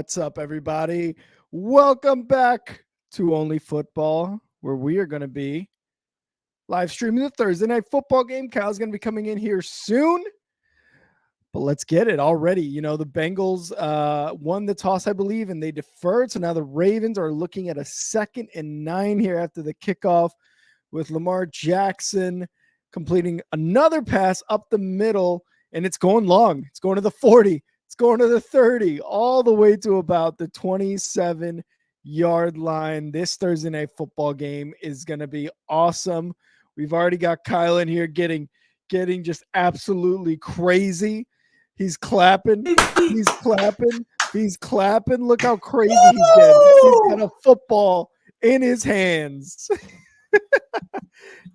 What's up, everybody? Welcome back to Only Football, where we are going to be live streaming the Thursday night football game. Kyle's going to be coming in here soon, but let's get it already. You know, the Bengals won the toss, I believe, and they deferred. So now the Ravens are looking at a 2nd and 9 here after the kickoff, with Lamar Jackson completing another pass up the middle, and it's going long. It's going to the 40. It's going to the 30, all the way to about the 27-yard line. This Thursday night football game is going to be awesome. We've already got Kyle in here getting just absolutely crazy. He's clapping. He's clapping. He's clapping. Look how crazy he's getting. He's got a football in his hands.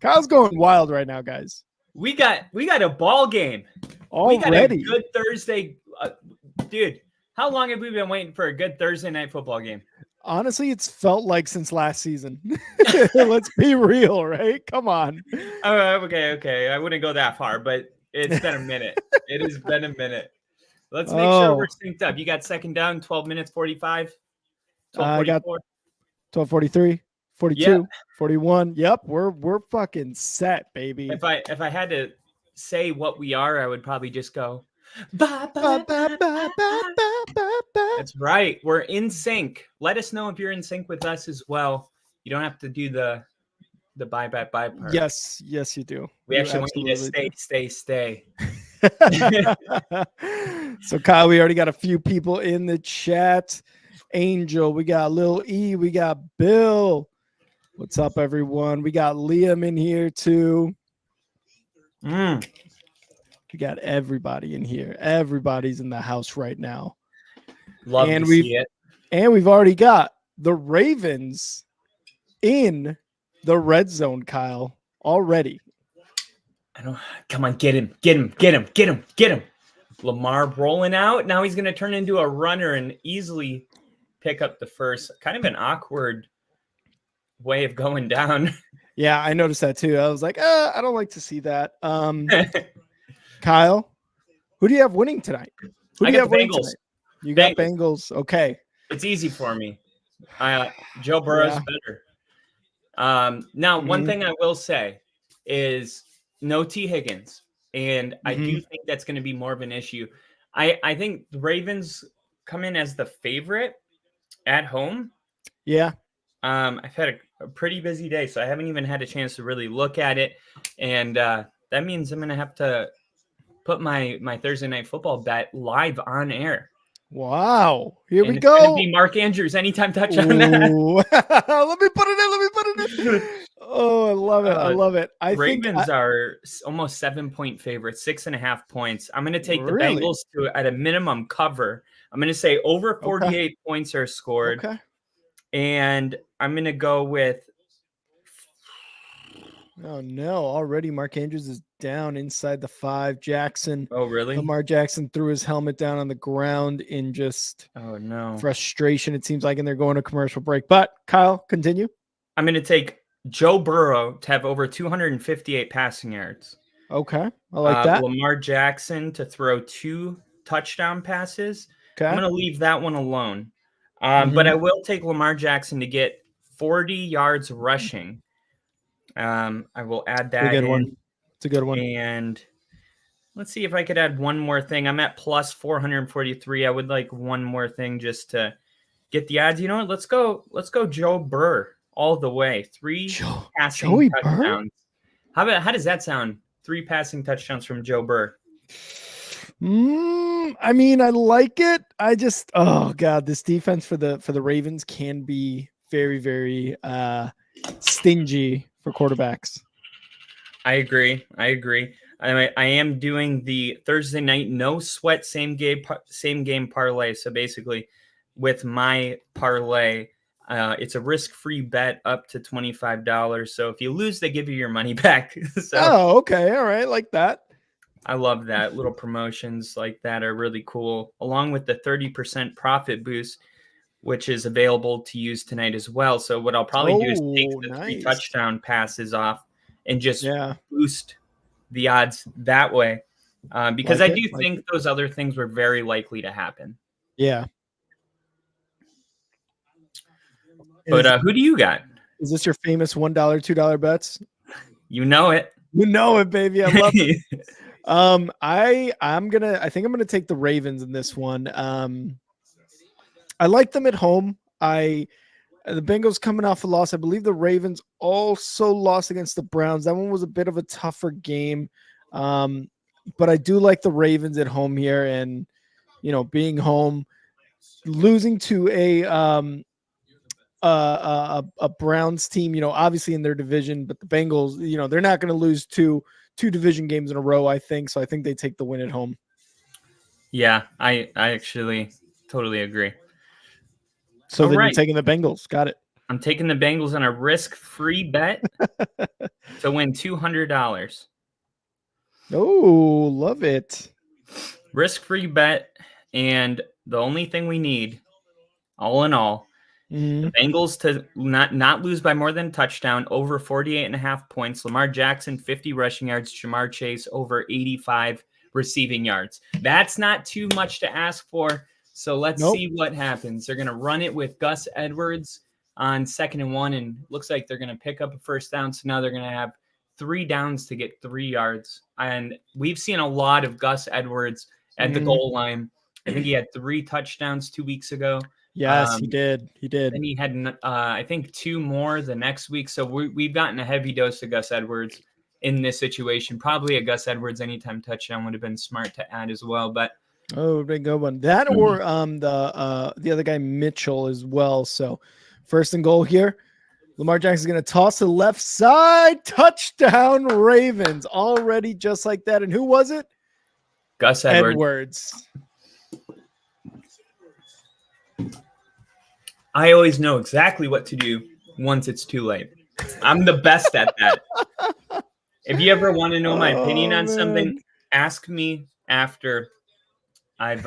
Kyle's going wild right now, guys. We got a ball game already. We got a good Thursday. Dude, how long have we been waiting for a good Thursday night football game? Honestly, it's felt like since last season. Let's be real, right? Come on. Okay. I wouldn't go that far, but it's been a minute. It has been a minute. Let's make sure we're synced up. You got second down, 12 minutes, 45? I got 12:43, 42, 41. Yep, we're fucking set, baby. If I had to say what we are, I would probably just go, That's right. We're in sync. Let us know if you're in sync with us as well. You don't have to do the bye part. Yes, you do. We actually want you to stay. So Kyle, we already got a few people in the chat. Angel, we got Lil E, we got Bill. What's up, everyone? We got Liam in here too. We got everybody in here. Everybody's in the house right now. Love to see it. And we've already got the Ravens in the red zone, Kyle, already. Come on, get him. Lamar rolling out. Now he's going to turn into a runner and easily pick up the first. Kind of an awkward way of going down. Yeah, I noticed that too. I was like, I don't like to see that. Kyle, who do you have winning tonight? I got the Bengals. You got Bengals. Okay. It's easy for me. Joe Burrow's better. Now, one thing I will say is no T. Higgins. And I do think that's going to be more of an issue. I think the Ravens come in as the favorite at home. Yeah. I've had a pretty busy day, so I haven't even had a chance to really look at it. And that means I'm going to have to put my Thursday night football bet live on air. Wow. Here we it's go. It's going to be Mark Andrews anytime touchdown. Let me put it in. Oh, I love it. I think Ravens are almost 7-point favorites, 6.5 points. I'm going to take the Bengals to at a minimum cover. I'm going to say over 48 points are scored. Okay. And I'm going to go with Oh no! Already, Mark Andrews is down inside the 5. Jackson, Oh, really? Lamar Jackson threw his helmet down on the ground in just frustration. It seems like, and they're going to commercial break. But Kyle, continue. I'm going to take Joe Burrow to have over 258 passing yards. Okay, I like that. Lamar Jackson to throw 2 touchdown passes. Okay. I'm going to leave that one alone. But I will take Lamar Jackson to get 40 yards rushing. I will add that in. It's a good one. And let's see if I could add one more thing. I'm at plus 443. I would like one more thing just to get the odds. You know what? Let's go Joe Burr all the way. 3 passing touchdowns. How does that sound? 3 passing touchdowns from Joe Burr. I mean, I like it. I just, oh god, this defense for the Ravens can be very, very stingy for quarterbacks. I agree. I am doing the Thursday night no sweat same game parlay. So basically, with my parlay, it's a risk-free bet up to $25. So if you lose, they give you your money back. So, oh, okay, all right, like that. I love that. Little promotions like that are really cool, along with the 30% profit boost, which is available to use tonight as well. So what I'll probably do is take the 3 touchdown passes off and just boost the odds that way, because I do think those other things were very likely to happen. Yeah. But who do you got? Is this your famous $1, $2 bets? You know it. You know it, baby. I love it. I think I'm gonna take the Ravens in this one. I like them at home. The Bengals coming off a loss. I believe the Ravens also lost against the Browns. That one was a bit of a tougher game. But I do like the Ravens at home here, and being home, losing to a Browns team, obviously in their division, but the Bengals, they're not going to lose two division games in a row, I think. So I think they take the win at home. Yeah, I actually totally agree. So then you're taking the Bengals. Got it. I'm taking the Bengals on a risk-free bet to win $200. Oh, love it. Risk-free bet, and the only thing we need, all in all, the Bengals to not lose by more than a touchdown, over 48.5 points. Lamar Jackson, 50 rushing yards. Jamar Chase, over 85 receiving yards. That's not too much to ask for. So let's see what happens. They're going to run it with Gus Edwards on 2nd and 1, and looks like they're going to pick up a first down. So now they're going to have 3 downs to get 3 yards. And we've seen a lot of Gus Edwards at the goal line. I think he had 3 touchdowns 2 weeks ago. Yes, he did. And he had, I think, 2 more the next week. So we've gotten a heavy dose of Gus Edwards in this situation. Probably a Gus Edwards anytime touchdown would have been smart to add as well. But big good one. That or the other guy Mitchell as well. So 1st and goal here. Lamar Jackson's going to toss to the left side. Touchdown Ravens. Already just like that. And who was it? Gus Edwards. I always know exactly what to do once it's too late. I'm the best at that. If you ever want to know my opinion on something, ask me after I've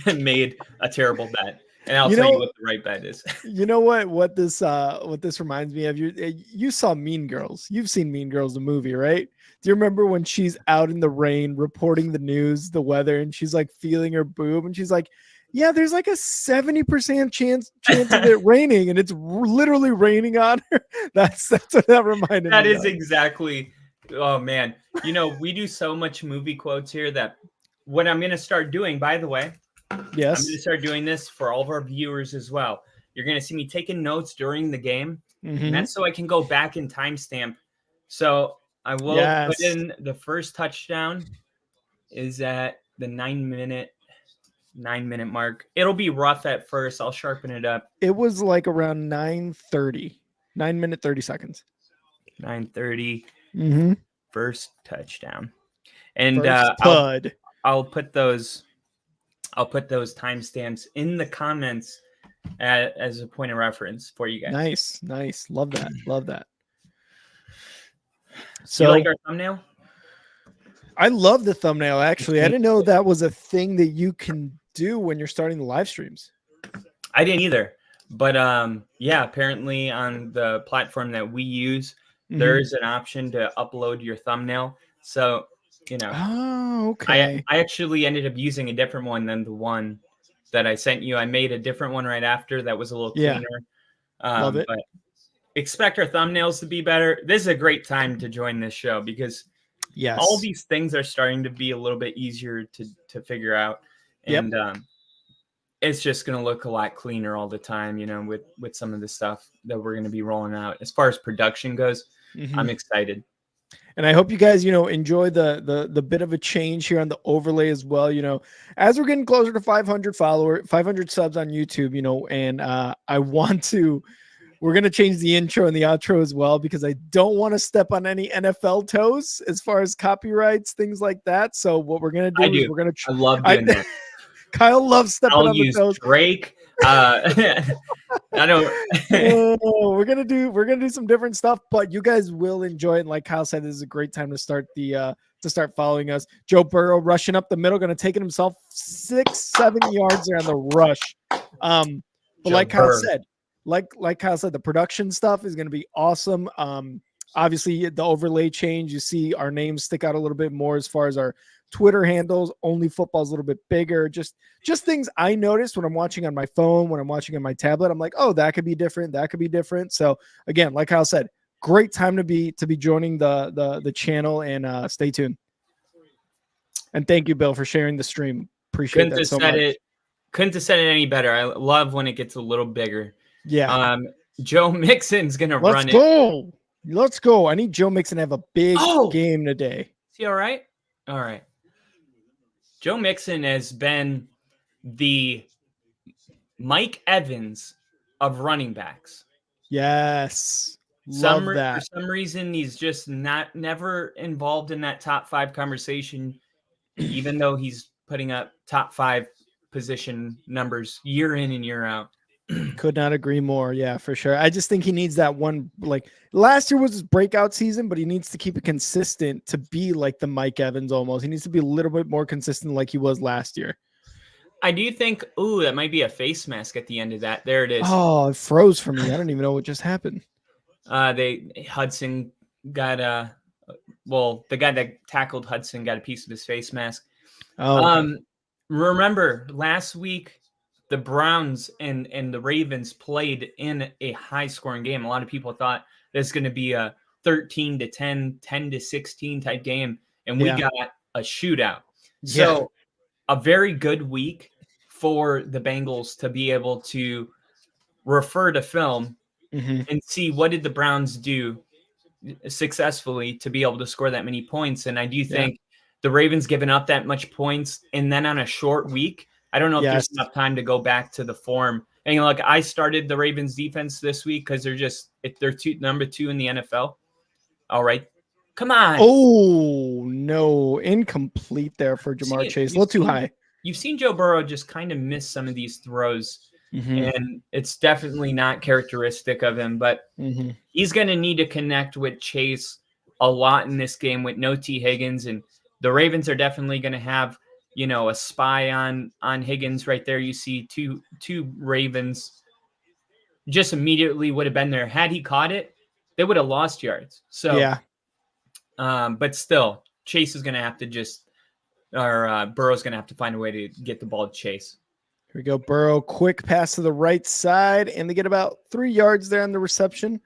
made a terrible bet, and I'll tell you what the right bet is. You know what this reminds me of? You saw Mean Girls. You've seen Mean Girls, the movie, right? Do you remember when she's out in the rain reporting the news, the weather, and she's like feeling her boob, and she's like, yeah, there's like a 70% chance of it raining, and it's literally raining on her. That's what that reminded me. That is exactly. Oh man, we do so much movie quotes here that what I'm going to start doing, by the way, yes, I'm going to start doing this for all of our viewers as well. You're going to see me taking notes during the game, and that's so I can go back and timestamp. So I will put in the first touchdown is at the 9 minute mark. It'll be rough at first. I'll sharpen it up. It was like around 9:30, 9 minute 30 seconds. 9:30. First touchdown, and I'll put those timestamps in the comments as a point of reference for you guys. Nice. Love that. So you like our thumbnail? I love the thumbnail, actually. I didn't know that was a thing that you can do when you're starting the live streams. I didn't either. But yeah, apparently on the platform that we use, there is an option to upload your thumbnail. So, you know, okay. I actually ended up using a different one than the one that I sent you. I made a different one right after that was a little cleaner. Love it. But expect our thumbnails to be better. This is a great time to join this show because all these things are starting to be a little bit easier to figure out. And it's just going to look a lot cleaner all the time, you know, with some of the stuff that we're going to be rolling out. As far as production goes, I'm excited. And I hope you guys, you know, enjoy the bit of a change here on the overlay as well. You know, as we're getting closer to 500 subs on YouTube, you know, and we're going to change the intro and the outro as well, because I don't want to step on any NFL toes as far as copyrights, things like that. So what we're going to do is we're going to, I love doing that. Kyle loves stepping on the toes. Drake. I don't. We're gonna do some different stuff, but you guys will enjoy it. And like Kyle said, this is a great time to start following us. Joe Burrow rushing up the middle, gonna take it himself 6-7 yards there on the rush. But like Kyle said, the production stuff is gonna be awesome. Obviously the overlay change, you see our names stick out a little bit more as far as our Twitter handles. Only Football is a little bit bigger. Just things I noticed when I'm watching on my phone, when I'm watching on my tablet. I'm like, oh, that could be different. That could be different. So again, like Kyle said, great time to be joining the channel, and stay tuned. And thank you, Bill, for sharing the stream. Appreciate that so much. Couldn't have said it any better. I love when it gets a little bigger. Yeah. Joe Mixon's gonna run it. Let's go. I need Joe Mixon to have a big game today. Is he all right? All right. Joe Mixon has been the Mike Evans of running backs. Yes. Love that. For some reason, he's just never involved in that top 5 conversation, even though he's putting up top 5 position numbers year in and year out. Could not agree more. Yeah, for sure. I just think he needs that one. Like last year was his breakout season, but he needs to keep it consistent to be like the Mike Evans almost. He needs to be a little bit more consistent like he was last year. I do think, that might be a face mask at the end of that. There it is. Oh, it froze for me. I don't even know what just happened. Hudson got the guy that tackled Hudson got a piece of his face mask. Oh, remember last week, the Browns and the Ravens played in a high-scoring game. A lot of people thought there's going to be a 13-10, 10-16 type game, and we got a shootout. So a very good week for the Bengals to be able to refer to film and see what did the Browns do successfully to be able to score that many points. And I do think the Ravens giving up that much points and then on a short week, I don't know if there's enough time to go back to the form. And look, I started the Ravens defense this week because they're number 2 in the NFL. All right. Come on. Oh, no. Incomplete there for Jamar Chase. A little too high. You've seen Joe Burrow just kind of miss some of these throws, and it's definitely not characteristic of him, but he's going to need to connect with Chase a lot in this game with no T. Higgins, and the Ravens are definitely going to have a spy on Higgins right there. You see two Ravens just immediately would have been there. Had he caught it, they would have lost yards. So, but still, Chase is going to have to Burrow's going to have to find a way to get the ball to Chase. Here we go. Burrow, quick pass to the right side, and they get about 3 yards there on the reception.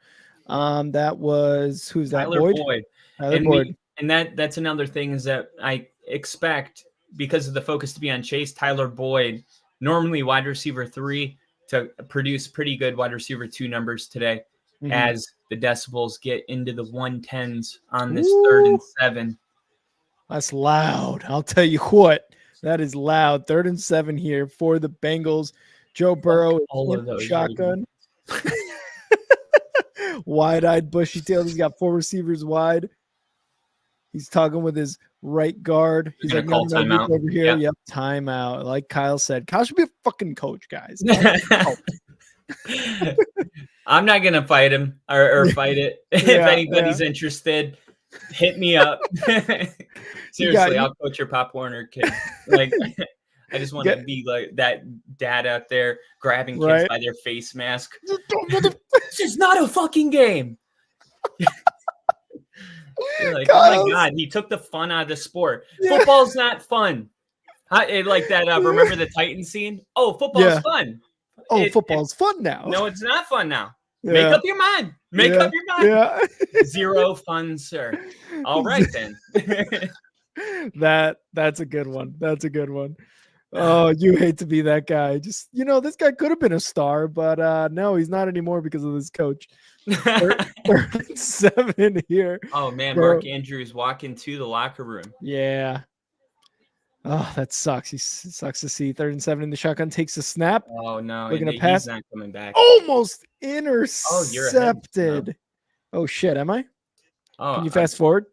That was, who's that? Tyler Boyd. Tyler Boyd. And that's another thing is that I expect, because of the focus to be on Chase, Tyler Boyd, normally wide receiver 3, to produce pretty good wide receiver 2 numbers today as the decibels get into the 110s on this 3rd and 7. That's loud. I'll tell you what, that is loud. 3rd and 7 here for the Bengals. Joe Burrow is shotgun. Wide-eyed, bushy-tailed. He's got 4 receivers wide. He's talking with his right guard. He's like, no, timeout over here. Yep, timeout. Like Kyle said, Kyle should be a fucking coach, guys. I'm not gonna fight him or fight it. If anybody's interested, hit me up. Seriously, I'll coach your Pop Warner kid. Like, I just want to be like that dad out there grabbing kids by their face mask. This is not a fucking game. You're like, oh my God, he took the fun out of the sport. Yeah. Football's not fun. Like that, remember the Titan scene? Oh, football's fun. Oh, football's fun now. No, it's not fun now. Yeah. Make up your mind. Make up your mind. Yeah. Zero fun, sir. All right, then. That's a good one. That's a good one. Oh, you hate to be that guy. Just, this guy could have been a star, but no, he's not anymore because of this coach. 7 here. Oh, man, bro. Mark Andrews walking to the locker room. Yeah. Oh, that sucks. It sucks to see 3rd and 7 in the shotgun. Takes a snap. Oh, no. Looking to pass. He's not coming back. Almost intercepted. No. Oh, shit. Am I? Oh, can you fast forward?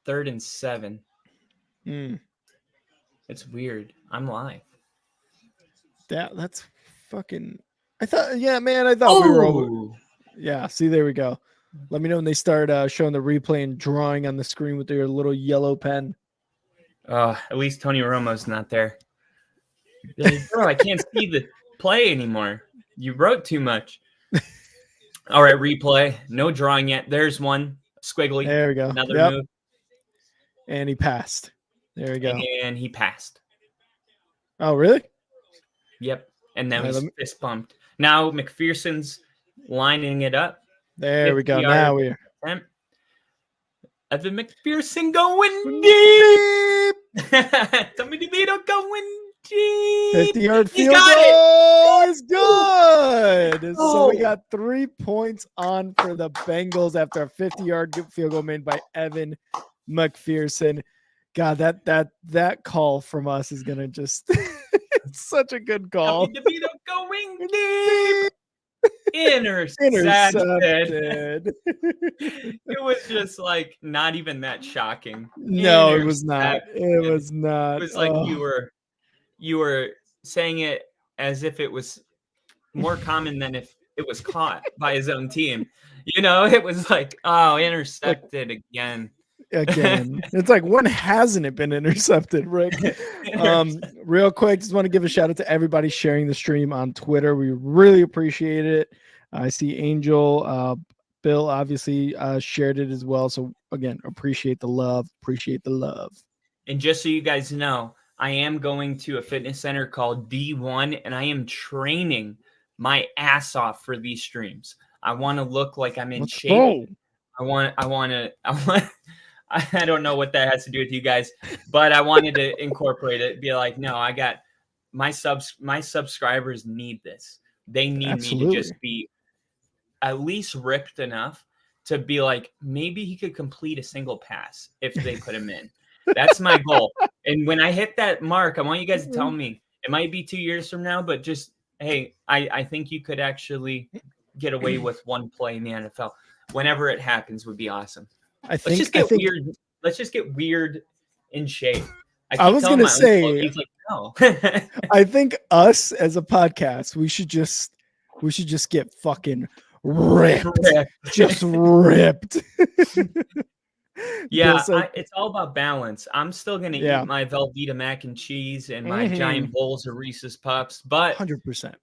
3rd and 7. It's weird. I'm live. That's fucking... I thought we were over. Yeah, see, there we go. Let me know when they start showing the replay and drawing on the screen with their little yellow pen. At least Tony Romo's not there. Like, bro, I can't see the play anymore. You wrote too much. All right, replay. No drawing yet. There's one. Squiggly. There we go. Another move. And he passed. There we go. And he passed. Oh, really? Yep. And then he's fist bumped. Now McPherson's lining it up. There we go. Now we're Evan McPherson going deep. Tommy DeVito going deep. 50-yard field goal is good. So we got 3 points on for the Bengals after a 50-yard field goal made by Evan McPherson. God, that call from us is gonna just it's such a good call. Tommy DeVito going deep. Intercepted. It was just like not even that shocking. No, it was not. It was not. It was like you were saying it as if it was more common than if it was caught by his own team. It was like, intercepted again. It's like, when hasn't it been intercepted, Rick? Real quick, just want to give a shout out to everybody sharing the stream on Twitter. We really appreciate it. I see Angel, Bill obviously shared it as well. So again, appreciate the love. And just so you guys know, I am going to a fitness center called D1, and I am training my ass off for these streams. I want to look like I'm in shape. I don't know what that has to do with you guys, but I wanted to incorporate it. Be like, no, I got my subscribers need this. They need me to just be at least ripped enough to be like, maybe he could complete a single pass if they put him in. That's my goal. And when I hit that mark, I want you guys to tell me. It might be 2 years from now, but just, hey, I think you could actually get away with one play in the NFL. Whenever it happens would be awesome. Let's just get weird in shape. I was going to say, he's like, no. I think us as a podcast, we should just get fucking ripped. Just ripped. Yeah, it's all about balance. I'm still going to eat my Velveeta mac and cheese and my giant bowls of Reese's Puffs, but 100%.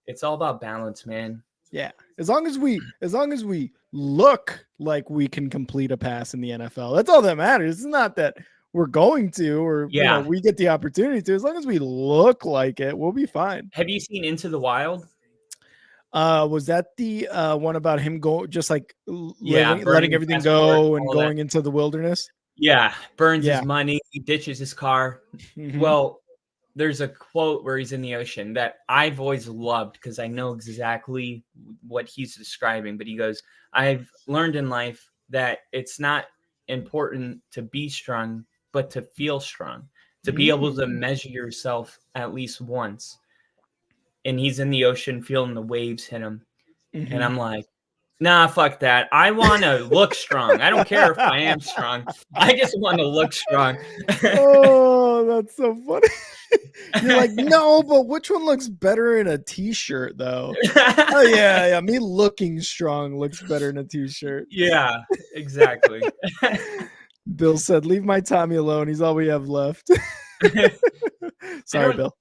It's all about balance, man. Yeah, as long as we look like we can complete a pass in the NFL, that's all that matters. It's not that we're going to, or we get the opportunity to. As long as we look like it, we'll be fine. Have you seen Into the Wild? Was that the one about him just like letting everything go and going into the wilderness? Yeah, burns his money, he ditches his car. Mm-hmm. Well, there's a quote where he's in the ocean that I've always loved because I know exactly what he's describing. But he goes, I've learned in life that it's not important to be strong, but to feel strong, to be able to measure yourself at least once. And he's in the ocean feeling the waves hit him. And I'm like, Nah, fuck that. I want to look strong. I don't care if I am strong. I just want to look strong. Oh, that's so funny. You're like, no, but which one looks better in a t-shirt though? Oh yeah, me looking strong looks better in a t-shirt. Yeah, exactly. Bill said, leave my Tommy alone. He's all we have left. Sorry, Bill.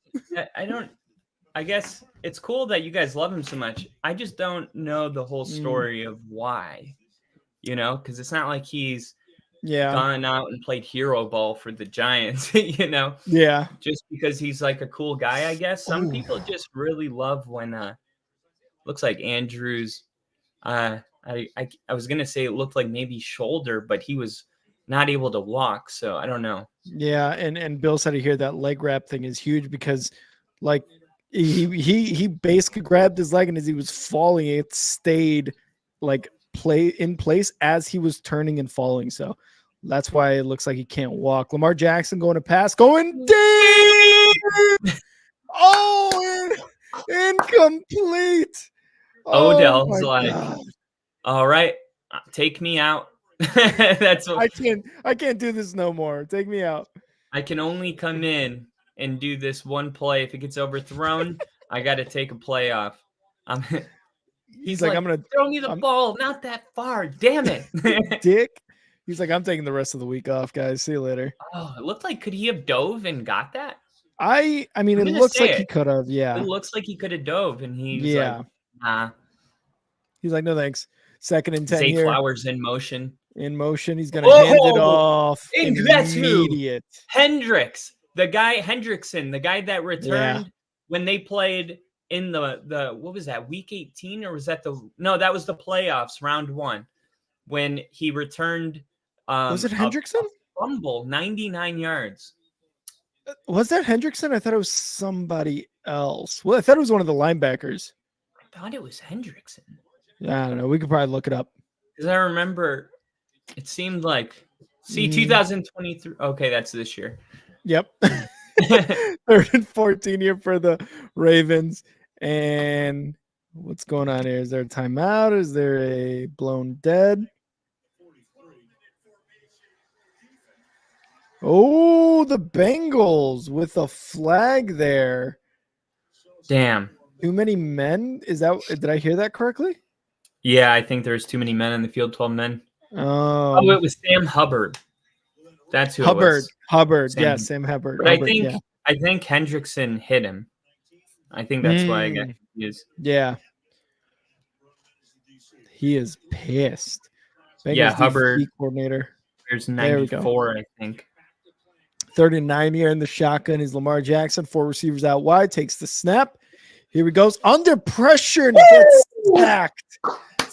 I guess it's cool that you guys love him so much. I just don't know the whole story of why, because it's not like he's gone out and played hero ball for the Giants, Yeah. Just because he's like a cool guy, I guess. Some people just really love when looks like Andrew's I was gonna say it looked like maybe shoulder, but he was not able to walk, so I don't know. Yeah, and Bill said to hear that leg wrap thing is huge because like he basically grabbed his leg, and as he was falling, it stayed like in place as he was turning and falling. So that's why it looks like he can't walk. Lamar Jackson going to pass, going deep. Oh, incomplete. Odell's like, God. All right, take me out. That's what I can't do this no more. Take me out. I can only come in and do this one play. If it gets overthrown, I got to take a play off. He's like, I'm gonna throw me the ball, not that far. Damn it, dick. He's like, I'm taking the rest of the week off, guys. See you later. Oh, it looked like, could he have dove and got that? I mean, it looks like he could have. Yeah, it looks like he could have dove, and he's like, nah. He's like, no thanks. 2nd and 10 Zay here. Flowers in motion. In motion, he's gonna hand it off. That's immediate. Hendricks, the guy Hendrickson, the guy that returned when they played in the what was that, week 18, or was that that was the playoffs, round 1, when he returned. Was it Hendrickson? A fumble, 99 yards. Was that Hendrickson? I thought it was somebody else. Well, I thought it was one of the linebackers. I thought it was Hendrickson. I don't know. We could probably look it up. Because I remember it seemed like, 2023. Okay, that's this year. Yep. 3rd and 14 here for the Ravens. And what's going on here? Is there a timeout? Is there a blown dead? Oh, the Bengals with a flag there. Damn. Too many men? Did I hear that correctly? Yeah, I think there's too many men in the field, 12 men. Oh, it was Sam Hubbard. That's who it was. Hubbard. Sam Hubbard. But I think Hendrickson hit him. I think that's why I got confused. Yeah. He is pissed. Bengals Hubbard. Coordinator. There's 94, I think. 39 here in the shotgun is Lamar Jackson. 4 receivers out wide. Takes the snap. Here he goes. Under pressure and gets sacked.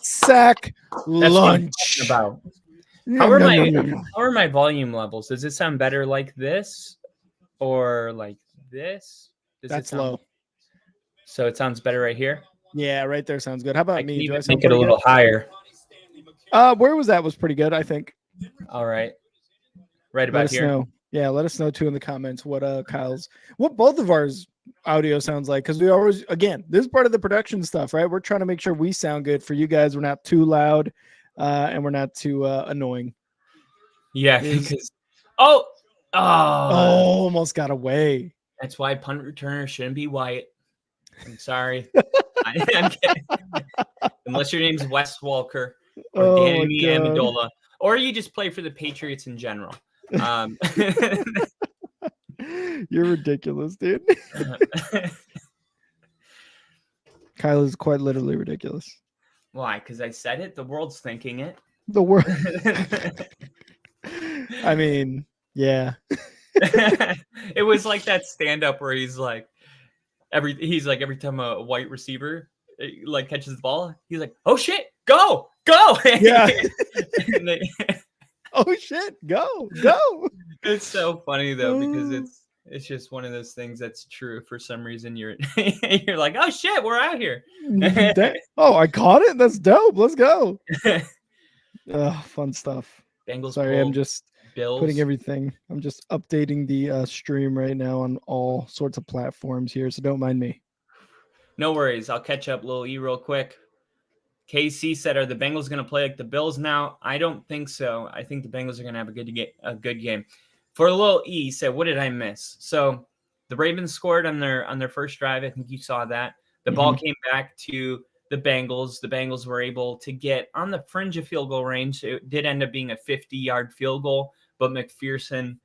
Sack lunch. About. How are my volume levels? Does it sound better like this or like this? That's low. So it sounds better right here? Yeah, right there sounds good. How about me? Do I make it a little higher? Where was that? Was pretty good, I think. All right. Right about here. Know. Yeah, let us know too in the comments what both of ours audio sounds like, because we always, again, this is part of the production stuff, right? We're trying to make sure we sound good for you guys. We're not too loud and we're not too annoying. Yeah, because almost got away. That's why punt returner shouldn't be white. I'm sorry. I'm kidding. Unless your name's Wes Walker or Danny Amendola, or you just play for the Patriots in general. You're ridiculous, dude. Kyle is quite literally ridiculous. Why? Because I said it. The world's thinking it. The world. I mean, yeah. It was like that stand-up where he's like, every time a white receiver like catches the ball, he's like, "Oh shit, go!" Yeah. Oh shit, go! It's so funny though, because it's just one of those things that's true. For some reason, you're like, "Oh shit, we're out here." Oh, I caught it. That's dope. Let's go. Fun stuff. Bengals. Sorry, I'm just Bills. putting everything. I'm just updating the stream right now on all sorts of platforms here, so don't mind me. No worries. I'll catch up, Lil E, real quick. KC said, "Are the Bengals going to play like the Bills now?" I don't think so. I think the Bengals are going to have a good game. For a little E said, "What did I miss?" So the Ravens scored on their first drive. I think you saw that. The ball came back to the Bengals. The Bengals were able to get on the fringe of field goal range. It did end up being a 50-yard field goal, but McPherson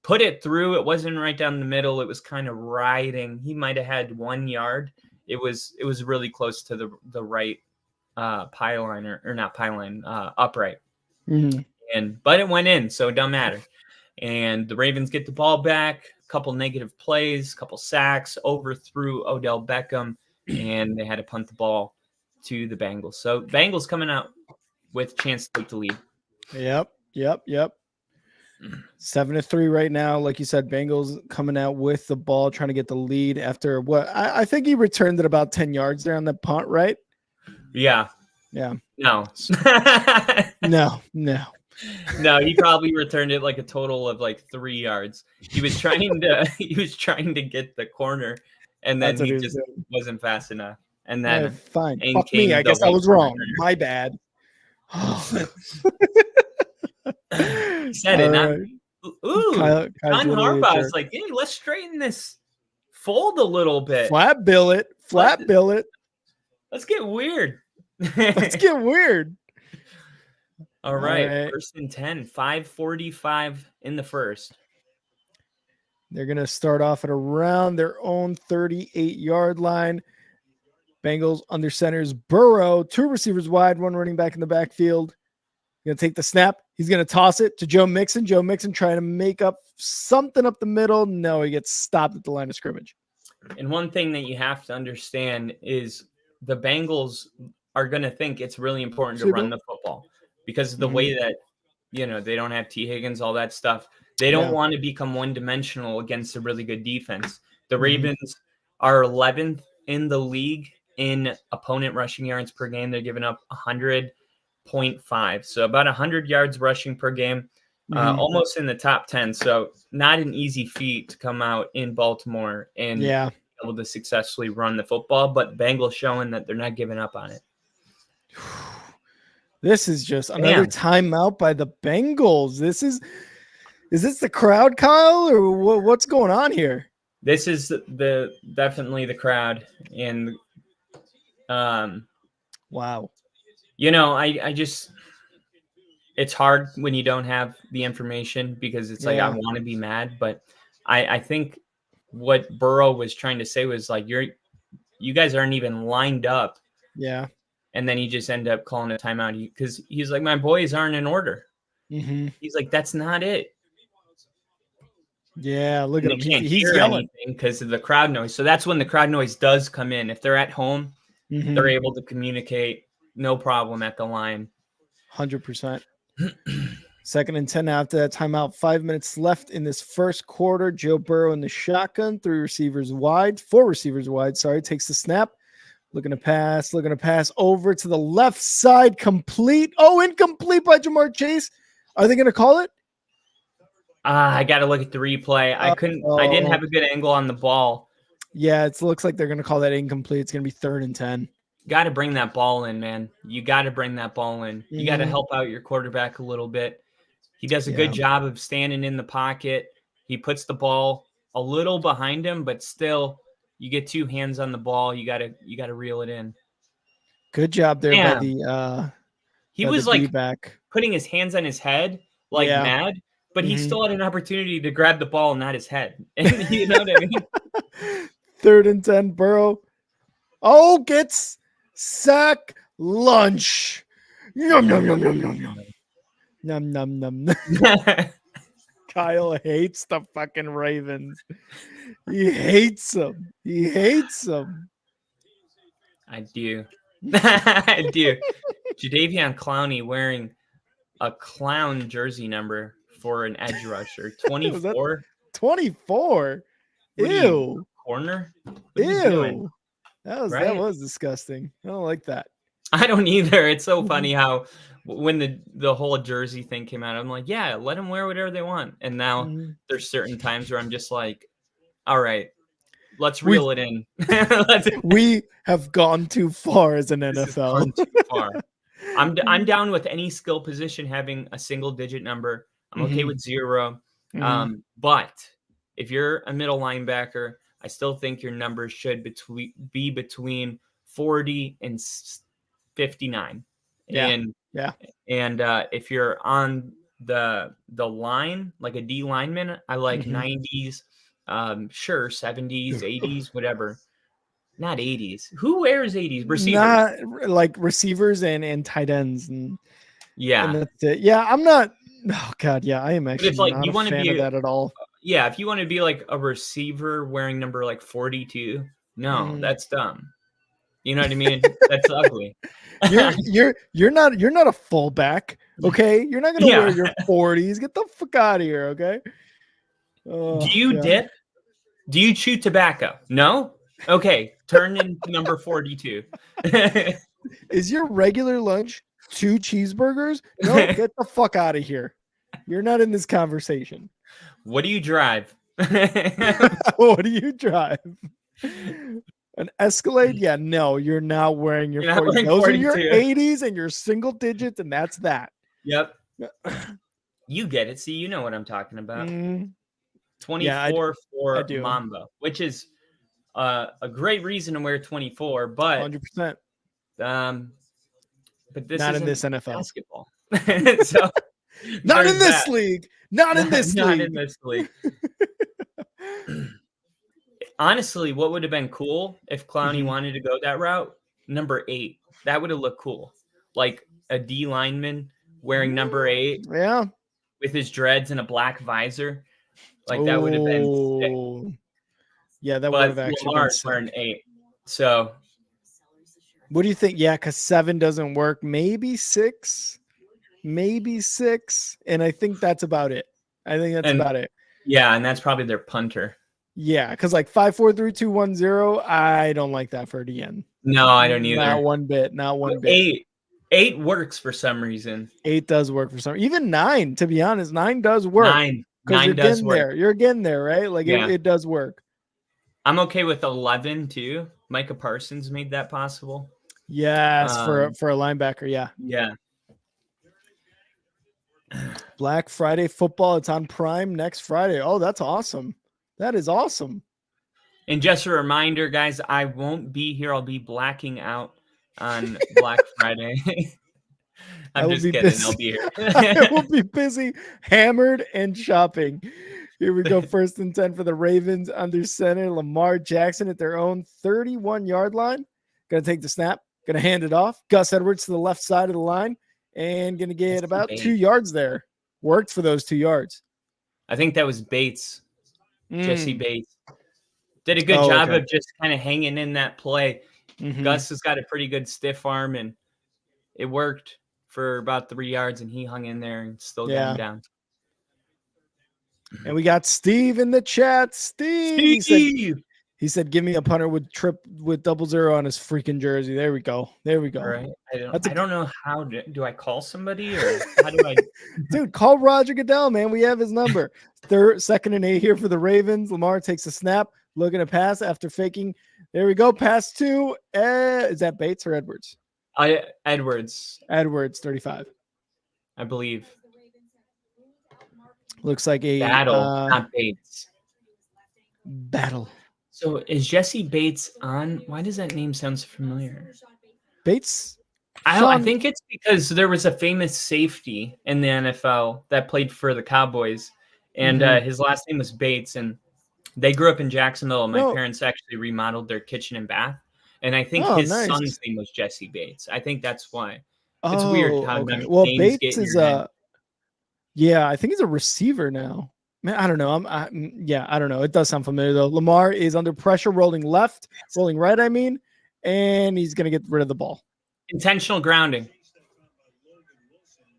put it through. It wasn't right down the middle. It was kind of riding. He might have had 1 yard. It was really close to the right pylon or not pylon, upright. But it went in, so it doesn't matter. And the Ravens get the ball back, a couple negative plays, a couple sacks, overthrew Odell Beckham, and they had to punt the ball to the Bengals. So Bengals coming out with a chance to take the lead. Yep. 7-3 right now. Like you said, Bengals coming out with the ball, trying to get the lead after what I think he returned it about 10 yards there on the punt, right? Yeah. No. No, he probably returned it like a total of like 3 yards. He was trying to get the corner, and then he just wasn't fast enough. And then fine. Fuck me. I guess I was wrong. My bad. He said it. Not, John Harbaugh is like, hey, let's straighten this fold a little bit. Flat bill it. Let's get weird. All right. First and 10, 5:45 in the first. They're going to start off at around their own 38-yard line. Bengals under centers Burrow, 2 receivers wide, 1 running back in the backfield. Going to take the snap. He's going to toss it to Joe Mixon. Joe Mixon trying to make up something up the middle. No, he gets stopped at the line of scrimmage. And one thing that you have to understand is the Bengals are going to think it's really important to run the football because of the way that, they don't have T. Higgins, all that stuff. They don't want to become one-dimensional against a really good defense. The Ravens are 11th in the league in opponent rushing yards per game. They're giving up 100.5. So about 100 yards rushing per game, almost in the top 10. So not an easy feat to come out in Baltimore and be able to successfully run the football, but Bengals showing that they're not giving up on it. This is just another timeout by the Bengals. Is this the crowd, Kyle, or what's going on here? This is definitely the crowd. And wow. I just, it's hard when you don't have the information because it's like, I want to be mad, but I think what Burrow was trying to say was like, you guys aren't even lined up. Yeah. And then he just ended up calling a timeout because he's like, my boys aren't in order. He's like, that's not it. Yeah, look at him. He's yelling because of the crowd noise. So that's when the crowd noise does come in. If they're at home, they're able to communicate no problem at the line. 100%. 2nd and 10 after that timeout. 5 minutes left in this first quarter. Joe Burrow in the shotgun. 4 receivers wide. Sorry, takes the snap. Looking to pass over to the left side. Complete. Oh, incomplete by Jamar Chase. Are they going to call it? I got to look at the replay. I didn't have a good angle on the ball. Yeah, it looks like they're going to call that incomplete. It's going to be 3rd and 10. Got to bring that ball in, man. You got to bring that ball in. You got to help out your quarterback a little bit. He does a good job of standing in the pocket. He puts the ball a little behind him, but still, you get 2 hands on the ball. You got to reel it in. Good job there by the he was like putting his hands on his head, like mad, but he still had an opportunity to grab the ball, not his head. And you know what I mean? 3rd and 10, Burrow. Oh, gets sack lunch. Yum, yum, yum, yum, yum, yum. Num, num, num. Kyle hates the fucking Ravens. He hates them. I do. I do. Jadeveon Clowney wearing a clown jersey number for an edge rusher. 24. 24. Ew. Corner. Ew. That was disgusting. I don't like that. I don't either. It's so funny how when the whole jersey thing came out, I'm like, yeah, let them wear whatever they want. And now there's certain times where I'm just like, all right, let's reel it in. We have gone too far as an This has NFL. gone too far. I'm down with any skill position having a single digit number. I'm okay with 0. But if you're a middle linebacker, I still think your numbers should be between 40 and 59. And if you're on the line, like a D lineman, I like 90s, sure, 70s, 80s, whatever. Not 80s. Who wears 80s? Receivers. Not like receivers and tight ends and that's it. Yeah, I'm not. Oh God, yeah, I am actually like, not you a fan of that at all. Yeah, if you want to be like a receiver wearing number like 42, no, that's dumb. You know what I mean? That's ugly. You're not a fullback, okay? You're not gonna wear your 40s. Get the fuck out of here, okay? Do you dip? Do you chew tobacco? No? Okay, turn into number 42. Is your regular lunch 2 cheeseburgers? No, get the fuck out of here. You're not in this conversation. What do you drive? What do you drive? An Escalade? Yeah, no, you're not wearing your 40s. Those 42. Are your 80s and your single digits, and that's that. Yep. You get it. See, you know what I'm talking about. 24 for Mamba, which is a great reason to wear 24, but 100%. But this not isn't in this NFL basketball. So not in this league. Not in this league. Not in this league. Honestly, what would have been cool if Clowney wanted to go that route? Number 8. That would have looked cool. Like a D lineman wearing number 8. Yeah. With his dreads and a black visor. Like that would have been sick. Yeah, that would have actually been sick. Wearing 8. So what do you think? Yeah, because 7 doesn't work. Maybe 6. And I think that's about it. About it. Yeah, and that's probably their punter. Yeah, because like 5-4-3-2-1-0, I don't like that for DN. No, I don't either. Not one bit. 8 works for some reason. 8 does work for some. Even 9, to be honest, 9 does work. 9 does work. You're getting there, right? Like it does work. I'm okay with 11 too. Micah Parsons made that possible. Yes, for a linebacker, yeah. Yeah. Black Friday football. It's on Prime next Friday. Oh, that's awesome. That is awesome. And just a reminder, guys, I won't be here. I'll be blacking out on Black Friday. I'm just kidding. I'll be here. I will be busy, hammered, and shopping. Here we go. 1st and 10 for the Ravens under center. Lamar Jackson at their own 31-yard line. Going to take the snap. Going to hand it off. Gus Edwards to the left side of the line. And going to get about 2 yards there. Worked for those 2 yards. I think that was Bates. Jesse Bates. Did a good job of just kind of hanging in that play. Gus has got a pretty good stiff arm, and it worked for about 3 yards, and he hung in there and still got him down. And we got Steve in the chat. Steve. He said, give me a punter with 00 on his freaking jersey. There we go. All right. I don't know how do I call somebody or how do I Dude, call Roger Goodell, man. We have his number. 2nd and 8 here for the Ravens. Lamar takes a snap, looking to pass after faking. There we go. Pass to is that Bates or Edwards? Edwards. 35. I believe. Looks like a battle, not Bates. Battle. So is Jesse Bates on? Why does that name sound familiar? Bates? I think it's because there was a famous safety in the NFL that played for the Cowboys, and his last name was Bates, and they grew up in Jacksonville. My parents actually remodeled their kitchen and bath, and I think his son's name was Jesse Bates. I think that's why. It's weird how names Bates get in is your head. Yeah, I think he's a receiver now. Man, I don't know. I don't know. It does sound familiar though. Lamar is under pressure, rolling right. And he's gonna get rid of the ball. Intentional grounding.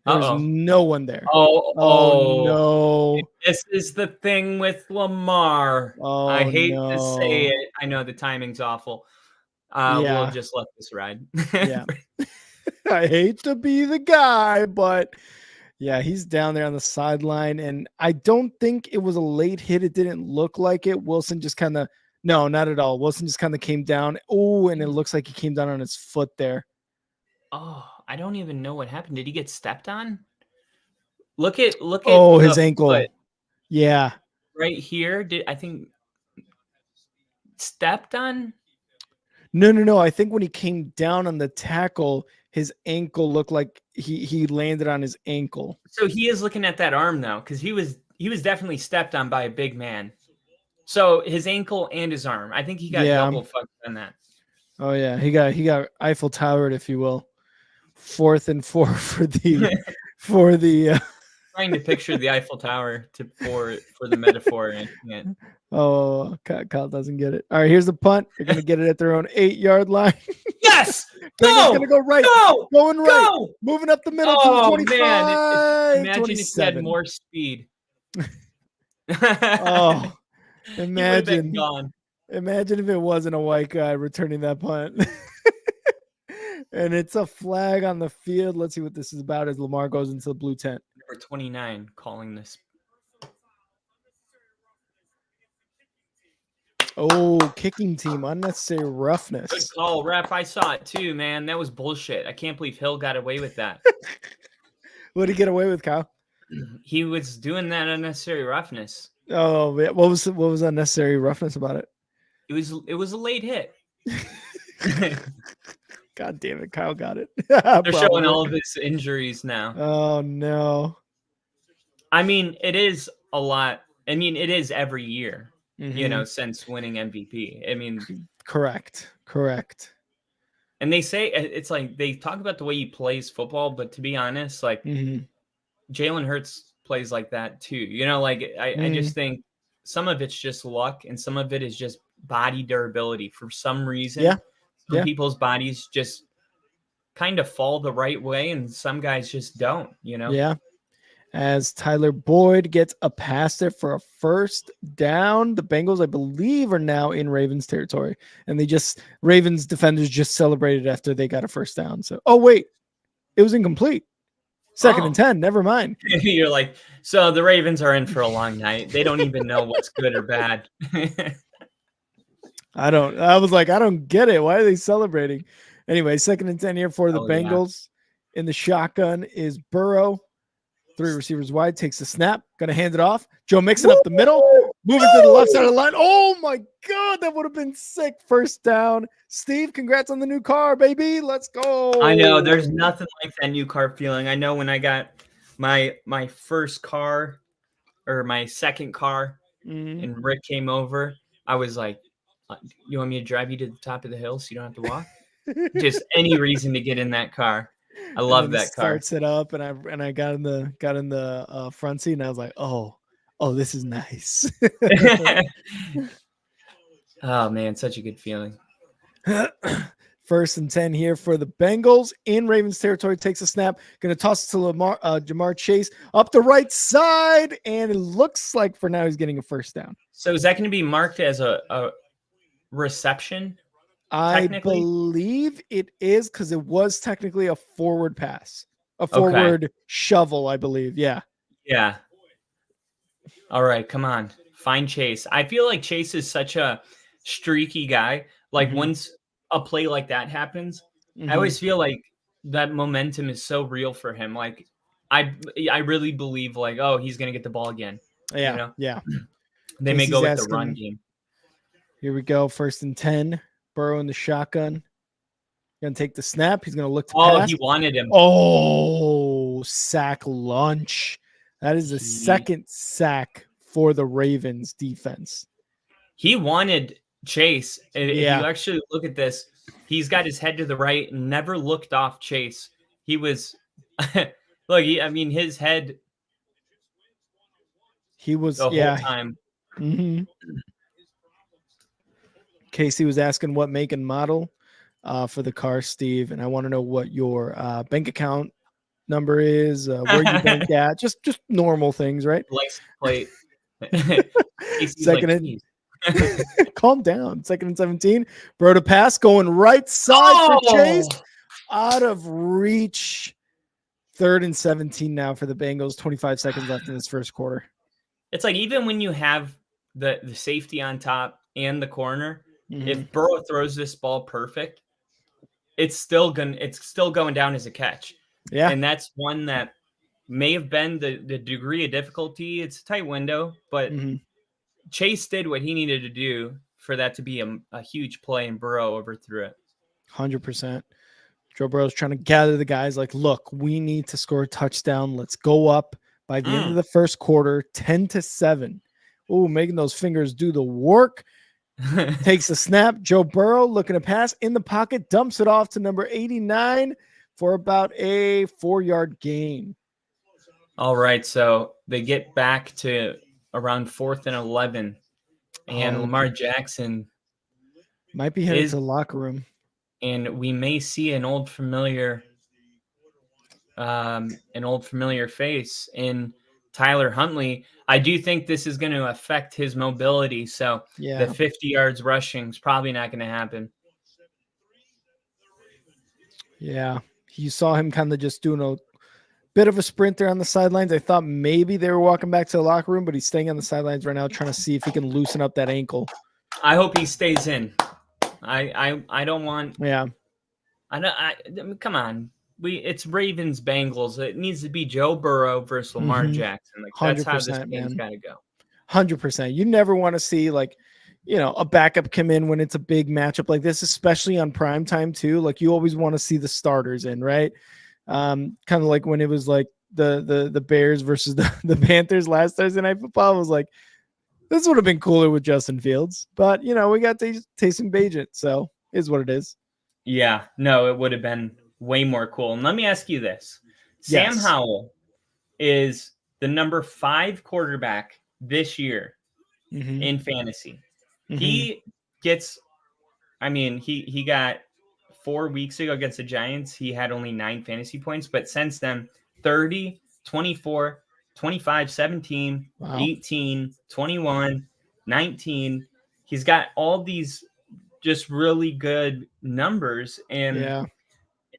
There's no one there. Oh no! This is the thing with Lamar. I hate to say it. I know the timing's awful. We'll just let this ride. Yeah. I hate to be the guy, but. Yeah, he's down there on the sideline, and I don't think it was a late hit. It didn't look like it. Wilson just kind of No, not at all. Wilson just kind of came down. Oh, and it looks like he came down on his foot there. Oh, I don't even know what happened. Did he get stepped on? Look at his the ankle. foot Yeah. right here. Did I think stepped on? No. I think when he came down on the tackle, his ankle looked like he landed on his ankle. So he is looking at that arm now, because he was definitely stepped on by a big man. So his ankle and his arm. I think he got double fucked on that. Oh yeah, he got Eiffel Towered, if you will. 4th and 4 for the Trying to picture the Eiffel Tower for the metaphor. Oh, Kyle doesn't get it. All right, here's the punt. They're gonna get it at their own 8-yard line. Yes. Bengals gonna go right. Going right. Go! Moving up the middle to the 25. Man. Imagine 27. if he had more speed. Oh, imagine. Gone. Imagine if it wasn't a white guy returning that punt. And it's a flag on the field. Let's see what this is about as Lamar goes into the blue tent. Number 29 calling this. Oh, kicking team, unnecessary roughness. Good call, ref. I saw it too, man. That was bullshit. I can't believe Hill got away with that. What did he get away with, Kyle? He was doing that unnecessary roughness. Oh, what was unnecessary roughness about it? It was a late hit. God damn it, Kyle got it. They're showing all of his injuries now. Oh no. I mean, it is a lot. I mean, it is every year. Since winning MVP. I mean, correct. And they say it's like they talk about the way he plays football, but to be honest, like Jalen Hurts plays like that too. I just think some of it's just luck and some of it is just body durability. For some reason, some people's bodies just kind of fall the right way and some guys just don't, Yeah. As Tyler Boyd gets a pass there for a first down. The Bengals, I believe, are now in Ravens territory. And Ravens defenders just celebrated after they got a first down. So, oh, wait, it was incomplete. 2nd and 10. Never mind. You're like, so the Ravens are in for a long night. They don't even know what's good or bad. I was like, I don't get it. Why are they celebrating? Anyway, 2nd and 10 here for the Bengals. In the shotgun is Burrow. 3 receivers wide, takes the snap, gonna hand it off. Joe Mixon up the middle, moving to the left side of the line. Oh my God, that would have been sick. First down. Steve, congrats on the new car, baby. Let's go. I know there's nothing like that new car feeling. I know when I got my first car or my second car and Rick came over, I was like, you want me to drive you to the top of the hill so you don't have to walk? Just any reason to get in that car. I love that car. Starts it up, and I got in the front seat, and I was like, oh, this is nice. Oh man, such a good feeling. 1st and 10 here for the Bengals in Ravens territory. Takes a snap, gonna toss it to Jamar Chase up the right side, and it looks like for now he's getting a first down. So is that going to be marked as a reception? I believe it is because it was technically a forward pass, a forward shovel, I believe. Yeah. All right, come on, find Chase. I feel like Chase is such a streaky guy. Like once a play like that happens, I always feel like that momentum is so real for him. Like I really believe like, oh, he's gonna get the ball again. Yeah. They may go with the run game. Here we go. 1st and 10. Burrow in the shotgun. Gonna take the snap. He's gonna look to pass. He wanted him. Oh, sack lunch. That is the second sack for the Ravens defense. He wanted Chase. If you actually look at this, he's got his head to the right and never looked off Chase. He was look, his head. He was the whole time. Casey was asking what make and model for the car, Steve, and I want to know what your bank account number is, where you bank at, just normal things, right? License plate. Second and calm down. 2nd and 17. Bro to pass, going right side for Chase, out of reach. 3rd and 17 now for the Bengals. 25 seconds left in this first quarter. It's like even when you have the safety on top and the corner. If Burrow throws this ball perfect, it's still going down as a catch. Yeah. And that's one that may have been the degree of difficulty. It's a tight window, but Chase did what he needed to do for that to be a huge play, and Burrow overthrew it. 100%. Joe Burrow's trying to gather the guys like, look, we need to score a touchdown. Let's go up by the end of the first quarter, 10-7. Oh, making those fingers do the work. Takes the snap. Joe Burrow looking to pass in the pocket, dumps it off to number 89 for about a 4-yard gain. All right, so they get back to around 4th and 11, and Lamar Jackson might be headed to the locker room. And we may see an old familiar face in Tyler Huntley. I do think this is going to affect his mobility. So the 50 yards rushing is probably not going to happen. Yeah. You saw him kind of just doing a bit of a sprint there on the sidelines. I thought maybe they were walking back to the locker room, but he's staying on the sidelines right now, trying to see if he can loosen up that ankle. I hope he stays in. I don't want. Yeah. Come on. It's Ravens Bengals. It needs to be Joe Burrow versus Lamar Jackson. Like that's how this game's got to go. 100%. You never want to see a backup come in when it's a big matchup like this, especially on prime time too. Like you always want to see the starters in, right? Kind of like when it was like the Bears versus the Panthers last Thursday Night Football. I was like, this would have been cooler with Justin Fields, but we got Taysom Bagent, so is what it is. Yeah, no, it would have been way more cool. And let me ask you this. Sam Howell is the number 5 quarterback this year in fantasy. He gets, he got 4 weeks ago against the Giants. He had only 9 fantasy points, but since then, 30, 24, 25, 17, 18, 21, 19. He's got all these just really good numbers, and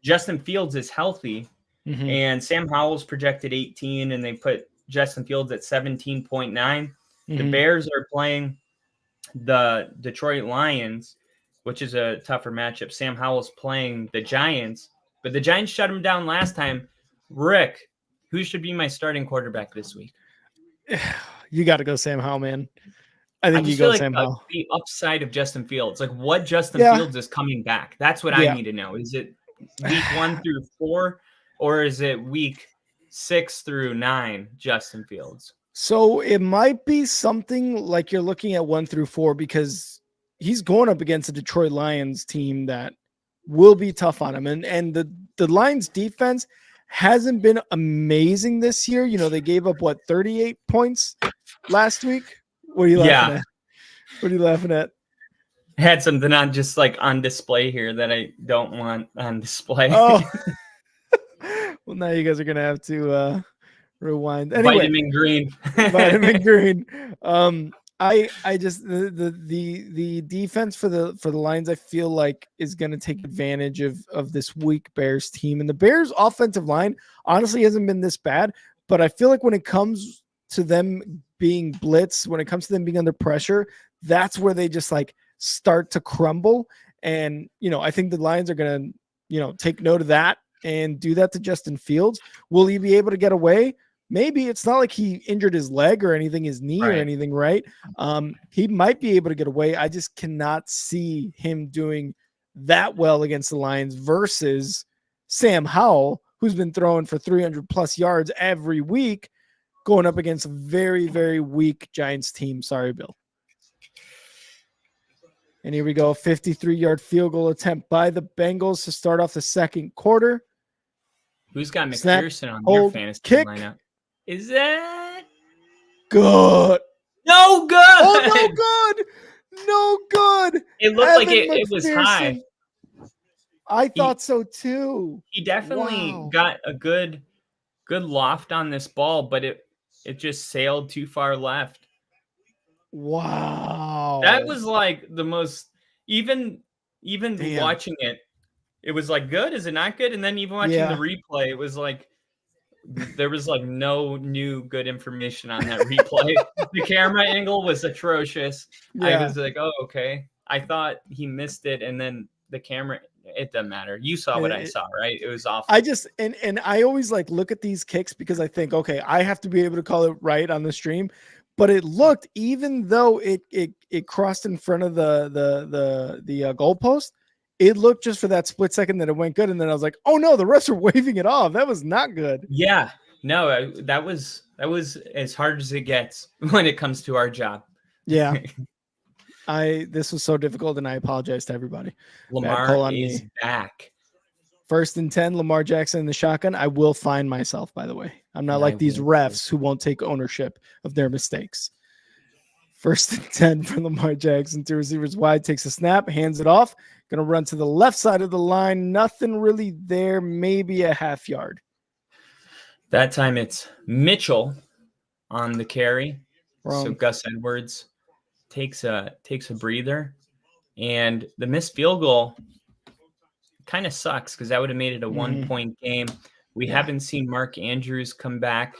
Justin Fields is healthy, and Sam Howell's projected 18, and they put Justin Fields at 17.9. The Bears are playing the Detroit Lions, which is a tougher matchup. Sam Howell's playing the Giants, but the Giants shut him down last time. Rick, who should be my starting quarterback this week? You got to go Sam Howell, man. I think you go Sam Howell. The upside of Justin Fields, like what Justin Fields is coming back. That's what I need to know. Is it week 1 through 4, or is it week 6 through 9? Justin Fields. So it might be something like you're looking at 1 through 4 because he's going up against a Detroit Lions team that will be tough on him, and the Lions defense hasn't been amazing this year. They gave up 38 points last week. What are you laughing at? What are you laughing at? I had something on display here that I don't want on display. Oh, well, now you guys are gonna have to rewind. Anyway, Vitamin green. Vitamin green. I just the defense for the Lions I feel like is going to take advantage of this weak Bears team, and the Bears offensive line honestly hasn't been this bad, but I feel like when it comes to them being blitzed, when it comes to them being under pressure, that's where they just start to crumble. And I think the Lions are going to take note of that and do that to Justin Fields. Will he be able to get away? Maybe. It's not like he injured his leg or anything, his knee or anything, right? He might be able to get away. I just cannot see him doing that well against the Lions versus Sam Howell, who's been throwing for 300 plus yards every week, going up against a very, very weak Giants team. Sorry, Bill. And here we go. 53-yard field goal attempt by the Bengals to start off the second quarter. Who's got McPherson on your fantasy lineup? Is that good? No good. Oh, no good. No good. It looked like it was high. I thought so too. He definitely got a good loft on this ball, but it just sailed too far left. Wow. That was the most even watching it was good. Is it not good? And then even watching the replay, it was there was like no new good information on that replay. The camera angle was atrocious. I was like, oh, okay. I thought he missed it, and then the camera, it doesn't matter. You saw what I saw, right? It was awful. I just and I always like look at these kicks because I think, okay, I have to be able to call it right on the stream. But it looked, even though it crossed in front of the goalpost, it looked just for that split second that it went good, and then I was like, oh no, the refs are waving it off. That was not good. Yeah, no, that was as hard as it gets when it comes to our job. Yeah. This was so difficult, and I apologize to everybody. Lamar is back. 1st and 10, Lamar Jackson in the shotgun. I will find myself, by the way. I'm not like these refs who won't take ownership of their mistakes. 1st and 10 for Lamar Jackson. 2 receivers wide, takes a snap, hands it off. Going to run to the left side of the line. Nothing really there, maybe a half yard. That time it's Mitchell on the carry. Wrong. So Gus Edwards takes a breather, and the missed field goal kind of sucks because that would have made it a 1-point game. We haven't seen Mark Andrews come back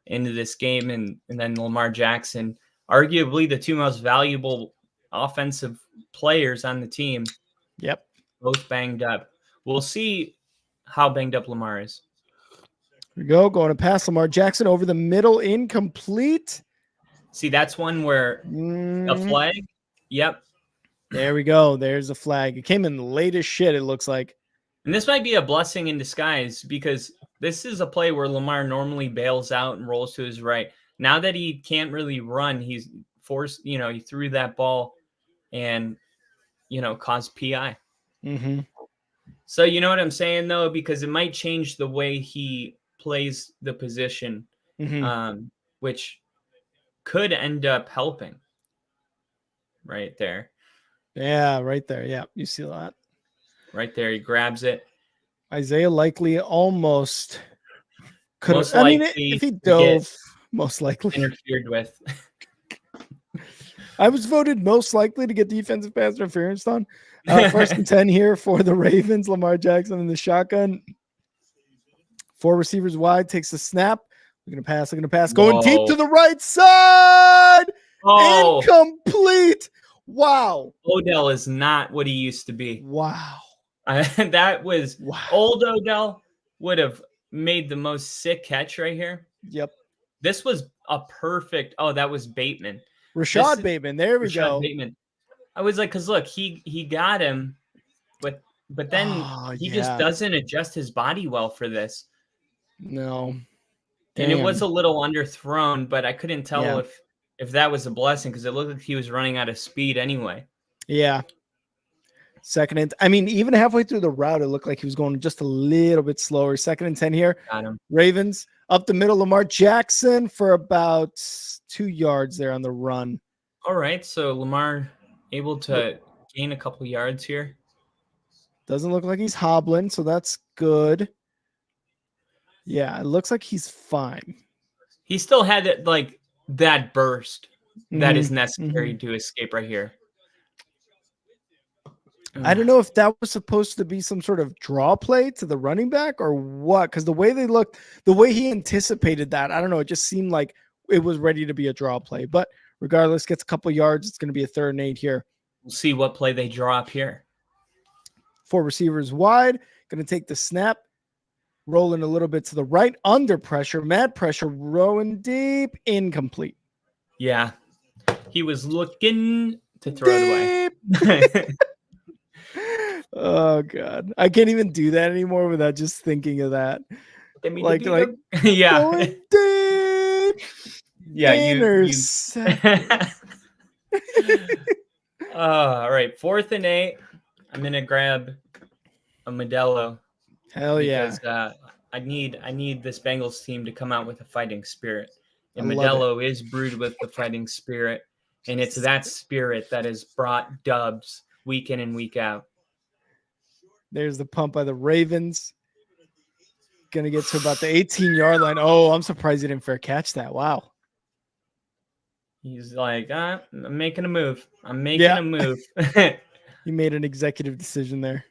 into this game, and then Lamar Jackson, arguably the two most valuable offensive players on the team. Yep. Both banged up. We'll see how banged up Lamar is. Here we go. Going to pass Lamar Jackson over the middle, incomplete. See, that's one where a flag. Yep. There we go. There's a flag. It came in late as shit, it looks like. And this might be a blessing in disguise because this is a play where Lamar normally bails out and rolls to his right. Now that he can't really run, he's forced, he threw that ball and, caused PI. Mm-hmm. So you know what I'm saying, though? Because it might change the way he plays the position, which could end up helping right there. Yeah, right there. Yeah, you see that. Right there. He grabs it. Isaiah likely almost could have. I mean, if he dove, most likely interfered with. I was voted most likely to get defensive pass interference on. 1st and 10 here for the Ravens. Lamar Jackson in the shotgun. 4 receivers wide, takes the snap. Looking to pass. Going deep to the right side. Oh. Incomplete. Wow. Odell is not what he used to be. Wow. That was old Odell would have made the most sick catch right here. Yep. This was a perfect. Oh, that was Bateman. Rashad Bateman. There we go. Bateman. I was like, because look, he got him, but then he just doesn't adjust his body well for this. No. And it was a little underthrown, but I couldn't tell if that was a blessing because it looked like he was running out of speed anyway. Yeah. 2nd and I mean, even halfway through the route, it looked like he was going just a little bit slower. 2nd and 10 here. Got him. Ravens up the middle. Lamar Jackson for about 2 yards there on the run. All right. So Lamar able to gain a couple yards here. Doesn't look like he's hobbling, so that's good. Yeah, it looks like he's fine. He still had that burst that is necessary to escape right here. I don't know if that was supposed to be some sort of draw play to the running back or what, because the way they looked, the way he anticipated that, I don't know, it just seemed like it was ready to be a draw play. But regardless, gets a couple yards. It's going to be a 3rd and 8 here. We'll see what play they draw up here. 4 receivers wide. Going to take the snap. Rolling a little bit to the right. Under pressure. Mad pressure. Rolling deep. Incomplete. Yeah. He was looking to throw it away. Oh, God. I can't even do that anymore without just thinking of that. Yeah. Yeah, all right, 4th and 8. I'm gonna grab a Modelo. Hell yeah! Because I need this Bengals team to come out with a fighting spirit, and Modelo is brewed with the fighting spirit, and it's that spirit that has brought dubs week in and week out. There's the pump by the Ravens. Gonna get to about the 18-yard line. Oh, I'm surprised he didn't fair catch that. Wow. He's like, I'm making a move. I'm making a move. He made an executive decision there.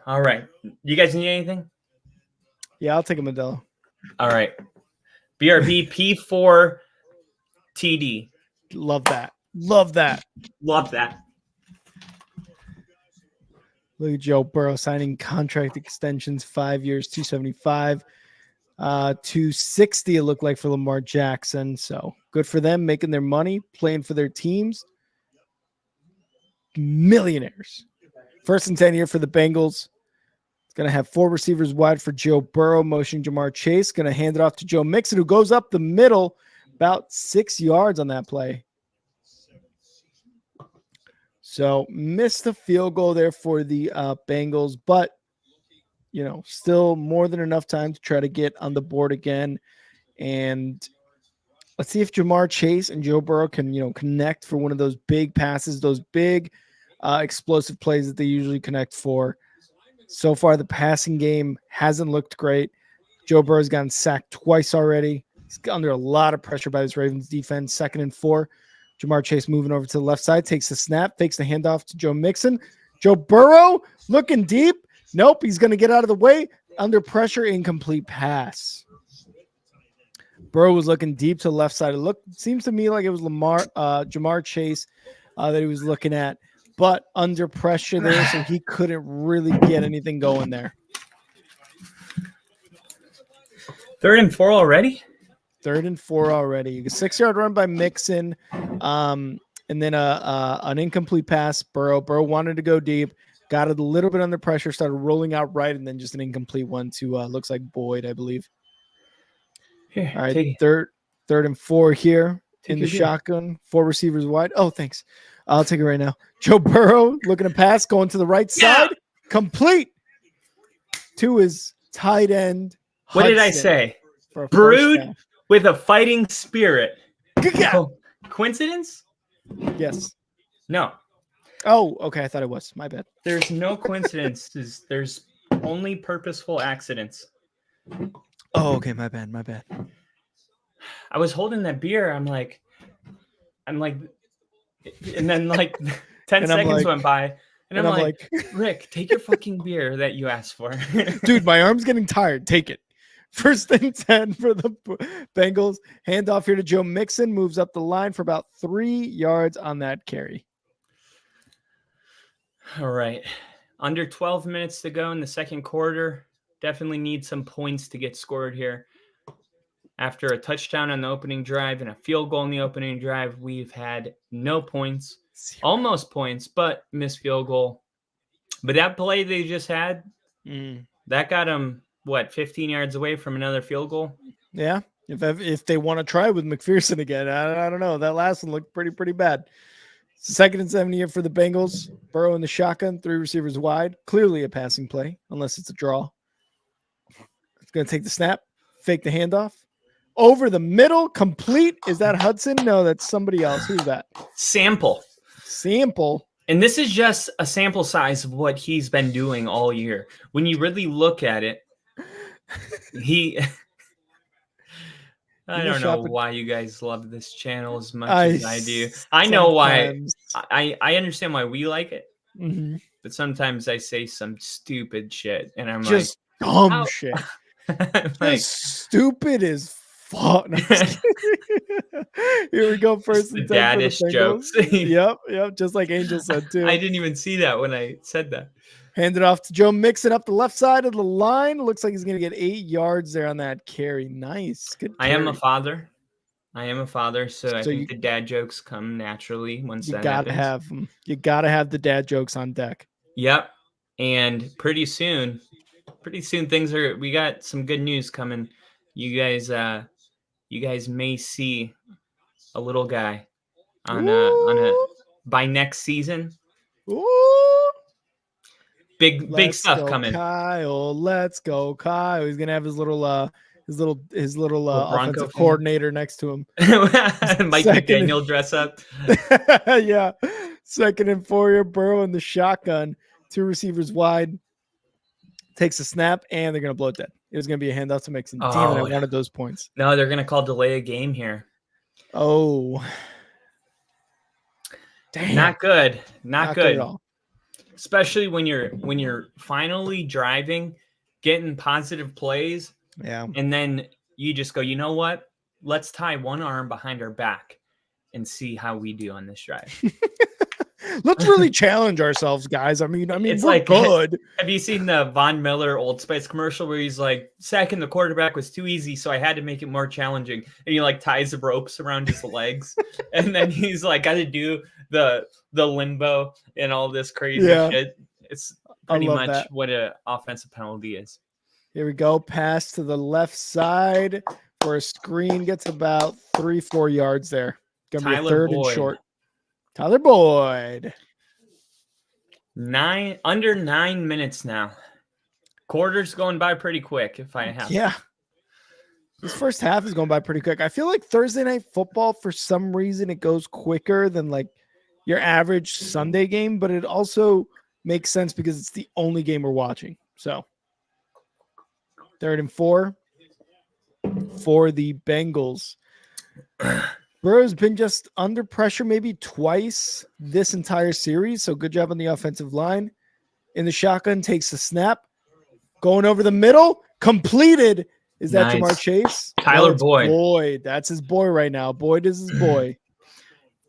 All right. You guys need anything? Yeah, I'll take a Modelo. All right. BRB P4 TD. Love that. Love that. Love that. Look at Joe Burrow signing contract extensions, 5 years, 275, 260. It looked like for Lamar Jackson. So good for them, making their money, playing for their teams. Millionaires. First and 10 here for the Bengals. It's going to have 4 receivers wide for Joe Burrow, motioning Jamar Chase. Going to hand it off to Joe Mixon, who goes up the middle, about 6 yards on that play. So missed a field goal there for the Bengals, but still more than enough time to try to get on the board again. And let's see if Jamar Chase and Joe Burrow can connect for one of those big passes, those big explosive plays that they usually connect for. So far, the passing game hasn't looked great. Joe Burrow's gotten sacked twice already. He's under a lot of pressure by this Ravens defense. 2nd and 4. Jamar Chase moving over to the left side, takes the snap, fakes the handoff to Joe Mixon. Joe Burrow looking deep. Nope, he's going to get out of the way. Under pressure, incomplete pass. Burrow was looking deep to the left side. It seems to me like it was Jamar Chase that he was looking at, but under pressure there, so he couldn't really get anything going there. 3rd and 4 already? 3rd and 4 already. A 6-yard run by Mixon, and then an incomplete pass. Burrow wanted to go deep, got it a little bit under pressure, started rolling out right, and then just an incomplete one to looks like Boyd, I believe. Here, all right, third and 4 here in the shotgun. 4 receivers wide. Oh, thanks. I'll take it right now. Joe Burrow looking to pass, going to the right side, complete to his tight end. What did I say? Brewed with a fighting spirit. Coincidence? Yes. No. Oh, okay. I thought it was. My bad. There's no coincidences. There's only purposeful accidents. Oh, okay. My bad. I was holding that beer. I'm like, and then 10 seconds went by. And I'm like, Rick, take your fucking beer that you asked for. Dude, my arm's getting tired. Take it. 1st and 10 for the Bengals. Handoff here to Joe Mixon. Moves up the line for about 3 yards on that carry. All right. Under 12 minutes to go in the second quarter. Definitely need some points to get scored here. After a touchdown on the opening drive and a field goal in the opening drive, we've had no points. Almost points, but missed field goal. But that play they just had, that got them, 15 yards away from another field goal? Yeah. If they want to try with McPherson again, I don't know. That last one looked pretty bad. 2nd and 7 here for the Bengals. Burrow in the shotgun, 3 receivers wide. Clearly a passing play, unless it's a draw. It's going to take the snap, fake the handoff. Over the middle, complete. Is that Hudson? No, that's somebody else. Who's that? Sample. And this is just a sample size of what he's been doing all year. When you really look at it, I don't know why you guys love this channel as much as I do. I know why. I understand why we like it. Mm-hmm. But sometimes I say some stupid shit, and I'm just dumb shit. Stupid as fuck. No, here we go. 1st and 10 daddish jokes. Yep. Just like Angel said too. I didn't even see that when I said that. Hand it off to Joe Mixon up the left side of the line. Looks like he's going to get 8 yards there on that carry. Nice. Good carry. I am a father, so I think the dad jokes come naturally once that happens. Have them. You got to have the dad jokes on deck. Yep. And pretty soon we got some good news coming. You guys may see a little guy by next season. Ooh. Big stuff coming. Kyle, let's go, Kyle. He's gonna have his little offensive coordinator next to him. Mike McDaniel dress up. Yeah. 2nd and 4 here. Burrow in the shotgun. 2 receivers wide. Takes a snap, and they're gonna blow it dead. It was gonna be a handoff to Mixon. Damn it, I wanted those points. No, they're gonna call delay a game here. Oh. Damn. Not good. Not good at all. Especially when you're finally driving, getting positive plays, Yeah. And then you just go, you know what? Let's tie one arm behind our back and see how we do on this drive. Let's really challenge ourselves, guys. I mean, It's we're like, good. have you seen the Von Miller Old Spice commercial where he's like, sacking the quarterback was too easy, so I had to make it more challenging. And he like ties the ropes around his legs, and then he's like got to do the limbo and all this crazy shit. It's pretty much that. what an offensive penalty is. Here we go. Pass to the left side for a screen. Gets about 3-4 yards there. Gonna be a third and short. Tyler Boyd. Under 9 minutes now. Quarter's going by pretty quick. If I have, this first half is going by pretty quick. I feel like Thursday night football, for some reason, it goes quicker than like your average Sunday game, but it also makes sense because it's the only game we're watching. So 3rd and 4 for the Bengals. Burrow's been just under pressure maybe twice this entire series, so good job on the offensive line. In the shotgun, takes the snap. Going over the middle, completed. Is that Jamar Chase? Tyler Boyd. Boyd. That's his boy right now. Boyd is his boy.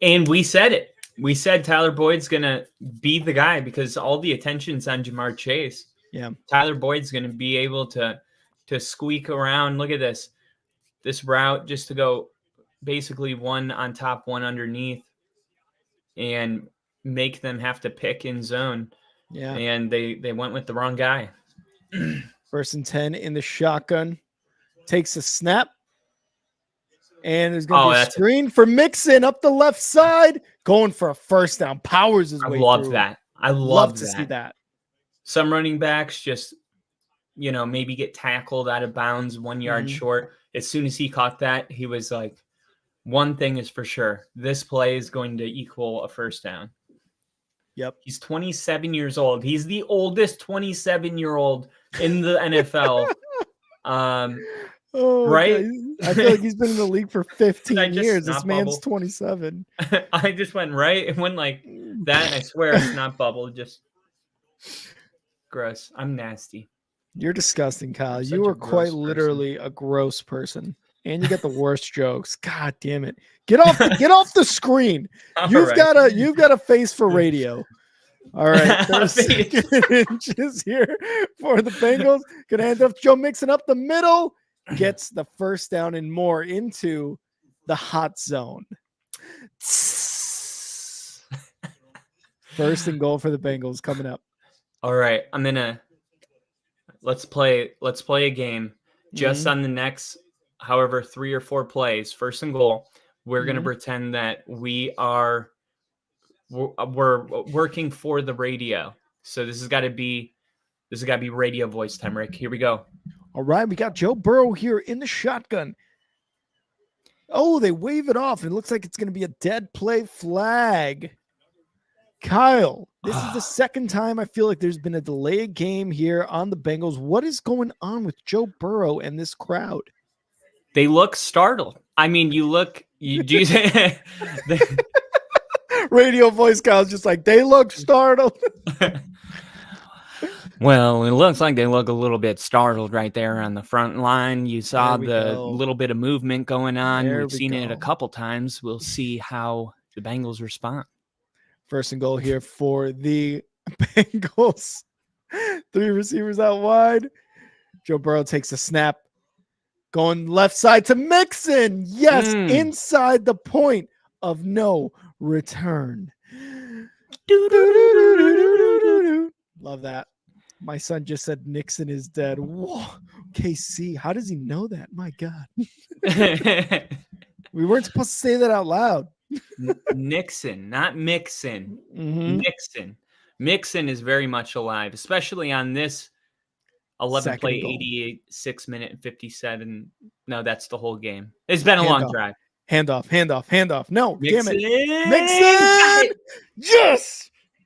And we said it. We said Tyler Boyd's going to be the guy because all the attention's on Jamar Chase. Yeah. Tyler Boyd's going to be able to squeak around. Look at this route just to go basically one on top, one underneath, and make them have to pick in zone. Yeah. And they went with the wrong guy. 1st and 10 in the shotgun. Takes a snap. And there's going to be a screen for Mixon up the left side. Going for a first down. Powers his way through. I love to see that. Some running backs just, maybe get tackled out of bounds 1 yard short. As soon as he caught that, he was like, one thing is for sure. This play is going to equal a first down. Yep. He's 27 years old. He's the oldest 27-year-old in the NFL. Right? Okay. I feel like he's been in the league for 15 years. This man's 27. I just went right and went like that. And I swear it's not bubble. Just gross. I'm nasty. You're disgusting, Kyle. You are quite literally a gross person. And you get the worst jokes. God damn it. Get off the screen. You've got a face for radio. All right. There's 2nd inches here for the Bengals. Gonna hand off Joe Mixon up the middle. Gets the first down and more into the hot zone. 1st and goal for the Bengals coming up. All right. Let's play a game just on the next however 3 or 4 plays. 1st and goal. We're going to pretend that we're working for the radio. So this has got to be radio voice time, Rick. Here we go. All right, we got Joe Burrow here in the shotgun. Oh, they wave it off. It looks like it's going to be a dead play flag. Kyle, this is the second time I feel like there's been a delayed game here on the Bengals. What is going on with Joe Burrow and this crowd? They look startled. I mean, radio voice Kyle's just like, they look startled. Well, it looks like they look a little bit startled right there on the front line. You saw the little bit of movement going on. We've seen it a couple times. We'll see how the Bengals respond. 1st and goal here for the Bengals. 3 receivers out wide. Joe Burrow takes a snap. Going left side to Mixon. Yes, inside the point of no return. Love that. My son just said Nixon is dead. Whoa. KC, how does he know that? My God. We weren't supposed to say that out loud. Nixon, not Mixon. Nixon. Mixon is very much alive, especially on this 11 play, 88, 6 minute and 57. No, that's the whole game. It's been a long drive. Handoff. No, Mixon. Damn it. Mixon.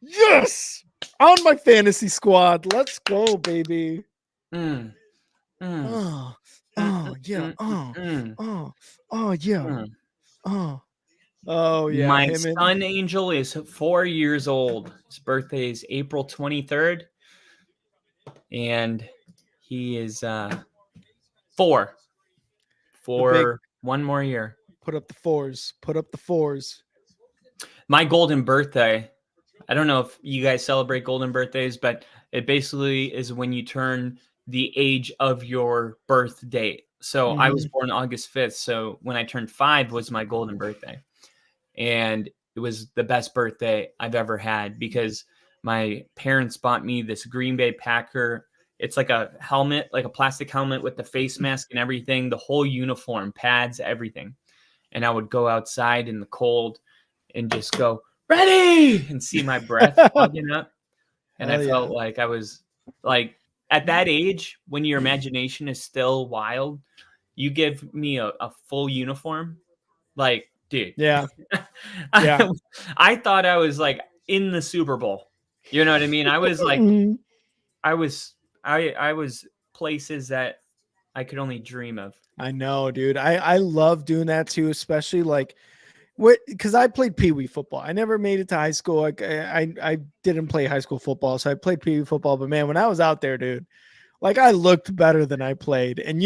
Yes. On my fantasy squad. Let's go, baby. Oh, yeah. Oh, yeah. My son Angel is 4 years old. His birthday is April 23rd. And he is 4 The big for one more year. put up the fours. Put up the fours. My golden birthday. I don't know if you guys celebrate golden birthdays, but it basically is when you turn the age of your birth date. So I was born August 5th. So when I turned 5 was my golden birthday. And it was the best birthday I've ever had because my parents bought me this Green Bay Packer. It's like a helmet, like a plastic helmet with the face mask and everything, the whole uniform, pads, everything. And I would go outside in the cold and just go, ready, and see my breath fogging up. And I felt like I was like, at that age, when your imagination is still wild, you give me a full uniform. Like, dude. Yeah. Yeah. I thought I was like in the Super Bowl. You know what I mean? I was like, I was places that I could only dream of. I know, dude. I love doing that too, especially like because I played Pee Wee football. I never made it to high school. Like I didn't play high school football, so I played Pee Wee football. But man, when I was out there, dude, like I looked better than I played, and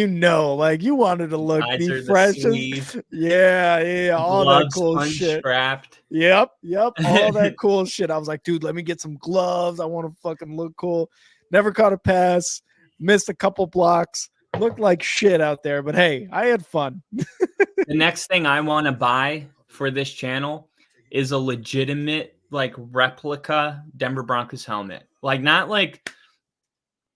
like you wanted to look be fresh. Yeah, all that cool shit. Strapped. Yep, all that cool shit. I was like, dude, let me get some gloves. I want to fucking look cool. Never caught a pass. Missed a couple blocks. Looked like shit out there, but hey, I had fun. The next thing I want to buy for this channel is a legitimate like replica Denver Broncos helmet. Like not like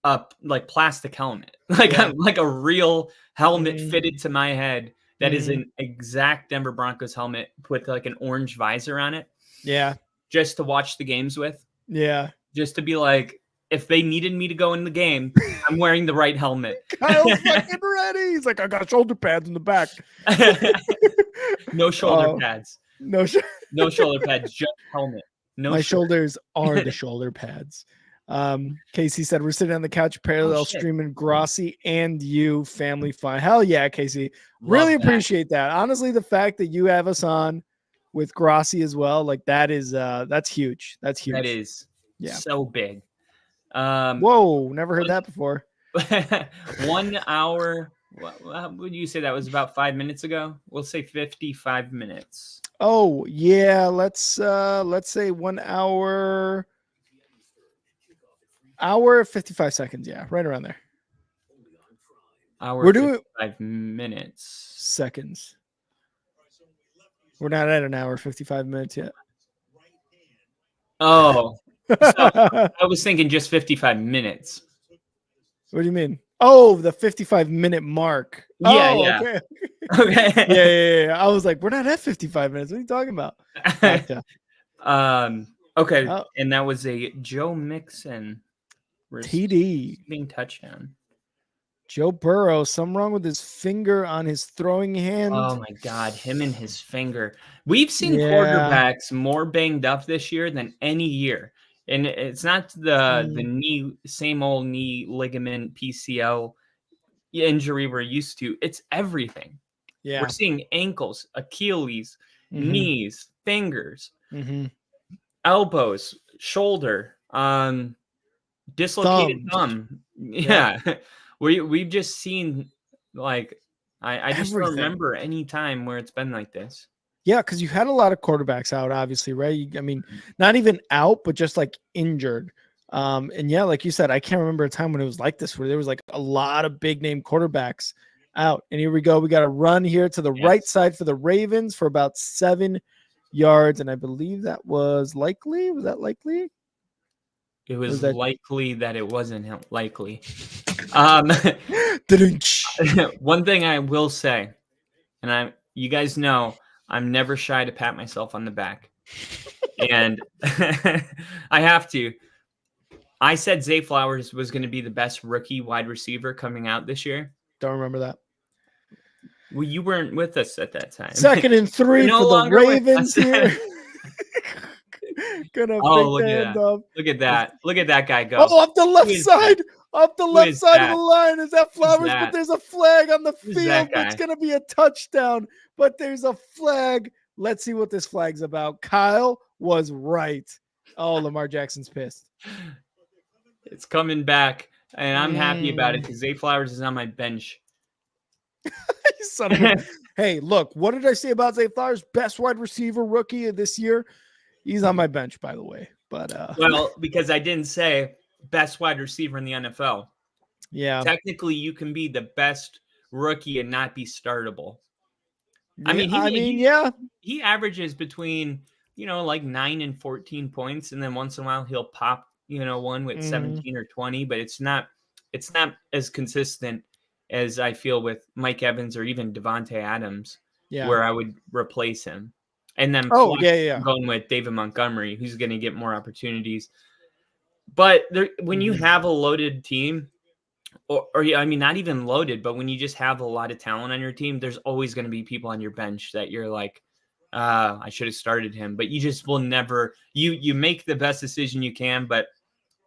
a like plastic helmet. Like like a real helmet fitted to my head that is an exact Denver Broncos helmet with like an orange visor on it. Yeah. Just to watch the games with. Yeah. Just to be like, if they needed me to go in the game, I'm wearing the right helmet. Kyle's fucking ready. He's like, I got shoulder pads in the back. No shoulder pads. No shoulder pads, just helmet. My shoulders are the shoulder pads. Casey said we're sitting on the couch parallel streaming Grossi and you family fun. Hell yeah, Casey. Really appreciate that. Honestly, the fact that you have us on with Grossi as well, like that is that's huge. That's huge. That is so big. Whoa, never heard that before. 1 hour. What would you say that was about 5 minutes ago? We'll say 55 minutes. Oh yeah, let's say 1 hour. 55 seconds. Yeah, right around there. We're doing 5 minutes. Seconds. We're not at an hour 55 minutes yet. Oh, so I was thinking just 55 minutes. What do you mean? Oh, the 55-minute mark. Yeah, oh, yeah. Okay. Yeah. I was like, we're not at 55 minutes. What are you talking about? Gotcha. Okay. And that was a Joe Mixon TD being touchdown. Joe Burrow, something wrong with his finger on his throwing hand. Oh my God, him and his finger. We've seen quarterbacks more banged up this year than any year. And it's not the knee, same old knee ligament PCL injury we're used to. It's everything. Yeah. We're seeing ankles, Achilles, knees, fingers, elbows, shoulder, dislocated thumb. Yeah. We've just seen like I just don't remember any time where it's been like this. Yeah, because you had a lot of quarterbacks out, obviously, right? I mean, not even out, but just like injured. And yeah, like you said, I can't remember a time when it was like this, where there was like a lot of big name quarterbacks out. And here we go. We got a run here to the right side for the Ravens for about 7 yards. And I believe that was likely. Was that likely? It was likely that it wasn't likely. One thing I will say, and you guys know, I'm never shy to pat myself on the back. And I have to. I said Zay Flowers was going to be the best rookie wide receiver coming out this year. Don't remember that. Well, you weren't with us at that time. 2nd and 3 for the Ravens here. Look at that. Look at that. Look at that guy go. Oh, up the left side. Up the left side of the line. Is that Flowers? But there's a flag on the field. It's going to be a touchdown, but there's a flag. Let's see what this flag's about. Kyle was right. Oh, Lamar Jackson's pissed. It's coming back, and I'm happy about it because Zay Flowers is on my bench. Son of a... Hey, look, what did I say about Zay Flowers? Best wide receiver rookie of this year. He's on my bench, by the way. But well, because I didn't say best wide receiver in the NFL. Yeah. Technically, you can be the best rookie and not be startable. I mean, he averages between, like 9 and 14 points, and then once in a while he'll pop, one with 17 or 20, but it's not as consistent as I feel with Mike Evans or even Devontae Adams, where I would replace him. And then going with David Montgomery, who's going to get more opportunities. But when you have a loaded team, or I mean, not even loaded, but when you just have a lot of talent on your team, there's always going to be people on your bench that you're like, I should have started him. But you just will never, you make the best decision you can, but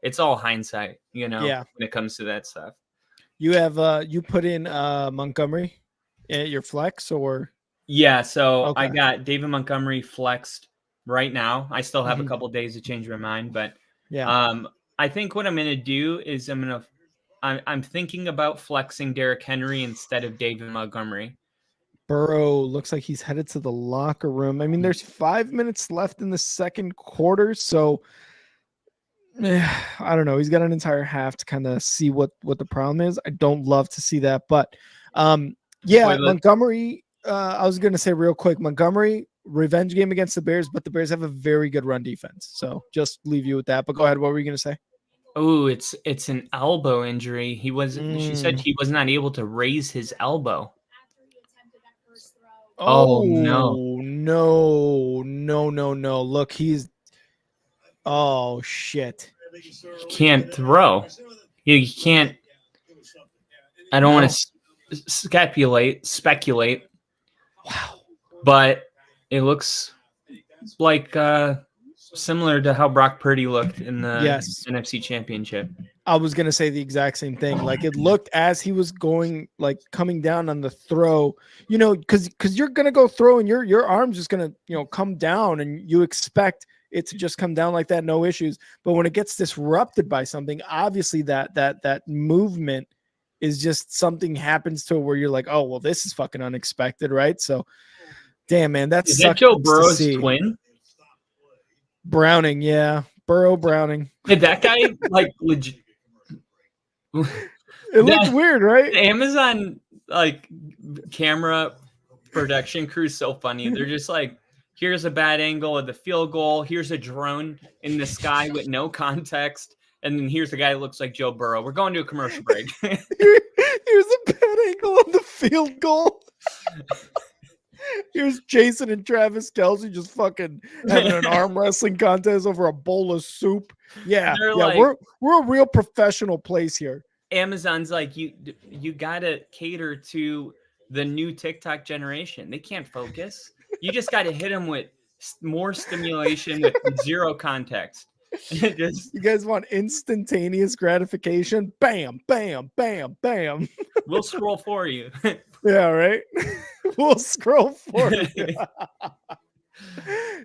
it's all hindsight, when it comes to that stuff. You have, you put in Montgomery at your flex, or? Yeah, so I got David Montgomery flexed right now. I still have a couple days to change my mind, but I think what I'm going to do is I'm thinking about flexing Derrick Henry instead of David Montgomery. Burrow looks like he's headed to the locker room. I mean, there's 5 minutes left in the second quarter, so I don't know. He's got an entire half to kind of see what the problem is. I don't love to see that, but Montgomery. I was going to say real quick, Montgomery revenge game against the Bears, but the Bears have a very good run defense. So just leave you with that. But go ahead. What were you going to say? Oh, it's an elbow injury. She said he was not able to raise his elbow. Oh no. Look, oh shit. He can't throw. He can't. I don't want to speculate. Wow. But it looks like similar to how Brock Purdy looked in the NFC Championship. I was going to say the exact same thing. Like, it looked as he was going, like, coming down on the throw, because you're going to go throw and your arm's just going to, come down, and you expect it to just come down like that, no issues. But when it gets disrupted by something, obviously that movement is just something happens to it where you're like, oh, well, this is fucking unexpected, right? So, damn, man, is that Joe Burrow's twin? Browning, yeah. Burrow Browning. Did that guy, like, legit? It looks weird, right? The Amazon, like, camera production crew is so funny. They're just like, here's a bad angle of the field goal. Here's a drone in the sky with no context. And then here's the guy that looks like Joe Burrow. We're going to a commercial break. Here's a bad angle of the field goal. Here's Jason and Travis Kelce just fucking having an arm wrestling contest over a bowl of soup. Yeah, like, we're a real professional place here. Amazon's like, you gotta cater to the new TikTok generation. They can't focus. You just got to hit them with more stimulation with zero context. You guys want instantaneous gratification? Bam, bam, bam, bam. We'll scroll for you. Yeah, right? We'll scroll for you.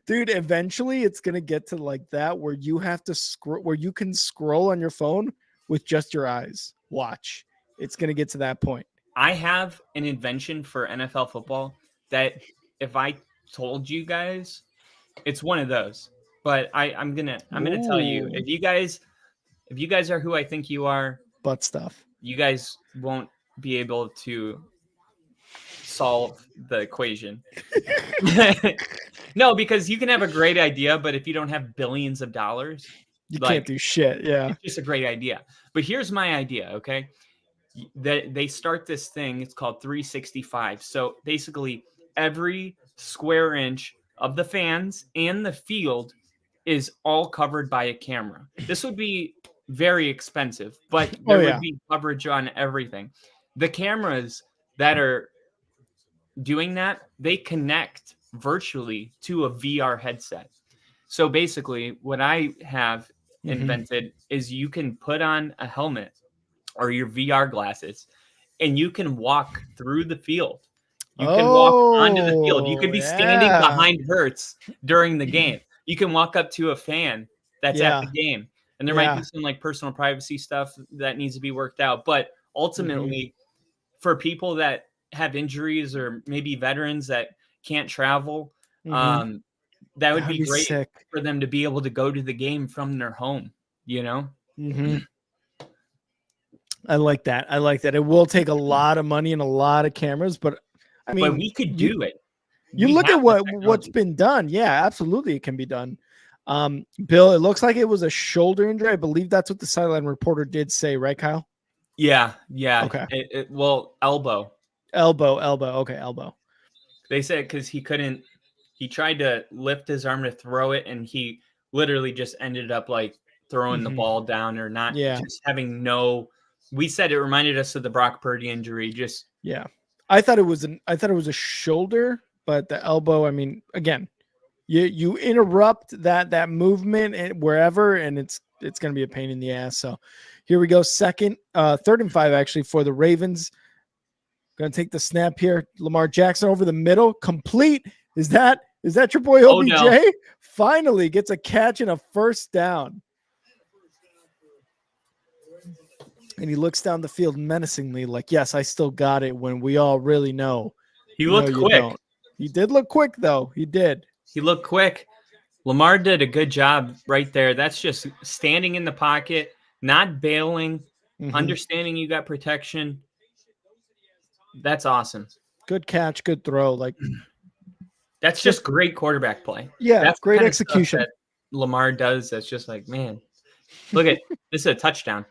Dude, eventually it's going to get to like that where you have to scroll, where you can scroll on your phone with just your eyes. Watch. It's going to get to that point. I have an invention for NFL football that if I told you guys, it's one of those. But I'm gonna tell you, if you guys are who I think you are, butt stuff, you guys won't be able to solve the equation. No, because you can have a great idea, but if you don't have billions of dollars, you can't do shit. Yeah, it's just a great idea. But here's my idea, okay? They start this thing. It's called 365. So basically, every square inch of the fans and the field is all covered by a camera. This would be very expensive, but there would be coverage on everything. The cameras that are doing that, they connect virtually to a VR headset. So basically, what I have invented is you can put on a helmet or your VR glasses, and you can walk through the field. You can walk onto the field. You could be standing behind Hurts during the game. You can walk up to a fan that's at the game. And there might be some like personal privacy stuff that needs to be worked out. But ultimately, for people that have injuries or maybe veterans that can't travel, Mm-hmm. that would That'd be be great sick. for them to be able to go to the game from their home, you know? Mm-hmm. I like that. I like that. It will take a lot of money and a lot of cameras, but I But mean, we could do it. you We look have at the what's technology. been done. Yeah, absolutely, it can be done. Bill, it looks like it was a shoulder injury. I believe that's what the sideline reporter did say, right, Kyle? Yeah. Okay. Well, elbow. Elbow. Okay, elbow. They said because he tried to lift his arm to throw it, and he literally just ended up like throwing the Mm-hmm. ball down or not, Yeah. just having no. We said it reminded us of the Brock Purdy injury. Just Yeah. I thought it was a shoulder, but the elbow, I mean, again, you interrupt that movement and wherever, and it's going to be a pain in the ass. So here we go. Third and 5 actually for the Ravens. Going to take the snap here. Lamar Jackson over the middle, complete. Is that your boy Odell. OBJ? Finally gets a catch and a first down. And he looks down the field menacingly, like, yes, I still got it, when we all really know. He looked You quick. don't. He did look quick, though. He did. He looked quick. Lamar did a good job right there. That's just standing in the pocket, not bailing, understanding you got protection. That's awesome. Good catch, good throw. Like, that's just great quarterback play. Yeah, that's great the kind execution. of stuff that Lamar does. That's just like, man, look at this is a touchdown.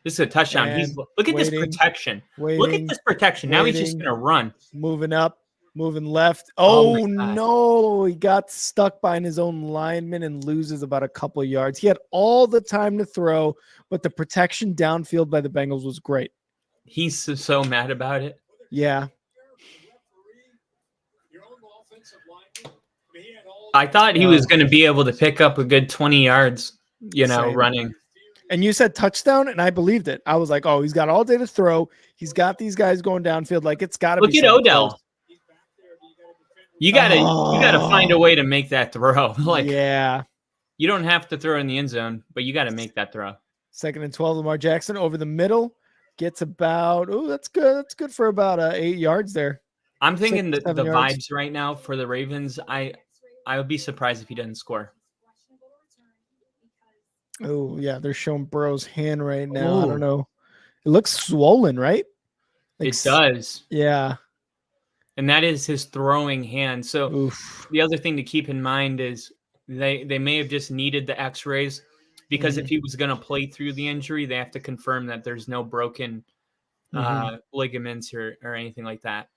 This is a touchdown. And look at this protection. Look at this protection. Now he's just gonna run. Moving up, moving left. Oh Oh no, he got stuck behind his own lineman and loses about a couple of yards. He had all the time to throw, but the protection downfield by the Bengals was great. He's so mad about it. Yeah. I thought he was going to be able to pick up a good 20 yards, running. And you said touchdown, and I believed it. I was like, oh, he's got all day to throw. He's got these guys going downfield. Like, it's got to be. Look at Odell. Close. You gotta find a way to make that throw. Like, yeah, you don't have to throw in the end zone, but you got to make that throw. 2nd and 12, Lamar Jackson over the middle gets about. Oh, that's good. That's good for about 8 yards there. I'm thinking the vibes right now for the Ravens. I would be surprised if he doesn't score. Oh, yeah. They're showing Burrow's hand right now. Ooh. I don't know. It looks swollen, right? Like, it does. Yeah. And that is his throwing hand. So the other thing to keep in mind is they may have just needed the x-rays because if he was going to play through the injury, they have to confirm that there's no broken ligaments or anything like that.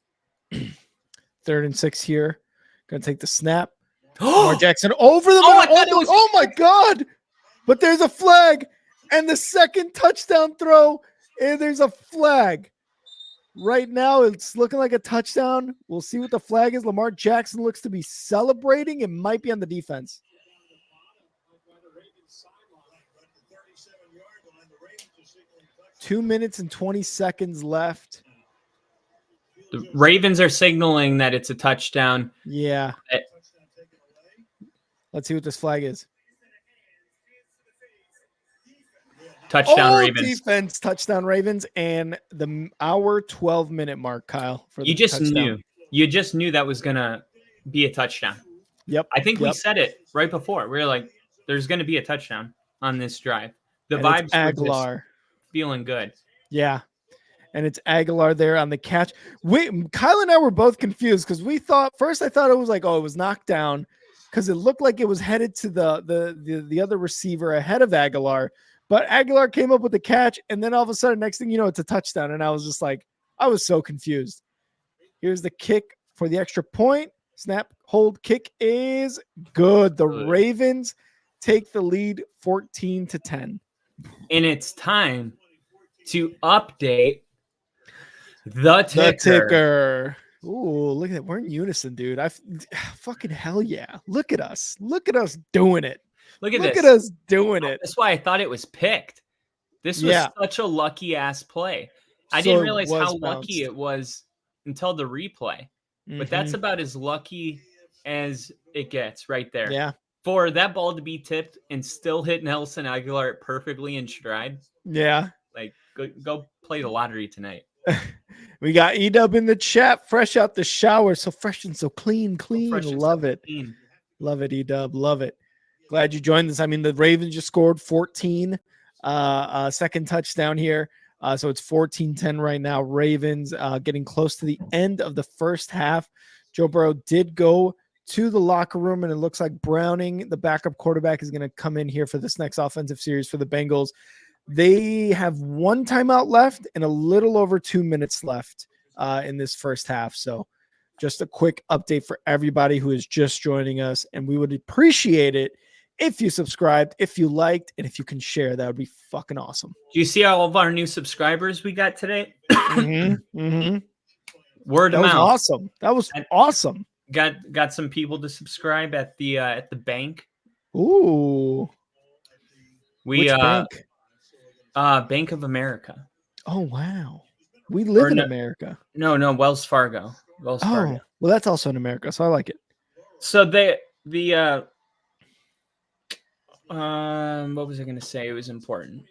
3rd and 6 here. Going to take the snap. Lamar Jackson over the middle. Oh my God. But there's a flag. And the second touchdown throw. And there's a flag. Right now, it's looking like a touchdown. We'll see what the flag is. Lamar Jackson looks to be celebrating. It might be on the defense. Two minutes and 20 seconds left. The Ravens are signaling that it's a touchdown. Yeah. Let's see what this flag is. Touchdown Ravens. Defense, touchdown Ravens, and our 12-minute mark, Kyle. For you just knew. You just knew that was going to be a touchdown. Yep. I think we said it right before. We were like, there's going to be a touchdown on this drive. The vibes Aguilar. were just feeling good. Yeah. And it's Aguilar there on the catch. Kyle and I were both confused because I thought it was like, it was knocked down because it looked like it was headed to the other receiver ahead of Aguilar. But Aguilar came up with the catch, and then all of a sudden, next thing you know, it's a touchdown. And I was just like, I was so confused. Here's the kick for the extra point. Snap, hold, kick is good. The Ravens take the lead 14-10. And it's time to update the ticker. Ooh, look at that. We're in unison, dude. Fucking hell yeah. Look at us. Look at us doing it. Look at us doing it. That's why I thought it was picked. This was such a lucky ass play. I didn't realize how lucky it was until the replay. But that's about as lucky as it gets right there. Yeah. For that ball to be tipped and still hit Nelson Aguilar perfectly in stride. Yeah. Like, go play the lottery tonight. We got Edub in the chat, fresh out the shower, so fresh and so clean. Love it. Clean. Love it, Edub. Love it. Glad you joined us. I mean, the Ravens just scored 14, second touchdown here. So it's 14-10 right now. Ravens getting close to the end of the first half. Joe Burrow did go to the locker room, and it looks like Browning, the backup quarterback, is going to come in here for this next offensive series for the Bengals. They have one timeout left and a little over 2 minutes left in this first half. So just a quick update for everybody who is just joining us, and we would appreciate it if you subscribed, if you liked, and if you can share. That would be fucking awesome. Do you see all of our new subscribers we got today? Word of mouth. Awesome. That was awesome. Got some people to subscribe at the bank. Ooh. Which bank? Bank of America. Oh wow. We live in America. No, Wells Fargo. Fargo. Well, that's also in America, so I like it. So what was I going to say? It was important.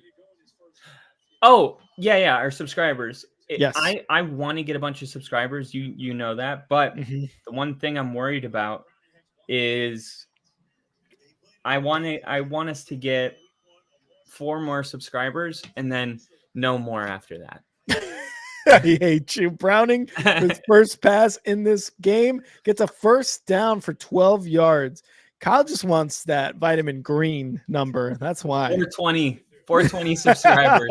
Oh, yeah, our subscribers. Yes. I want to get a bunch of subscribers. You know that. But the one thing I'm worried about is I want us to get 4 more subscribers and then no more after that. I hate you. Browning, his first pass in this game, gets a first down for 12 yards. Kyle just wants that vitamin green number. That's why. 420 subscribers.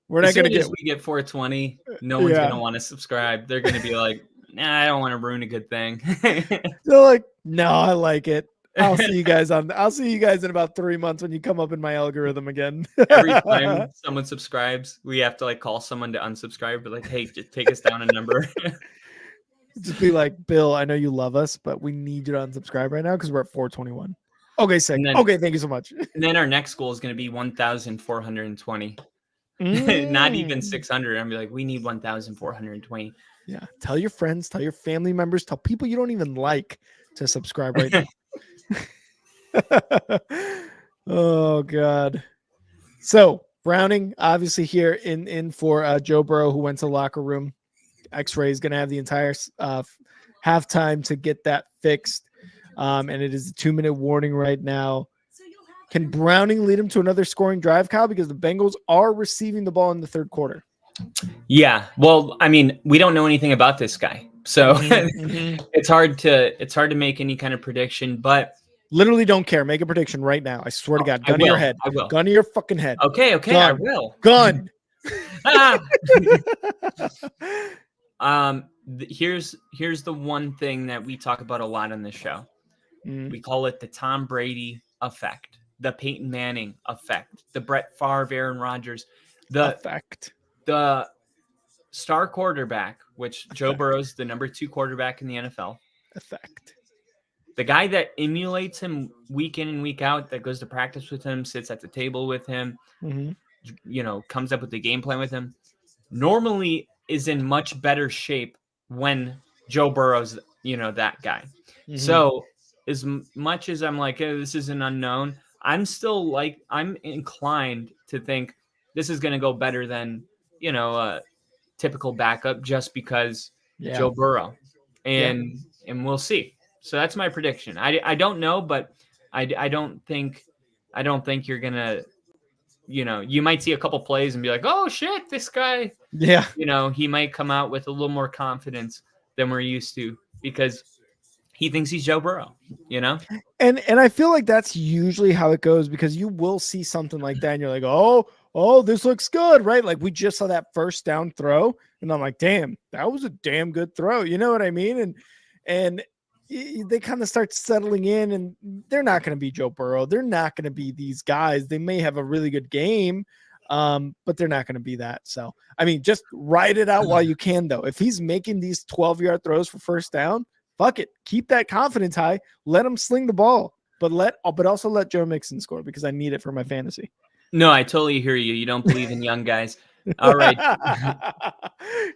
We're not going to get. We get 420. No one's going to want to subscribe. They're going to be like, nah, I don't want to ruin a good thing. They're like, no, I like it. I'll see you guys in about 3 months when you come up in my algorithm again. Every time someone subscribes, we have to call someone to unsubscribe, but hey, just take us down a number. Just be like, Bill, I know you love us, but we need you to unsubscribe right now because we're at 421. Okay, sick. Okay, thank you so much. And then our next goal is going to be 1,420. Not even 600. I'm like, we need 1,420. Yeah. Tell your friends, tell your family members, tell people you don't even like to subscribe right now. Oh God. So Browning obviously here in for Joe Burrow, who went to the locker room. X-ray is going to have the entire halftime to get that fixed, and it is a 2-minute warning right now. Can Browning lead him to another scoring drive, Kyle? Because the Bengals are receiving the ball in the third quarter. Yeah, well, I mean, we don't know anything about this guy, so it's hard to make any kind of prediction. But literally, don't care. Make a prediction right now. I swear to God, gun to your head. I will. Gun to your fucking head. Okay, gun. I will. Gun. Here's the one thing that we talk about a lot on this show. We call it the Tom Brady effect, the Peyton Manning effect, the Brett Favre, Aaron Rodgers, the star quarterback, which Joe Burrow's the number 2 quarterback in the NFL. Effect. The guy that emulates him week in and week out, that goes to practice with him, sits at the table with him, comes up with the game plan with him, normally is in much better shape when Joe Burrow's, that guy. So as much as I'm like, hey, this is an unknown, I'm still I'm inclined to think this is going to go better than, a typical backup just because Joe Burrow. And we'll see. So that's my prediction. I don't know, but I don't think you're going to, you might see a couple plays and be like, oh shit, this guy, he might come out with a little more confidence than we're used to because he thinks he's Joe Burrow, And I feel like that's usually how it goes, because you will see something like that and you're like, oh, this looks good, right? Like we just saw that first down throw and I'm like, damn, that was a damn good throw. You know what I mean? And they kind of start settling in, and they're not going to be Joe Burrow. They're not going to be these guys. They may have a really good game, but they're not going to be that. So, I mean, just ride it out while you can, though. If he's making these 12-yard throws for first down, fuck it. Keep that confidence high. Let him sling the ball, but also let Joe Mixon score, because I need it for my fantasy. No, I totally hear you. You don't believe in young guys. All right.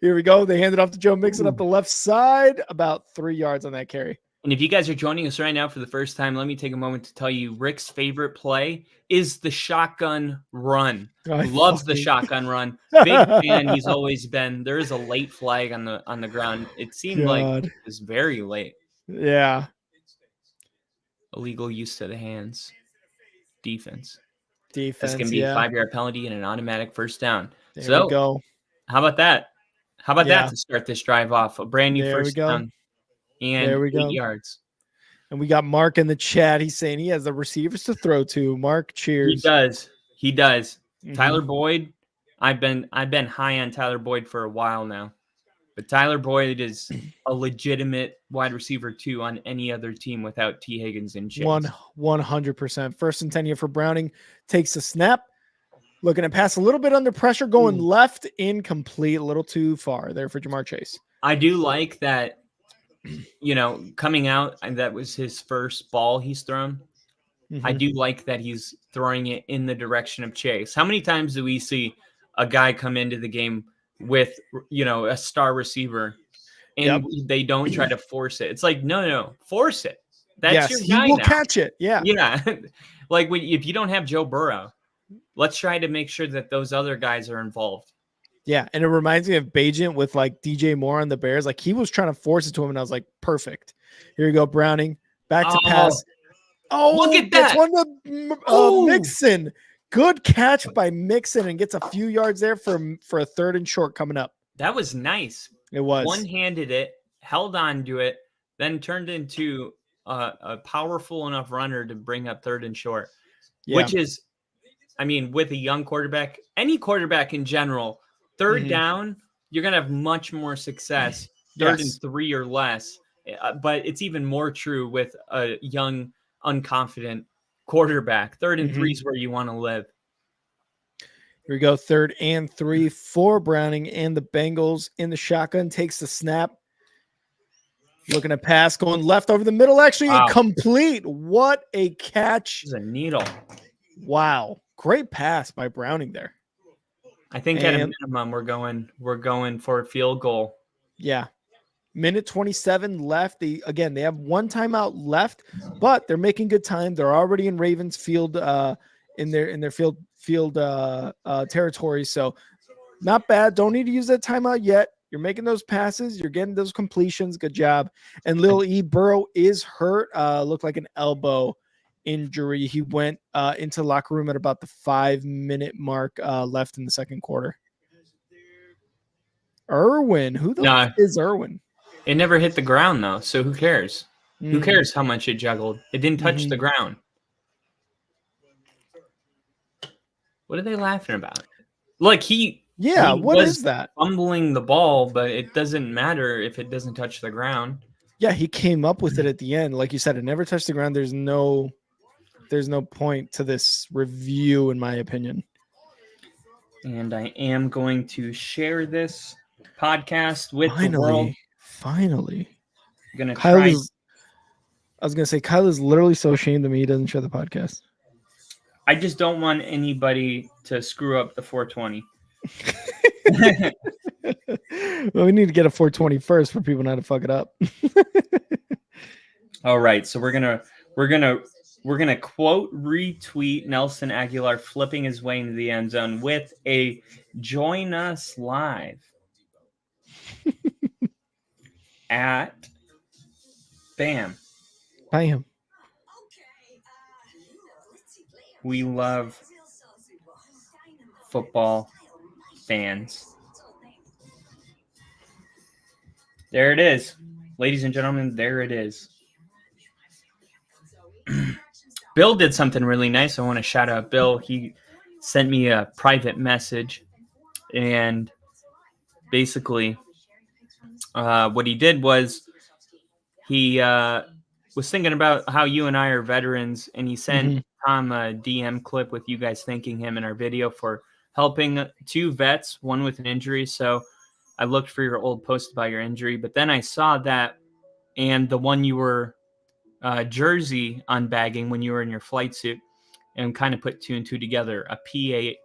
Here we go. They hand it off to Joe Mixon up the left side, about 3 yards on that carry. And if you guys are joining us right now for the first time, let me take a moment to tell you Rick's favorite play is the shotgun run. Loves the shotgun run. Big fan. He's always been. There is a late flag on the ground. It seemed like it was very late. Yeah. Illegal use to the hands. Defense. Defense. That's going to be a 5-yard penalty and an automatic first down. There we go. How about that? How about that to start this drive off? A brand new first down and 8 yards. And we got Mark in the chat. He's saying he has the receivers to throw to. Mark, cheers. He does. Mm-hmm. Tyler Boyd. I've been high on Tyler Boyd for a while now. But Tyler Boyd is a legitimate wide receiver too on any other team without T. Higgins and Chase. 100%. First and 10 here for Browning. Takes a snap. Looking to pass a little bit under pressure, going left, incomplete, a little too far there for Jamar Chase. I do like that, coming out, and that was his first ball he's thrown. Mm-hmm. I do like that he's throwing it in the direction of Chase. How many times do we see a guy come into the game with, a star receiver and they don't try to force it? It's like, no, force it. That's your guy. He will catch it. Yeah. Yeah. Like if you don't have Joe Burrow, let's try to make sure that those other guys are involved. Yeah, and it reminds me of Bajent with like DJ Moore on the Bears. Like he was trying to force it to him, and I was like, perfect. Here you go, Browning. Back to pass. Oh, look at that. One to Mixon. Good catch by Mixon and gets a few yards there for a 3rd and short coming up. That was nice. It was. One-handed it, held on to it, then turned into a powerful enough runner to bring up 3rd and short, which is, with a young quarterback, any quarterback in general, 3rd down, you're going to have much more success, 3rd and 3 or less. But it's even more true with a young, unconfident quarterback. 3rd and 3 is where you want to live. Here we go. 3rd and 3 for Browning and the Bengals in the shotgun. Takes the snap. Looking to pass, going left over the middle. Actually, complete. What a catch. It's a needle. Wow. Great pass by Browning there. I think at a minimum, we're going for a field goal. Yeah. Minute 27 left. They have one timeout left, but they're making good time. They're already in Ravens field, in their field territory. So not bad. Don't need to use that timeout yet. You're making those passes. You're getting those completions. Good job. And Lil E. Burrow is hurt. Looked like an elbow injury. He went into the locker room at about the 5-minute mark left in the second quarter. Irwin. Who the fuck is Irwin? It never hit the ground, though, so who cares? Who cares how much it juggled? It didn't touch the ground. What are they laughing about? Look, what is that? Fumbling the ball, but it doesn't matter if it doesn't touch the ground. Yeah, he came up with it at the end. Like you said, it never touched the ground. There's no point to this review, in my opinion. And I am going to share this podcast with the world. Finally. I'm gonna try. I was gonna say Kyle is literally so ashamed of me he doesn't share the podcast. I just don't want anybody to screw up the 420. Well, we need to get a 420 first for people not to fuck it up. All right, so we're gonna quote retweet Nelson Aguilar flipping his way into the end zone with a join us live at Bam. We love football fans. There it is. Ladies and gentlemen, there it is. Bill did something really nice. I want to shout out Bill. He sent me a private message, and basically what he did was he was thinking about how you and I are veterans, and he sent Tom a DM clip with you guys thanking him in our video for helping 2 vets, one with an injury. So I looked for your old post about your injury, but then I saw that and the one you were jersey unbagging when you were in your flight suit, and kind of put 2 and 2 together, a P8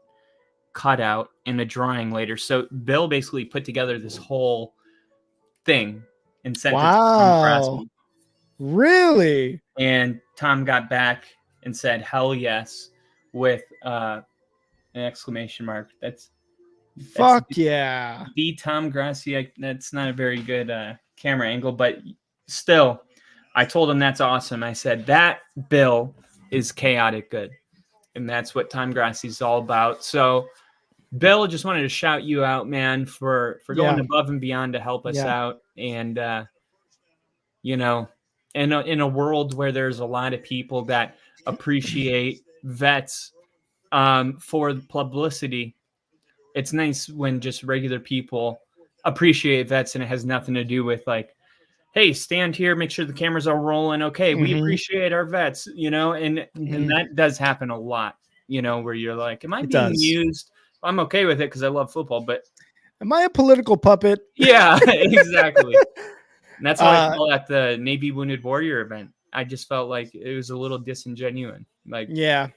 cutout and a drawing later. So Bill basically put together this whole thing and sent it to me. Really? And Tom got back and said, "Hell yes," with an exclamation mark. That's Fuck yeah. the Tom Grassi. That's not a very good camera angle, but still, I told him that's awesome. I said that Bill is chaotic good, and that's what Tom Grassi is all about. So, Bill, just wanted to shout you out, man, for going above and beyond to help us out, and you know, in a world where there's a lot of people that appreciate vets for publicity, it's nice when just regular people appreciate vets, and it has nothing to do with like, hey, stand here, make sure the cameras are rolling. Okay, we appreciate our vets, and that does happen a lot, where you're like, am I being used? I'm okay with it because I love football, but am I a political puppet? Yeah, exactly. And that's how I felt at the Navy Wounded Warrior event. I just felt like it was a little disingenuous. Like, yeah.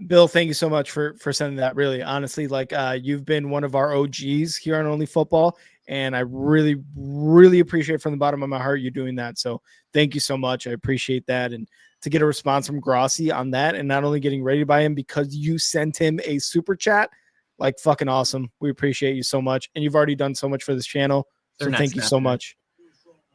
Bill, thank you so much for sending that. Really, honestly, like you've been one of our OGs here on Only Football, and I really, really appreciate from the bottom of my heart you doing that. So thank you so much. I appreciate that. And to get a response from Grossi on that, and not only getting rated by him because you sent him a super chat, like fucking awesome. We appreciate you so much, and you've already done so much for this channel. So thank you so much.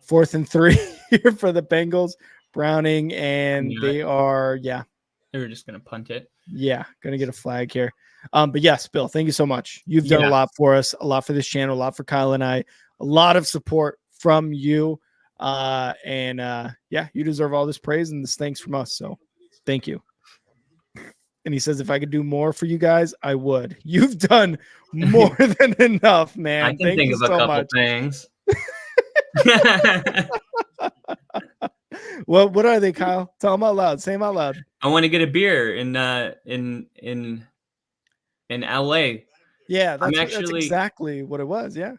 4th and 3 here for the Bengals. Browning, and they are, they were just going to punt it. Yeah, going to get a flag here. But yes, Bill, thank you so much. You've done a lot for us, a lot for this channel, a lot for Kyle and I, a lot of support from you. And you deserve all this praise and this thanks from us. So thank you. And he says, if I could do more for you guys, I would. You've done more than enough, man. I can think of a couple things. Well, what are they, Kyle? Tell them out loud. Say them out loud. I want to get a beer in LA. Yeah, that's exactly what it was. Yeah.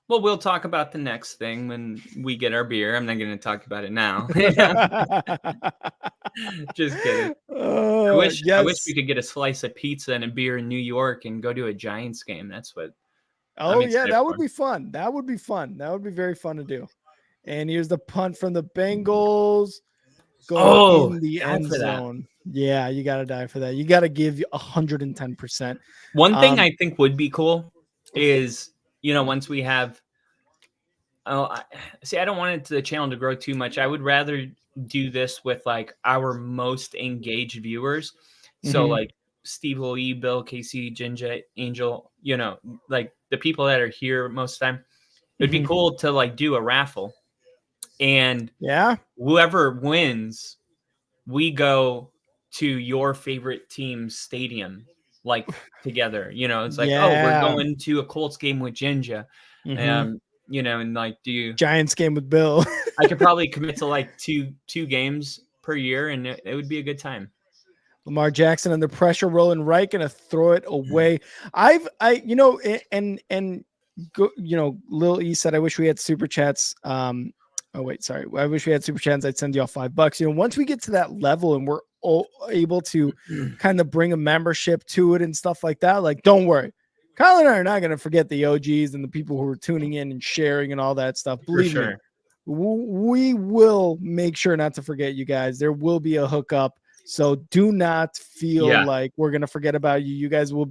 Well, we'll talk about the next thing when we get our beer. I'm not going to talk about it now. Just kidding. I wish we could get a slice of pizza and a beer in New York and go to a Giants game. That's what. Oh yeah, that would be fun. That would be fun. That would be very fun to do. And here's the punt from the Bengals. Going in the end zone. Yeah, you got to die for that. You got to give 110%. One thing I think would be cool is, once we have, I don't want the channel to grow too much. I would rather do this with like our most engaged viewers. So like Steve Lee, Bill, Casey, Ginger, Angel, like the people that are here most of the time. It'd be cool to like do a raffle. And whoever wins, we go to your favorite team's stadium, like together. It's like, oh, we're going to a Colts game with Ginger. And like do Giants game with Bill. I could probably commit to like two games per year, and it would be a good time. Lamar Jackson under pressure, rolling right, gonna throw it away. Lil E said, I wish we had super chats. Oh, wait, sorry. I wish we had super chats. I'd send you all $5. Once we get to that level and we're able to kind of bring a membership to it and stuff like that, like, don't worry. Kyle and I are not going to forget the OGs and the people who are tuning in and sharing and all that stuff. Believe me, we will make sure not to forget you guys. There will be a hookup. So do not feel like we're going to forget about you. You guys will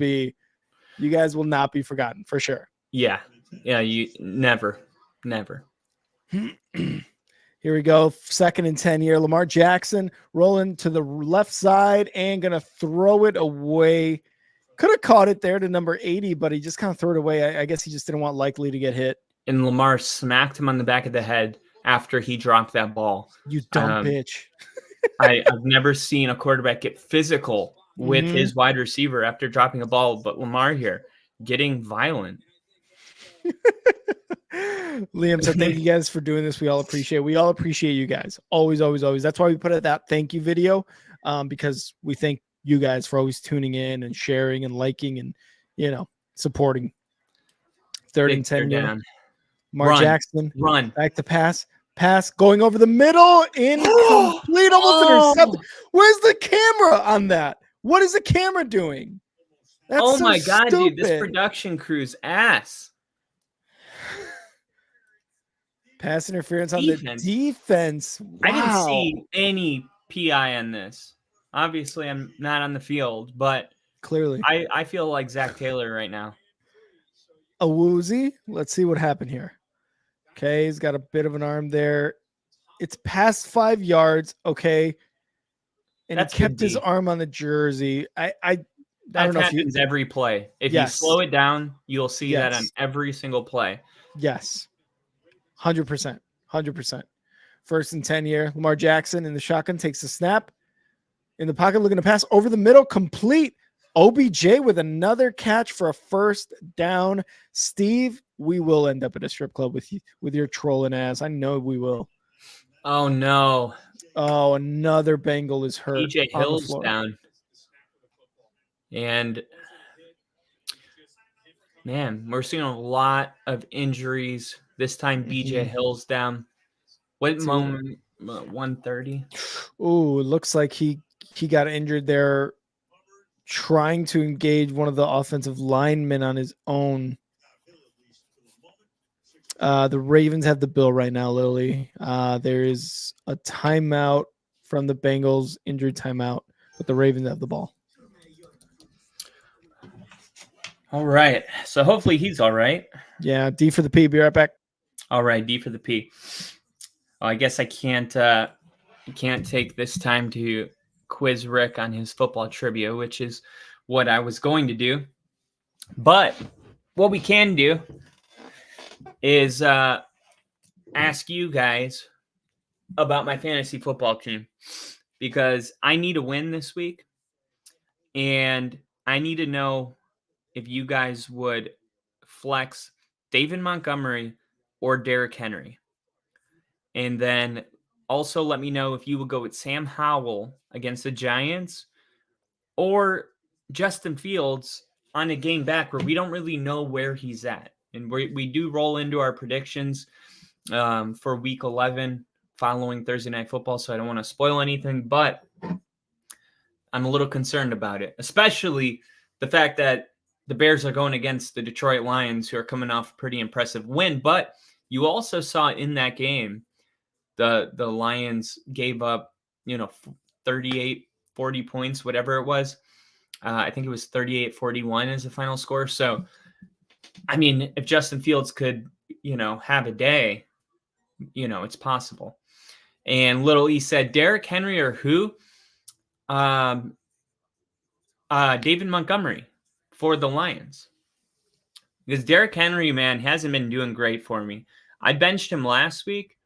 not be forgotten for sure. Yeah. You never. Here we go. 2nd and 10 here. Lamar Jackson rolling to the left side and going to throw it away. Could have caught it there to number 80, but he just kind of threw it away. I guess he just didn't want Likely to get hit. And Lamar smacked him on the back of the head after he dropped that ball. You dumb bitch. I've never seen a quarterback get physical with his wide receiver after dropping a ball, but Lamar here getting violent. Liam said, thank you guys for doing this. We all appreciate you guys. Always, always, always. That's why we put out that thank you video, because we thank you guys for always tuning in and sharing and liking and, supporting. 3rd and 10. Lamar Jackson. Run. Back to pass. Going over the middle. Incomplete. Almost intercepted. Where's the camera on that? What is the camera doing? That's my God, dude. This production crew's ass. Pass interference on the defense. Wow. I didn't see any PI on this. Obviously, I'm not on the field, but clearly, I feel like Zach Taylor right now. A woozy. Let's see what happened here. Okay, he's got a bit of an arm there. It's past 5 yards. Okay, and That's he kept his arm on the jersey. I that don't know happens every play. If you slow it down, you'll see that on every single play. Yes, 100%, 100%. 1st and 10 here. Lamar Jackson in the shotgun takes the snap. In the pocket, looking to pass over the middle, complete. OBJ with another catch for a 1st down. Steve, we will end up at a strip club with you, with your trolling ass. I know we will. Oh no! Oh, another Bengal is hurt. DJ Hill's down, and man, we're seeing a lot of injuries this time. BJ Hill's down. What moment? 130. Oh, it looks like he got injured there trying to engage one of the offensive linemen on his own. The Ravens have the bill right now, Lily. There is a timeout from the Bengals, injury timeout, but the Ravens have the ball. All right. So hopefully he's all right. Yeah, D for the P. Be right back. All right, D for the P. I guess I can't take this time to quiz Rick on his football trivia, which is what I was going to do. But what we can do is ask you guys about my fantasy football team, because I need a win this week, and I need to know if you guys would flex David Montgomery or Derrick Henry. And then also let me know if you would go with Sam Howell against the Giants or Justin Fields on a game back where we don't really know where he's at. And we do roll into our predictions for week 11 following Thursday Night Football, so I don't want to spoil anything, but I'm a little concerned about it, especially the fact that the Bears are going against the Detroit Lions, who are coming off a pretty impressive win. But you also saw in that game, the Lions gave up, 38, 40 points, whatever it was. I think it was 38-41 as the final score. So, I mean, if Justin Fields could, have a day, it's possible. And Little E said, Derrick Henry or who? David Montgomery for the Lions. Because Derrick Henry, man, hasn't been doing great for me. I benched him last week,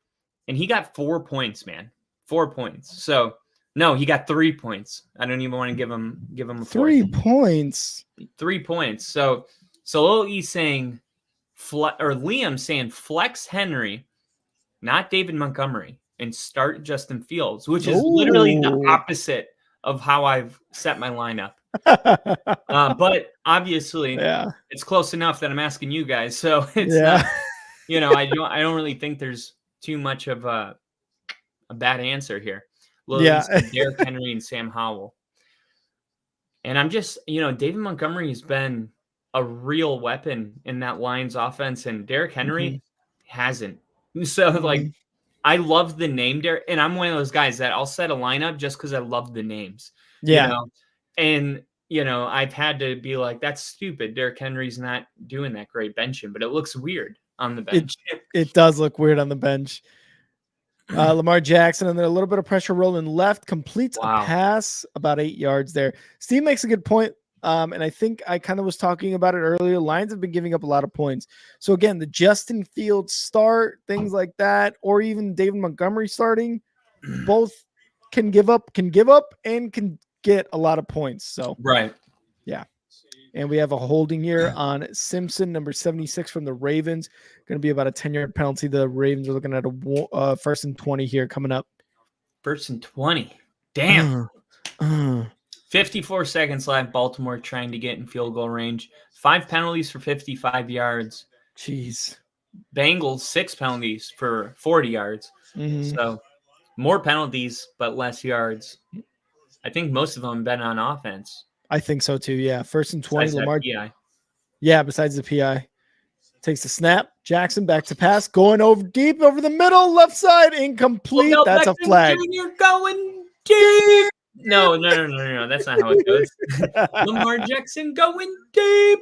and he got 4 points, man. 4 points. So, no, he got 3 points. I don't even want to give him a 3 points. 3 points. So Little E saying, Liam saying flex Henry, not David Montgomery, and start Justin Fields, which is literally the opposite of how I've set my lineup. But obviously, it's close enough that I'm asking you guys. So it's not, I don't really think there's too much of a bad answer here. Derrick Henry and Sam Howell. And I'm just, David Montgomery has been a real weapon in that Lions offense, and Derrick Henry hasn't. So, I love the name Derrick, and I'm one of those guys that I'll set a lineup just because I love the names. And I've had to be like, that's stupid. Derrick Henry's not doing that great benching, but it looks weird on the bench. It does look weird on the bench. Lamar Jackson, and then a little bit of pressure rolling left, completes a pass about 8 yards there. Steve makes a good point. And I think I kind of was talking about it earlier. Lions have been giving up a lot of points. So again, the Justin Fields start, things like that, or even David Montgomery starting, both can give up and can get a lot of points. So yeah. And we have a holding here on Simpson, number 76 from the Ravens. Going to be about a 10-yard penalty. The Ravens are looking at a 1st and 20 here coming up. 1st and 20. Damn. 54 seconds left. Baltimore trying to get in field goal range. 5 penalties for 55 yards. Jeez. Bengals 6 penalties for 40 yards. So more penalties, but less yards. I think most of them have been on offense. I think so too. Yeah. 1st and 20. Besides Lamar. PI. Yeah. Besides the PI. Takes the snap. Jackson back to pass. Going over deep over the middle. Left side. Incomplete. That's a flag. Jr. going deep. No. That's not how it goes. Lamar Jackson going deep.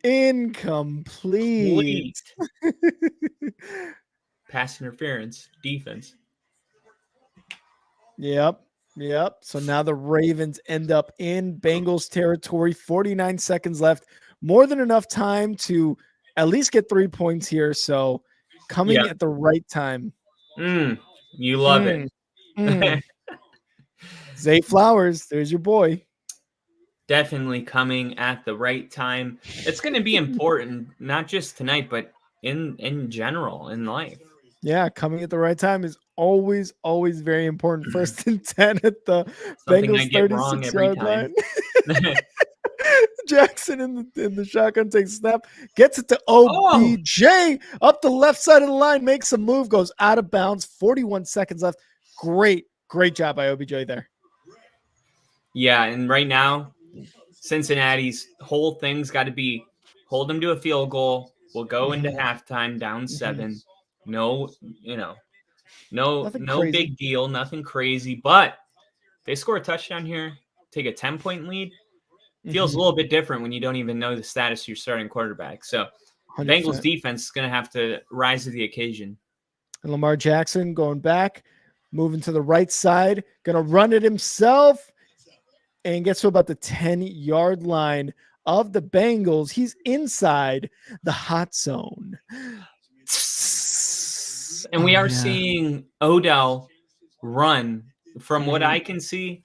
Incomplete. Pass interference. Defense. Yep. So now the Ravens end up in Bengals territory. 49 seconds left. More than enough time to at least get 3 points here. So coming at the right time. You love it. Zay Flowers, there's your boy. Definitely coming at the right time. It's going to be important, not just tonight, but in general in life. Yeah, coming at the right time is always very important. 1st and 10 at the Bengals 36-yard line. Jackson in the shotgun takes a snap, gets it to OBJ up the left side of the line, makes a move, goes out of bounds. 41 seconds left. Great job by OBJ there. Yeah, and right now, Cincinnati's whole thing's got to be hold them to a field goal. We'll go into halftime down 7. No big deal, nothing crazy. But they score a touchdown here, take a 10-point lead. Feels a little bit different when you don't even know the status of your starting quarterback. So 100%. Bengals defense is going to have to rise to the occasion. And Lamar Jackson going back, moving to the right side, going to run it himself and gets to about the 10-yard line of the Bengals. He's inside the hot zone. And we are seeing Odell run. From what I can see,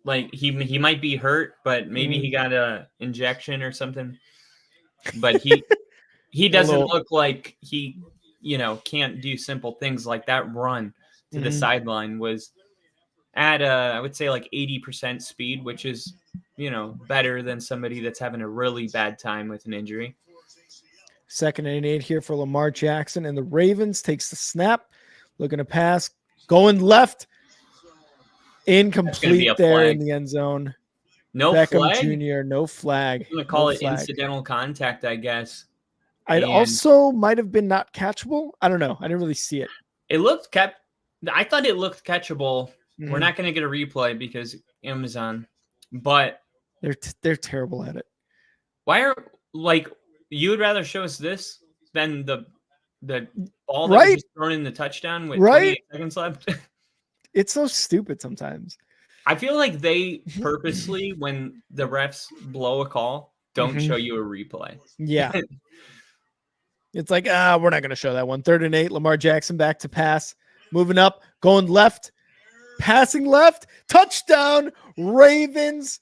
like he might be hurt, but maybe he got a injection or something. But he doesn't look like he, can't do simple things like that. Run to the sideline was at I would say like 80% speed, which is, better than somebody that's having a really bad time with an injury. 2nd and 8 here for Lamar Jackson, and the Ravens takes the snap, looking to pass, going left, incomplete there in the end zone. No Beckham flag? Jr., no flag. I'm going to call it incidental contact, I guess. It also might have been not catchable. I don't know. I didn't really see it. I thought it looked catchable. We're not going to get a replay because Amazon, but they're terrible at it. Why you would rather show us this than the ball that was just thrown in the touchdown with 28 seconds left? It's so stupid sometimes. I feel like they purposely, when the refs blow a call, don't show you a replay. Yeah. It's like, we're not going to show that one. 3rd and 8, Lamar Jackson back to pass. Moving up, going left, passing left, touchdown, Ravens.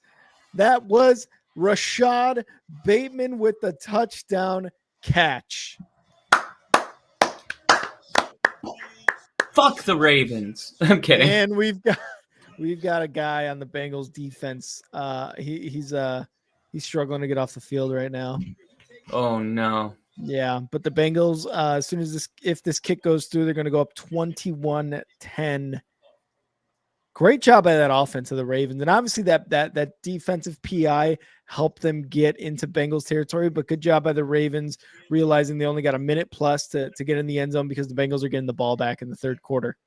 That was Rashad Bateman with the touchdown catch. Fuck the Ravens. I'm kidding. And we've got a guy on the Bengals defense. He's struggling to get off the field right now. Oh no. Yeah, but the Bengals, as soon as if this kick goes through, they're going to go up 21-10. Great job by that offense of the Ravens. And obviously that defensive PI helped them get into Bengals territory, but good job by the Ravens realizing they only got a minute plus to get in the end zone because the Bengals are getting the ball back in the 3rd quarter.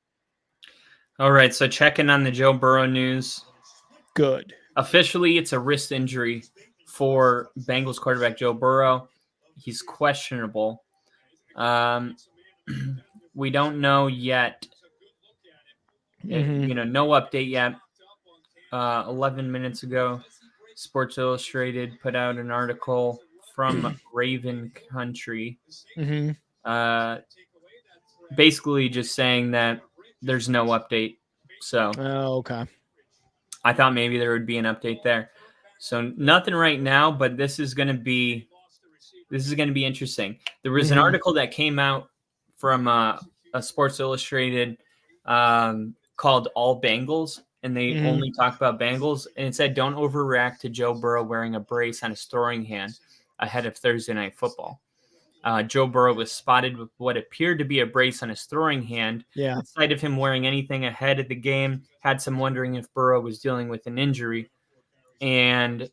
All right, so checking on the Joe Burrow news. Good. Officially, it's a wrist injury for Bengals quarterback Joe Burrow. He's questionable. We don't know yet. No update yet. 11 minutes ago, Sports Illustrated put out an article from Raven Country, basically just saying that there's no update. So, okay. I thought maybe there would be an update there. So nothing right now, but this is going to be interesting. There was an article that came out from a Sports Illustrated called All Bengals, and they only talk about Bengals, and it said, don't overreact to Joe Burrow wearing a brace on his throwing hand ahead of Thursday Night Football. Joe Burrow was spotted with what appeared to be a brace on his throwing hand. Yeah. The sight of him wearing anything ahead of the game had some wondering if Burrow was dealing with an injury. And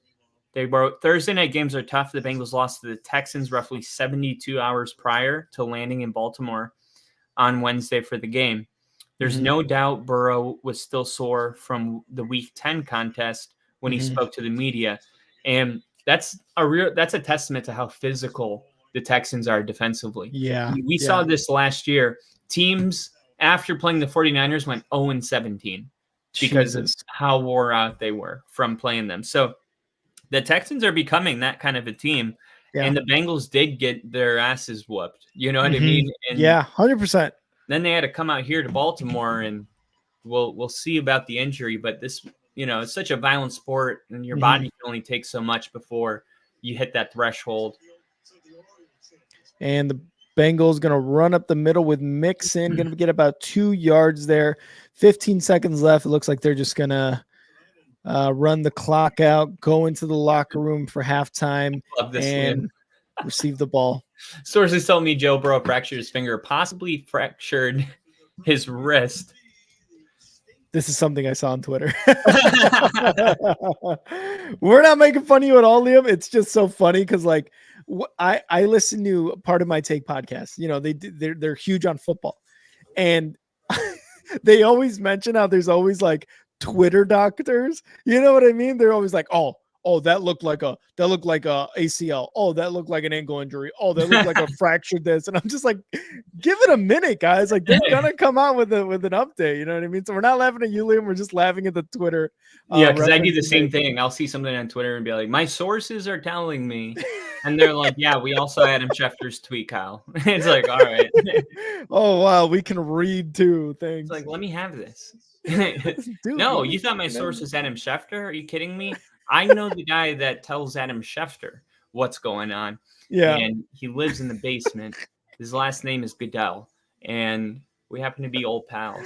They wrote Thursday night games are tough. The Bengals lost to the Texans roughly 72 hours prior to landing in Baltimore on Wednesday for the game. There's no doubt Burrow was still sore from the Week 10 contest when he spoke to the media, and that's a testament to how physical the Texans are defensively. Yeah, we saw this last year. Teams after playing the 49ers went 0-17 because of how wore out they were from playing them. So the Texans are becoming that kind of a team, and the Bengals did get their asses whooped. You know what I mean? And 100%. Then they had to come out here to Baltimore, and we'll see about the injury. But this, it's such a violent sport, and your body can only take so much before you hit that threshold. And the Bengals going to run up the middle with Mixon, going to get about 2 yards there. 15 seconds left. It looks like they're just going to run the clock out, go into the locker room for halftime, and receive the ball. Sources told me Joe Burrow fractured his finger, possibly fractured his wrist. This is something I saw on Twitter. We're not making fun of you at all, Liam. It's just so funny because, like, I listen to Part of My Take podcast. They're huge on football, and they always mention how there's always like Twitter doctors. You know what I mean? They're always like, oh, that looked like a ACL. Oh, that looked like an ankle injury. Oh, that looked like a fractured this. And I'm just like, give it a minute, guys. Like, they're gonna come out with an update. You know what I mean? So we're not laughing at you, Liam. We're just laughing at the Twitter. Yeah, because I do the same thing. I'll see something on Twitter and be like, my sources are telling me. And they're like, yeah, we also Adam Schefter's tweet, Kyle. It's like, all right. Oh, wow. We can read too. Thanks. It's like, let me have this. Dude, no, you thought my source was Adam Schefter? Are you kidding me? I know the guy that tells Adam Schefter what's going on. Yeah. And he lives in the basement. His last name is Goodell. And we happen to be old pals.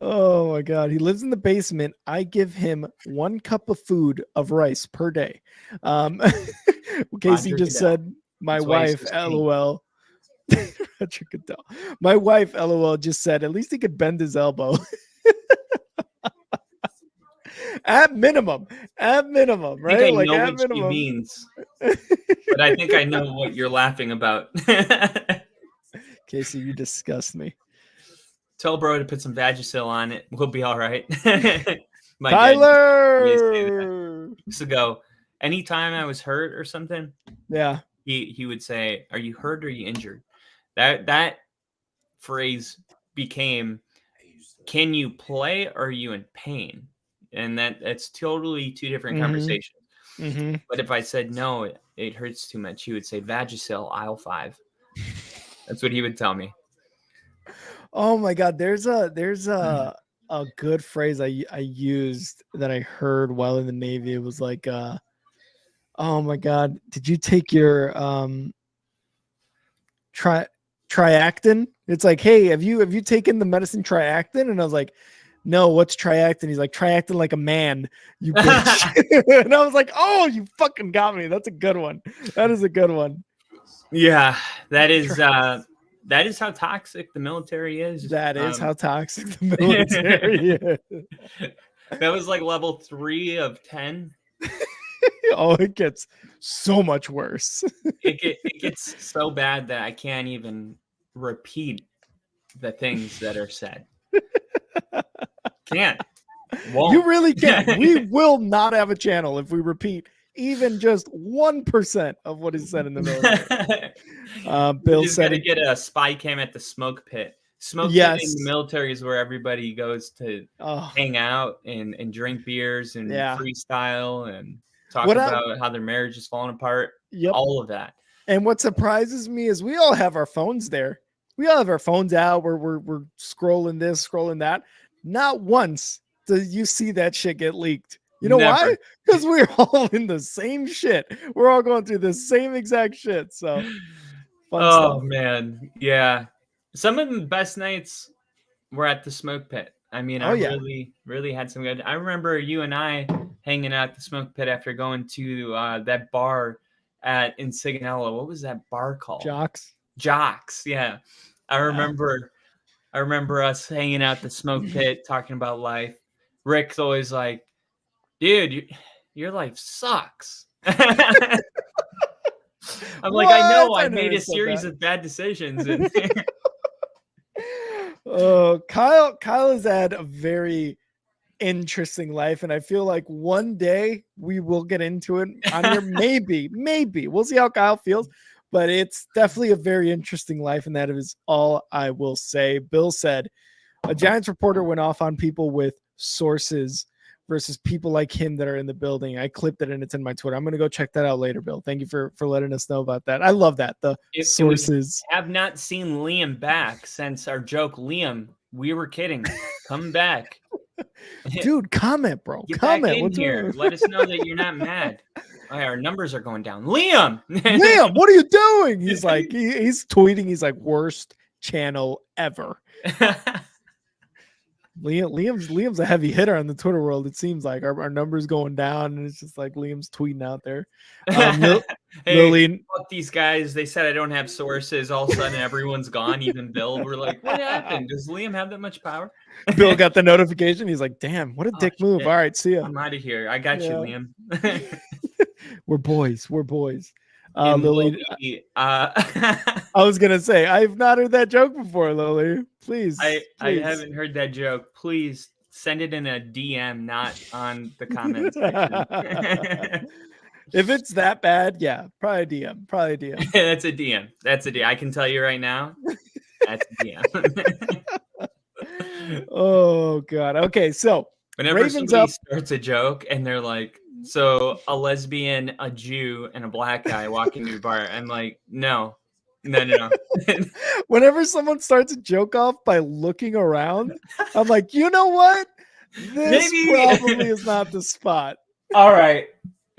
Oh my God. He lives in the basement. I give him 1 cup of food of rice per day. Casey just said, my wife, LOL. My wife, LOL, just said, at least he could bend his elbow. At minimum, right? I know what she means, but I think I know what you're laughing about. Casey, you disgust me. Tell bro to put some Vagisil on it. We'll be all right. Tyler! Weeks ago, anytime I was hurt or something, yeah, he would say, "Are you hurt or are you injured?" That phrase became, "Can you play or are you in pain?" And that's totally 2 different conversations. But if I said no, it hurts too much, he would say Vagisil aisle 5. That's what he would tell me. Oh my God, there's a good phrase I used that I heard while in the Navy. It was like, oh my God, did you take your Triactin? It's like, hey, have you taken the medicine Triactin? And I was like, no, what's Triactin? He's like, Triactin like a man, you bitch. And I was like, oh, you fucking got me. That's a good one. That is a good one. Yeah, that is how toxic the military is. That is how toxic the military is. That was like level 3 of 10. Oh, it gets so much worse. It gets so bad that I can't even repeat the things that are said. Can't. Won't. You really can't. We will not have a channel if we repeat even just 1% of what is said in the military. Bill said, "Gotta get a spy cam at the smoke pit." Smoke pit in the military is where everybody goes to hang out and drink beers and freestyle and talk about how their marriage is falling apart. Yep. All of that. And what surprises me is we all have our phones there. We all have our phones out. We're scrolling this, scrolling that. Not once do you see that shit get leaked. You know why? Because we're all in the same shit. We're all going through the same exact shit. So fun stuff. Man. Yeah. Some of the best nights were at the smoke pit. I mean, I really had some good. I remember you and I hanging out at the smoke pit after going to that bar in Sigonella. What was that bar called? Jocks. Yeah. I remember us hanging out the smoke pit, talking about life. Rick's always like, dude, your life sucks. I'm like, I know I I made never a said series that. of bad decisions, and Kyle has had a very interesting life, and I feel like one day we will get into it on here. Maybe we'll see how Kyle feels, but it's definitely a very interesting life, and that is all I will say. Bill said a Giants reporter went off on people with sources versus people like him that are in the building. I clipped it and it's in my Twitter. I'm going to go check that out later, Bill. Thank you for letting us know about that. I love that. The sources. We have not seen Liam back since our joke. Liam, we were kidding. Come back. Dude, comment, bro. Get comment. back in here. Let us know that you're not mad. Oh, yeah, our numbers are going down. Liam! Liam, what are you doing? He's like, he's tweeting. He's like, worst channel ever. Liam's a heavy hitter on the Twitter world. It seems like our numbers going down, and it's just like Liam's tweeting out there. Hey, Lily, fuck these guys. They said I don't have sources. All of a sudden, everyone's gone. Even Bill. We're like, what happened? Does Liam have that much power? Bill got the notification. He's like, damn, what a dick move. All right, see ya. I'm out of here. I got you, Liam. We're boys. Lily, I was gonna say I've not heard that joke before, Lily. Please, I haven't heard that joke. Please send it in a DM, not on the comments section. If it's that bad, yeah, probably a DM. That's a DM. That's a DM. I can tell you right now. That's a DM. Oh God. Okay, so whenever somebody starts a joke and they're like, so a lesbian, a Jew, and a black guy walk into a bar, I'm like, no. Whenever someone starts a joke off by looking around, I'm like, you know what? This probably is not the spot. All right,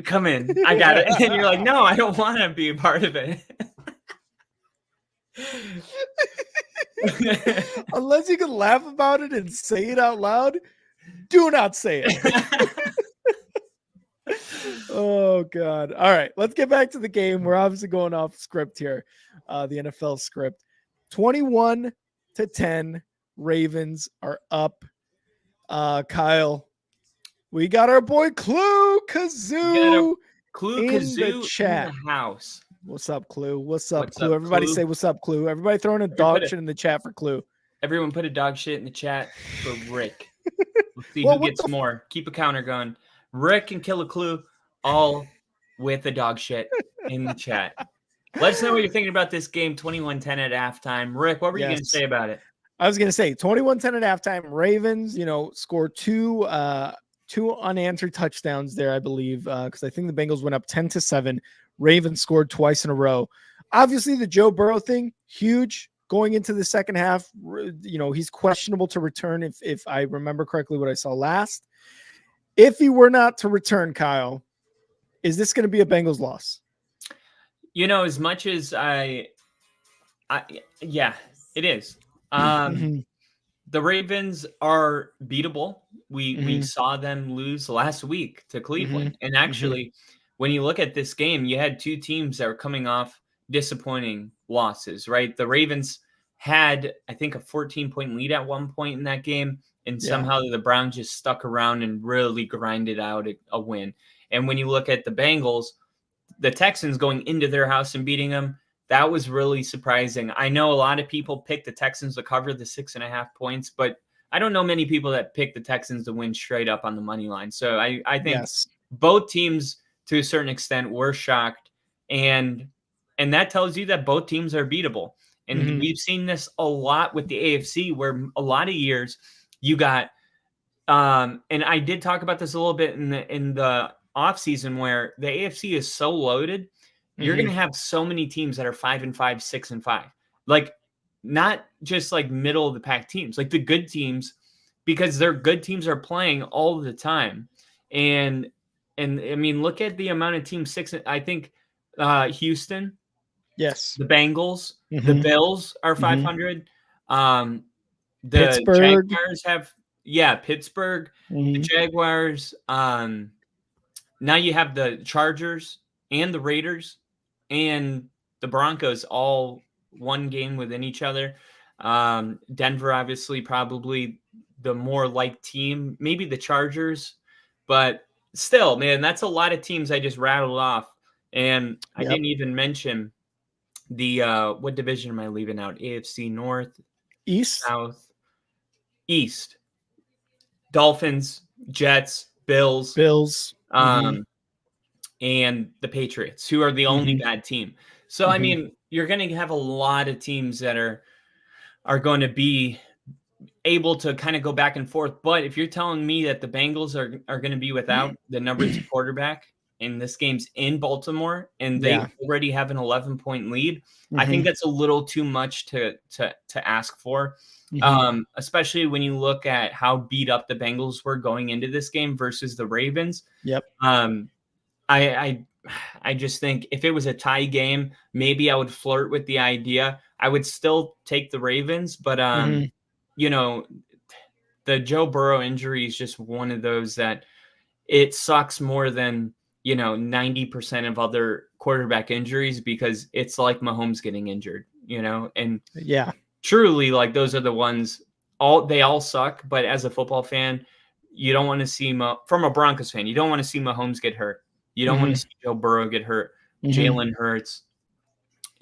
come in. I got it. And you're like, no, I don't want to be a part of it. Unless you can laugh about it and say it out loud, do not say it. Oh God. All right, let's get back to the game. We're obviously going off script here. The NFL script. 21-10. Ravens are up. Kyle, we got our boy Clue Kazoo in the chat. In the house. What's up, Clue? What's up, Clue? Everybody say what's up, Clue. Everybody throwing a dog shit in the chat for Clue. Everyone put a dog shit in the chat for Rick. Let's see who gets more. Keep a counter going. Rick and Kill a Clue, all with the dog shit in the chat. Let us know what you're thinking about this game, 21-10 at halftime. Rick, what were you going to say about it? I was going to say 21-10 at halftime. Ravens, scored two unanswered touchdowns there, I believe, because I think the Bengals went up 10-7. Ravens scored twice in a row. Obviously, the Joe Burrow thing, huge. Going into the second half, he's questionable to return if I remember correctly what I saw last. If he were not to return, Kyle, is this going to be a Bengals loss? As much as yeah, it is. The Ravens are beatable. We saw them lose last week to Cleveland. And actually, when you look at this game, you had two teams that were coming off disappointing losses, right? The Ravens had, I think, a 14-point lead at one point in that game. And somehow the Browns just stuck around and really grinded out a win. And when you look at the Bengals, the Texans going into their house and beating them, that was really surprising. I know a lot of people picked the Texans to cover the 6.5 points, but I don't know many people that picked the Texans to win straight up on the money line. So I think both teams, to a certain extent, were shocked. And that tells you that both teams are beatable. And we've seen this a lot with the AFC, where a lot of years you got, and I did talk about this a little bit in the offseason, where the AFC is so loaded, you're going to have so many teams that are 5-5, 6-5, like not just like middle of the pack teams, like the good teams, because their good teams are playing all the time. And I mean, look at the amount of teams, I think Houston, yes, the Bengals, the Bills are 500. The Pittsburgh. Jaguars have, Pittsburgh, the Jaguars. Now you have the Chargers and the Raiders and the Broncos all one game within each other. Denver, obviously, probably the more like team, maybe the Chargers, but still, man, that's a lot of teams I just rattled off. And I Yep. didn't even mention the what division am I leaving out? AFC North, East, South, East. Dolphins, Jets, Bills, Bills. and the Patriots, who are the only bad team. So I mean, you're going to have a lot of teams that are going to be able to kind of go back and forth. But if you're telling me that the Bengals are going to be without the number 2 quarterback and this game's in Baltimore and they Yeah. already have an 11-point lead, I Mm-hmm. think that's a little too much to ask for. Especially when you look at how beat up the Bengals were going into this game versus the Ravens. Yep. I just think if it was a tie game, maybe I would flirt with the idea. I would still take the Ravens, but you know, the Joe Burrow injury is just one of those that it sucks more than, 90% of other quarterback injuries, because it's like Mahomes getting injured, and Yeah. truly, like, those are the ones, they all suck. But as a football fan, you don't want to see from a Broncos fan, you don't want to see Mahomes get hurt. You don't want to see Joe Burrow get hurt. Jalen Hurts.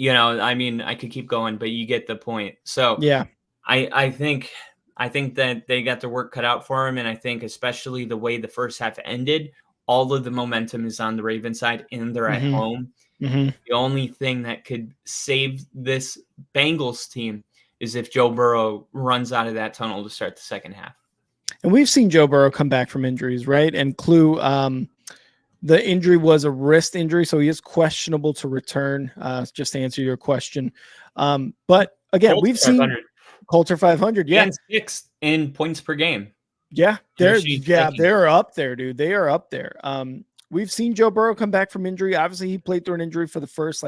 I mean, I could keep going, but you get the point. So Yeah. I think that they got their work cut out for him, and I think especially the way the first half ended, all of the momentum is on the Ravens side, and they're at home. The only thing that could save this Bengals team is if Joe Burrow runs out of that tunnel to start the second half. And we've seen Joe Burrow come back from injuries, right? And Clue, the injury was a wrist injury, so he is questionable to return, just to answer your question. But again, Colts we've seen Colts are 500. Yeah. And 6th in points per game. Yeah. They're up there, dude. They are up there. We've seen Joe Burrow come back from injury. Obviously, he played through an injury for the first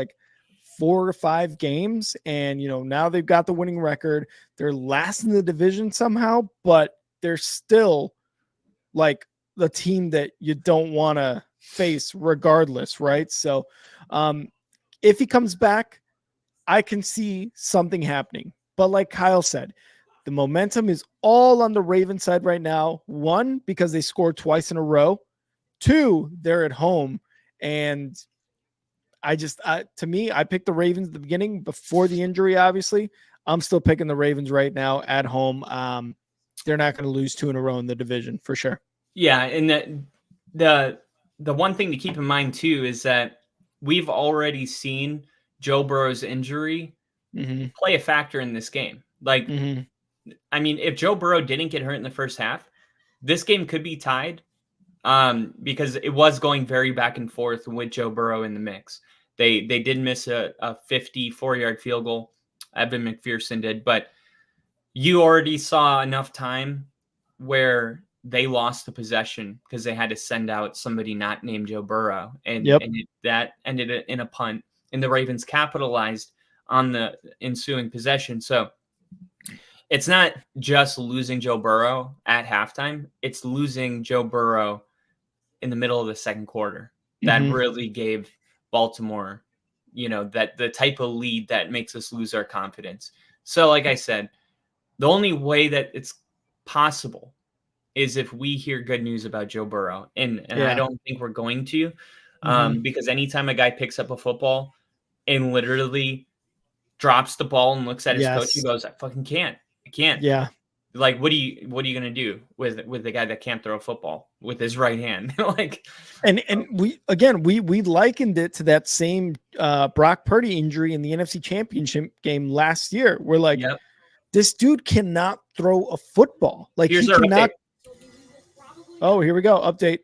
4 or 5 games. And, now they've got the winning record. They're last in the division somehow, but they're still the team that you don't want to face regardless, right? So if he comes back, I can see something happening. But like Kyle said, the momentum is all on the Ravens side right now. 1, because they scored twice in a row. 2, they're at home. And to me, I picked the Ravens at the beginning before the injury, obviously. I'm still picking the Ravens right now at home. They're not going to lose 2 in a row in the division for sure. Yeah, and the one thing to keep in mind too is that we've already seen Joe Burrow's injury play a factor in this game. I mean, if Joe Burrow didn't get hurt in the first half, this game could be tied, because it was going very back and forth with Joe Burrow in the mix. They did miss a 54-yard field goal. Evan McPherson did, but you already saw enough time where they lost the possession because they had to send out somebody not named Joe Burrow. And that ended in a punt, and the Ravens capitalized on the ensuing possession. So it's not just losing Joe Burrow at halftime. It's losing Joe Burrow in the middle of the second quarter. That really gave Baltimore, that the type of lead that makes us lose our confidence. So like I said, the only way that it's possible is if we hear good news about Joe Burrow. And I don't think we're going to, because anytime a guy picks up a football and literally drops the ball and looks at his coach, he goes, I fucking can't. I can't. Yeah. Like, what are you going to do with the guy that can't throw a football with his right hand? And we likened it to that same Brock Purdy injury in the NFC Championship game last year. We're like, this dude cannot throw a football. Here's he cannot. Oh, here we go. Update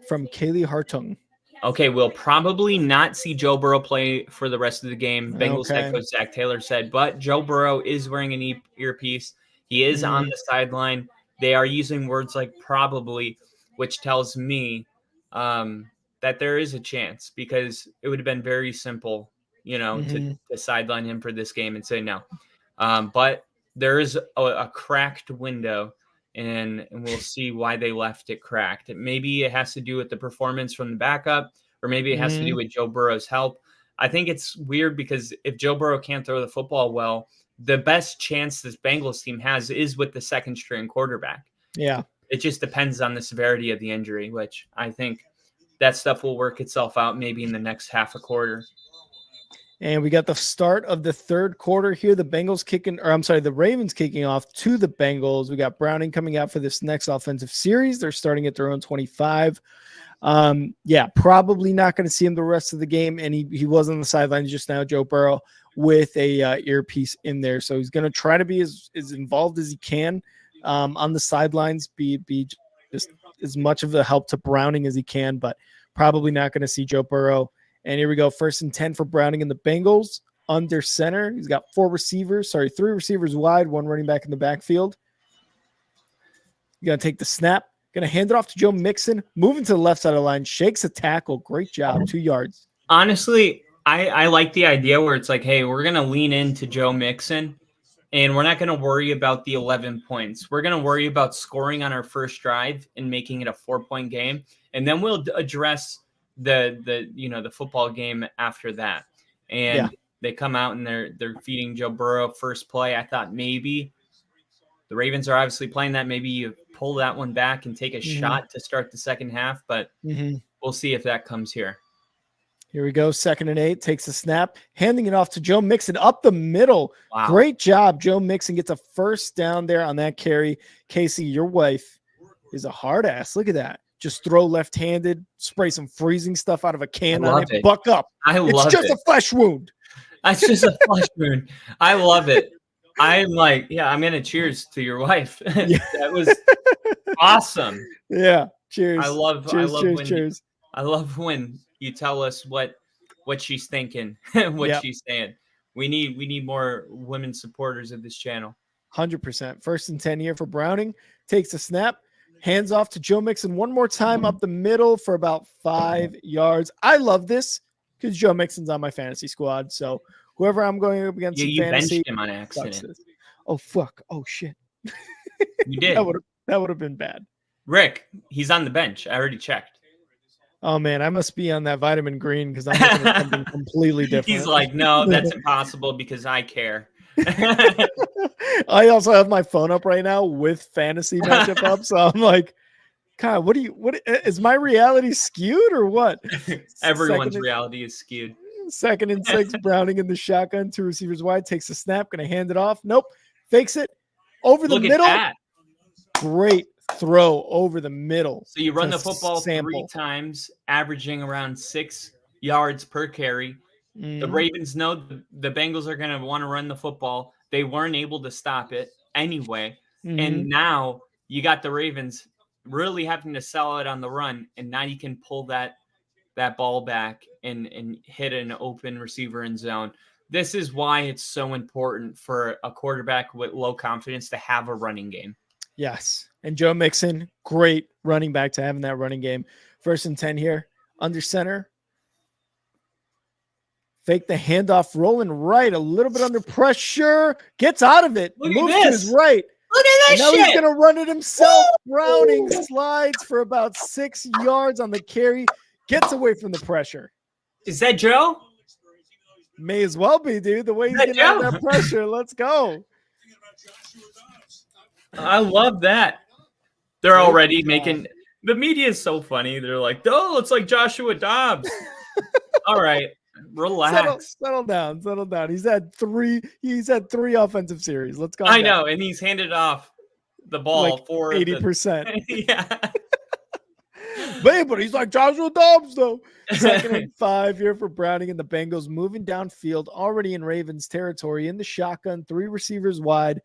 from Kaylee Hartung. Okay, we'll probably not see Joe Burrow play for the rest of the game. Bengals head coach Zach Taylor said, but Joe Burrow is wearing an earpiece. He is on the sideline. They are using words like probably, which tells me that there is a chance, because it would have been very simple, to sideline him for this game and say no. But there is a cracked window, and we'll see why they left it cracked. Maybe it has to do with the performance from the backup, or maybe it has to do with Joe Burrow's help. I think it's weird because if Joe Burrow can't throw the football well, the best chance this Bengals team has is with the second string quarterback. Yeah. It just depends on the severity of the injury, which I think that stuff will work itself out maybe in the next half a quarter. And we got the start of the third quarter here. The Ravens kicking off to the Bengals. We got Browning coming out for this next offensive series. They're starting at their own 25. Probably not going to see him the rest of the game. And he was on the sidelines just now, Joe Burrow, with a earpiece in there. So he's going to try to be as involved as he can on the sidelines, be just as much of a help to Browning as he can, but probably not going to see Joe Burrow. And here we go. 1st and 10 for Browning and the Bengals under center. He's got 3 receivers wide, 1 running back in the backfield. He's going to take the snap. Going to hand it off to Joe Mixon. Moving to the left side of the line. Shakes a tackle. Great job. 2 yards. Honestly, I like the idea where it's like, hey, we're going to lean into Joe Mixon, and we're not going to worry about the 11 points. We're going to worry about scoring on our first drive and making it a 4-point game. And then we'll address the football game after that. And they come out and they're feeding Joe Burrow first play. I thought maybe the Ravens are obviously playing that. Maybe you pull that one back and take a shot to start the second half, but we'll see if that comes here. Here we go. 2nd and 8, takes a snap, handing it off to Joe Mixon up the middle. Wow. Great job. Joe Mixon gets a first down there on that carry. Casey, your wife is a hard ass. Look at that. Just throw left-handed, spray some freezing stuff out of a can on it. Buck up. It's just a flesh wound. It's just a flesh wound. I love it. I'm like, I'm going to cheers to your wife. That was awesome. Yeah. Cheers. I love when you tell us what she's thinking, what she's saying. We need more women supporters of this channel. 100%. 1st and 10 here for Browning. Takes a snap. Hands off to Joe Mixon one more time up the middle for about 5 yards. I love this because Joe Mixon's on my fantasy squad. So whoever I'm going up against in fantasy, benched him on accident. Oh, fuck. Oh, shit. You did. That would have been bad. Rick, he's on the bench. I already checked. Oh, man, I must be on that vitamin green because I'm looking at something completely different. He's like, no, that's impossible because I care. I also have my phone up right now with fantasy matchup up, so I'm like, God, what is my reality skewed or what? Everyone's reality is skewed. 2nd and 6, Browning in the shotgun, 2 receivers wide, takes a snap, gonna hand it off. Nope, fakes it over the middle. Great throw over the middle. So you run the football 3 times, averaging around 6 yards per carry. The Ravens know the Bengals are going to want to run the football. They weren't able to stop it anyway. And now you got the Ravens really having to sell it on the run. And now you can pull that ball back and hit an open receiver in zone. This is why it's so important for a quarterback with low confidence to have a running game. Yes. And Joe Mixon, great running back to having that running game. 1st and 10 here, under center. Fake the handoff, rolling right, a little bit under pressure, gets out of it, moves to his right. Look at this shit. Now he's going to run it himself. Woo! Browning slides for about 6 yards on the carry, gets away from the pressure. Is that Joe? May as well be, dude. The way he's getting out of that pressure. Let's go. I love that. They're already making – the media is so funny. They're like, oh, it's like Joshua Dobbs. All right. Relax. Settle down. He's had 3 offensive series. Let's go. I know, and he's handed off the ball like for 80%. Yeah. But he's like Joshua Dobbs, though. 2nd and 5 here for Browning and the Bengals, moving downfield, already in Ravens territory, in the shotgun, 3 receivers wide.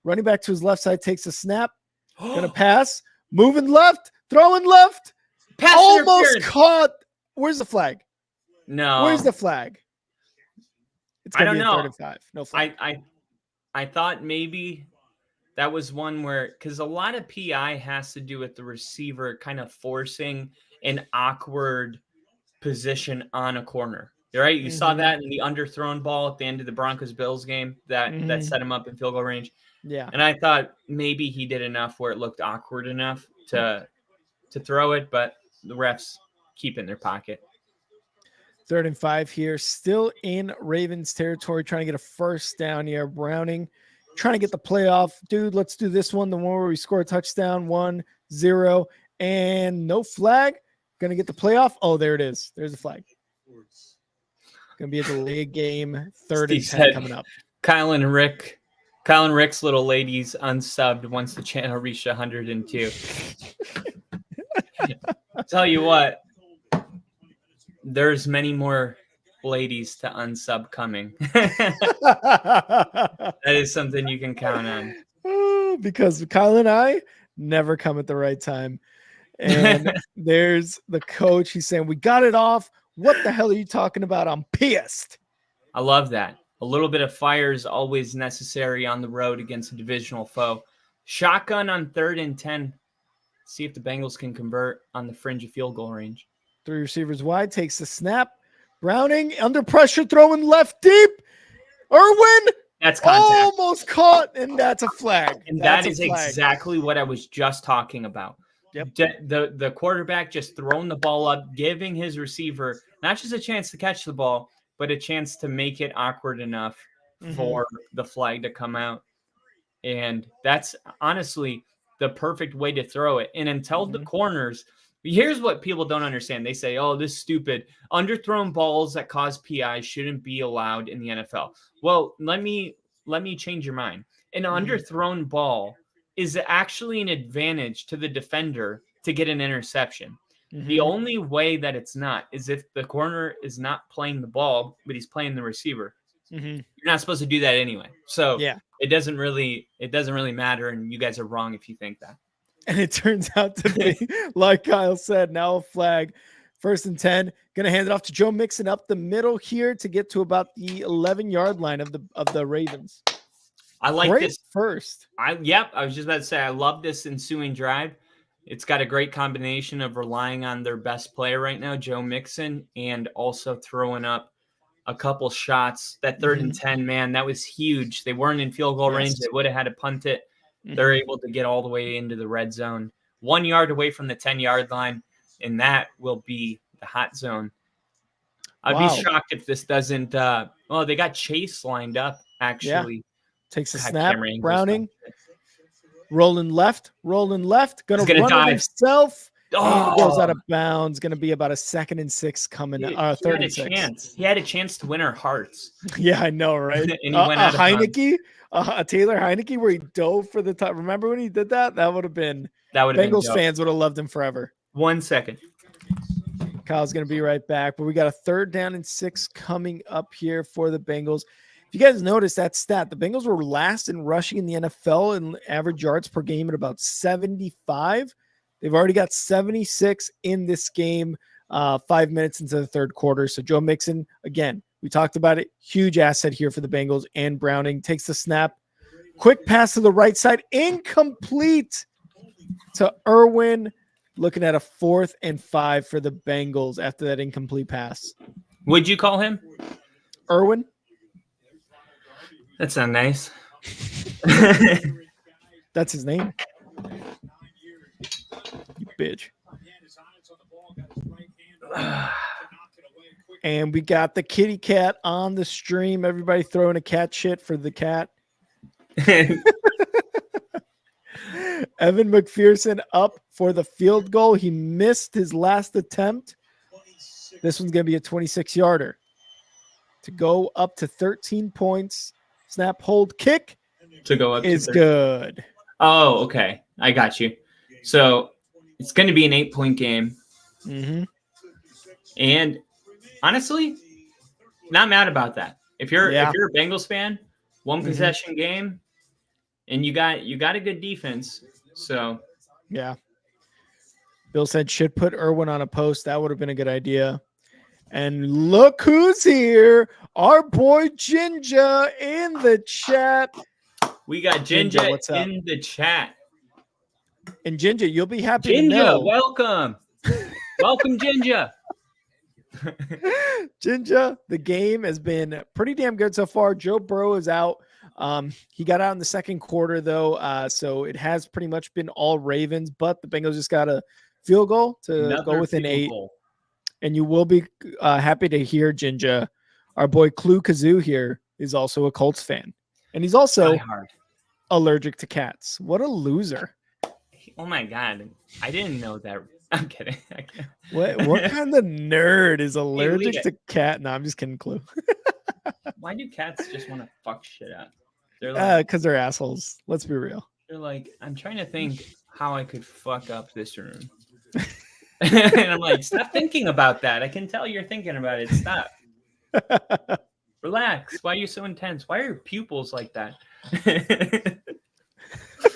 Running back to his left side, takes a snap. Gonna pass. Moving left. Throwing left. Pass almost caught. Where's the flag? No. Where's the flag? It's gonna be a 3rd and 5. No flag. I thought maybe that was one where, because a lot of PI has to do with the receiver kind of forcing an awkward position on a corner. Right? You saw that in the underthrown ball at the end of the Broncos-Bills game that set him up in field goal range. Yeah. And I thought maybe he did enough where it looked awkward enough to throw it, but the refs keep it in their pocket. 3rd and 5 here, still in Ravens territory, trying to get a first down here. Browning trying to get the playoff. Dude, let's do this one. The one where we score a touchdown, 1-0, and no flag. Going to get the playoff. Oh, there it is. There's the flag. Going to be a delayed game, 3rd and 10 coming up. Kyle and Rick's little ladies unsubbed once the channel reached 102. Tell you what, there's many more ladies to unsub coming. That is something you can count on. Because Kyle and I never come at the right time. And there's the coach. He's saying, we got it off. What the hell are you talking about? I'm pissed. I love that. A little bit of fire is always necessary on the road against a divisional foe. Shotgun on 3rd and 10. See if the Bengals can convert on the fringe of field goal range. 3 receivers wide, takes the snap. Browning under pressure, throwing left deep. Irwin. That's contact. Almost caught, and that's a flag. And that is exactly what I was just talking about. Yep. The quarterback just throwing the ball up, giving his receiver not just a chance to catch the ball, but a chance to make it awkward enough for the flag to come out. And that's honestly the perfect way to throw it. And until the corners, here's what people don't understand. They say, oh, this stupid underthrown balls that cause PI shouldn't be allowed in the NFL. Well, let me change your mind. An underthrown ball is actually an advantage to the defender to get an interception. The only way that it's not is if the corner is not playing the ball, but he's playing the receiver. You're not supposed to do that anyway. So it doesn't really matter. And you guys are wrong if you think that. And it turns out to be, like Kyle said, now a flag. 1st and 10. Going to hand it off to Joe Mixon up the middle here to get to about the 11-yard line of the Ravens. I like Great this first. I was just about to say, I love this ensuing drive. It's got a great combination of relying on their best player right now, Joe Mixon, and also throwing up a couple shots. That 3rd and 10, man, that was huge. They weren't in field goal range. They would have had to punt it. They're able to get all the way into the red zone, 1 yard away from the 10-yard line, and that will be the hot zone. I'd be shocked if this doesn't they got Chase lined up, actually. Yeah. Takes a snap. Browning. Rolling left. Gonna run dive. it himself. Oh, goes out of bounds. Gonna be about a 2nd and 6 coming. 3rd and 6. He had a chance to win our hearts. Yeah, I know, right? And he went out of Heineke, a Taylor Heineke, where he dove for the top. Remember when he did that? That would have been. Bengals fans would have loved him forever. 1 second. Kyle's gonna be right back, but we got a 3rd down and 6 coming up here for the Bengals. If you guys notice that stat, the Bengals were last in rushing in the NFL in average yards per game at about 75. They've already got 76 in this game, 5 minutes into the 3rd quarter. So Joe Mixon, again, we talked about it, huge asset here for the Bengals. And Browning takes the snap. Quick pass to the right side, incomplete to Irwin. Looking at a 4th and 5 for the Bengals after that incomplete pass. Would you call him? Irwin? That's not nice. That's his name. You bitch. And we got the kitty cat on the stream. Everybody throwing a cat shit for the cat. Evan McPherson up for the field goal. He missed his last attempt. This one's going to be a 26-yarder to go up to 13 points. Snap, hold, kick to go up is good. Oh, okay. I got you. So it's going to be an 8-point game. And honestly, not mad about that. If you're a Bengals fan, 1 possession game, and you got a good defense. So yeah. Bill said should put Irwin on a post. That would have been a good idea. And look who's here. Our boy Jinja in the chat. We got Jinja in the chat. And Jinja, you'll be happy to know. Welcome. Welcome, Jinja. Jinja, the game has been pretty damn good so far. Joe Burrow is out. He got out in the 2nd quarter, though. So it has pretty much been all Ravens, but the Bengals just got a field goal to go within 8. And you will be happy to hear, Jinja, our boy Clue Kazoo here is also a Colts fan. And he's also allergic to cats. What a loser. Oh my God. I didn't know that. I'm kidding. What kind of nerd is allergic Hey, to cat? No, I'm just kidding, Clue. Why do cats just want to fuck shit up? They're like, Because they're assholes. Let's be real. they're like, I'm trying to think how I could fuck up this room. And I'm like, stop thinking about that. I can tell you're thinking about it. Stop. Relax. Why are you so intense? Why are your pupils like that?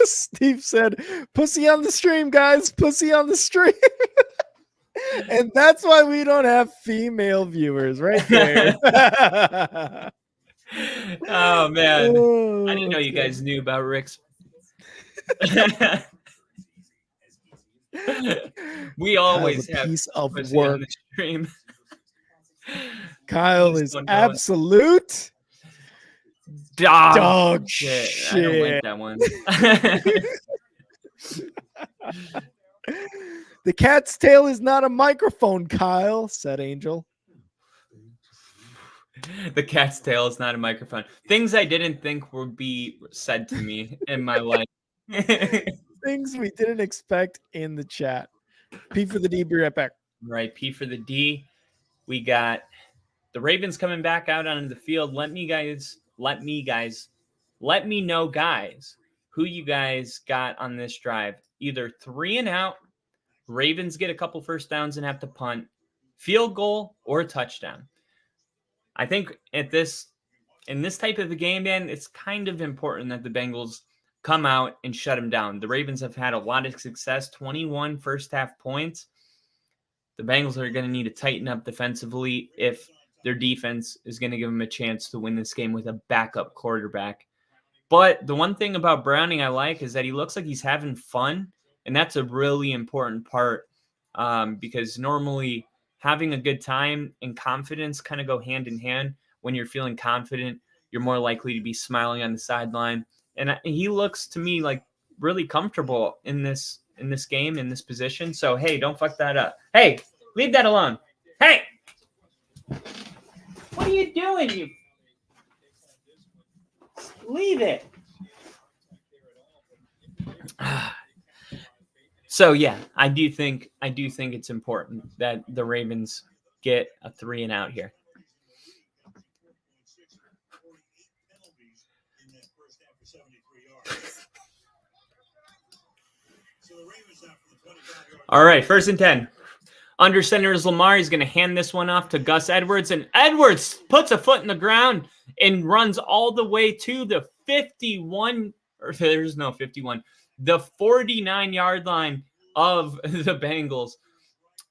Steve said, pussy on the stream, guys. Pussy on the stream. And that's why we don't have female viewers right there. Oh, man. Oh, I didn't know you guys knew about Rick's. We always have piece of pussy work. on the stream. Kyle is absolute dog shit. I don't like that one. The cat's tail is not a microphone, Kyle, said Angel. The cat's tail is not a microphone. Things I didn't think would be said to me in my life. Things we didn't expect in the chat. P for the D, be right back. Right, P for the D. We got the Ravens coming back out onto the field. Let me know, guys, who you guys got on this drive. Either 3 and out, Ravens get a couple first downs and have to punt, field goal, or a touchdown. I think in this type of a game, man, it's kind of important that the Bengals come out and shut them down. The Ravens have had a lot of success, 21 first half points. The Bengals are going to need to tighten up defensively if their defense is going to give them a chance to win this game with a backup quarterback. But the one thing about Browning I like is that he looks like he's having fun, and that's a really important part because normally having a good time and confidence kind of go hand in hand. When you're feeling confident, you're more likely to be smiling on the sideline. And he looks to me like really comfortable in this game, in this position. So, hey, don't fuck that up. Hey, leave that alone. Hey, what are you doing? You leave it. So yeah, I do think it's important that the Ravens get a 3 and out here. All right, 1st and 10. Under center is Lamar. He's going to hand this one off to Gus Edwards, and Edwards puts a foot in the ground and runs all the way to the 51, or there's no 51, the 49-yard line of the Bengals.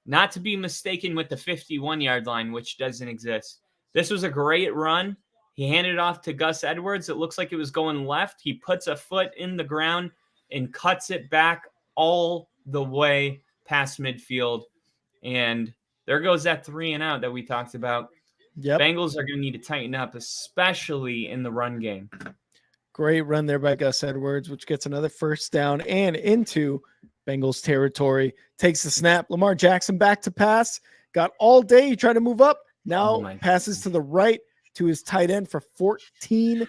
Not to be mistaken with the 51-yard line, which doesn't exist. This was a great run. He handed it off to Gus Edwards. It looks like it was going left. He puts a foot in the ground and cuts it back all the way past midfield. And there goes that 3 and out that we talked about. Yep. Bengals are going to need to tighten up, especially in the run game. Great run there by Gus Edwards, which gets another first down and into Bengals territory. Takes the snap. Lamar Jackson back to pass. Got all day. He tried to move up. Now passes to the right to his tight end for 14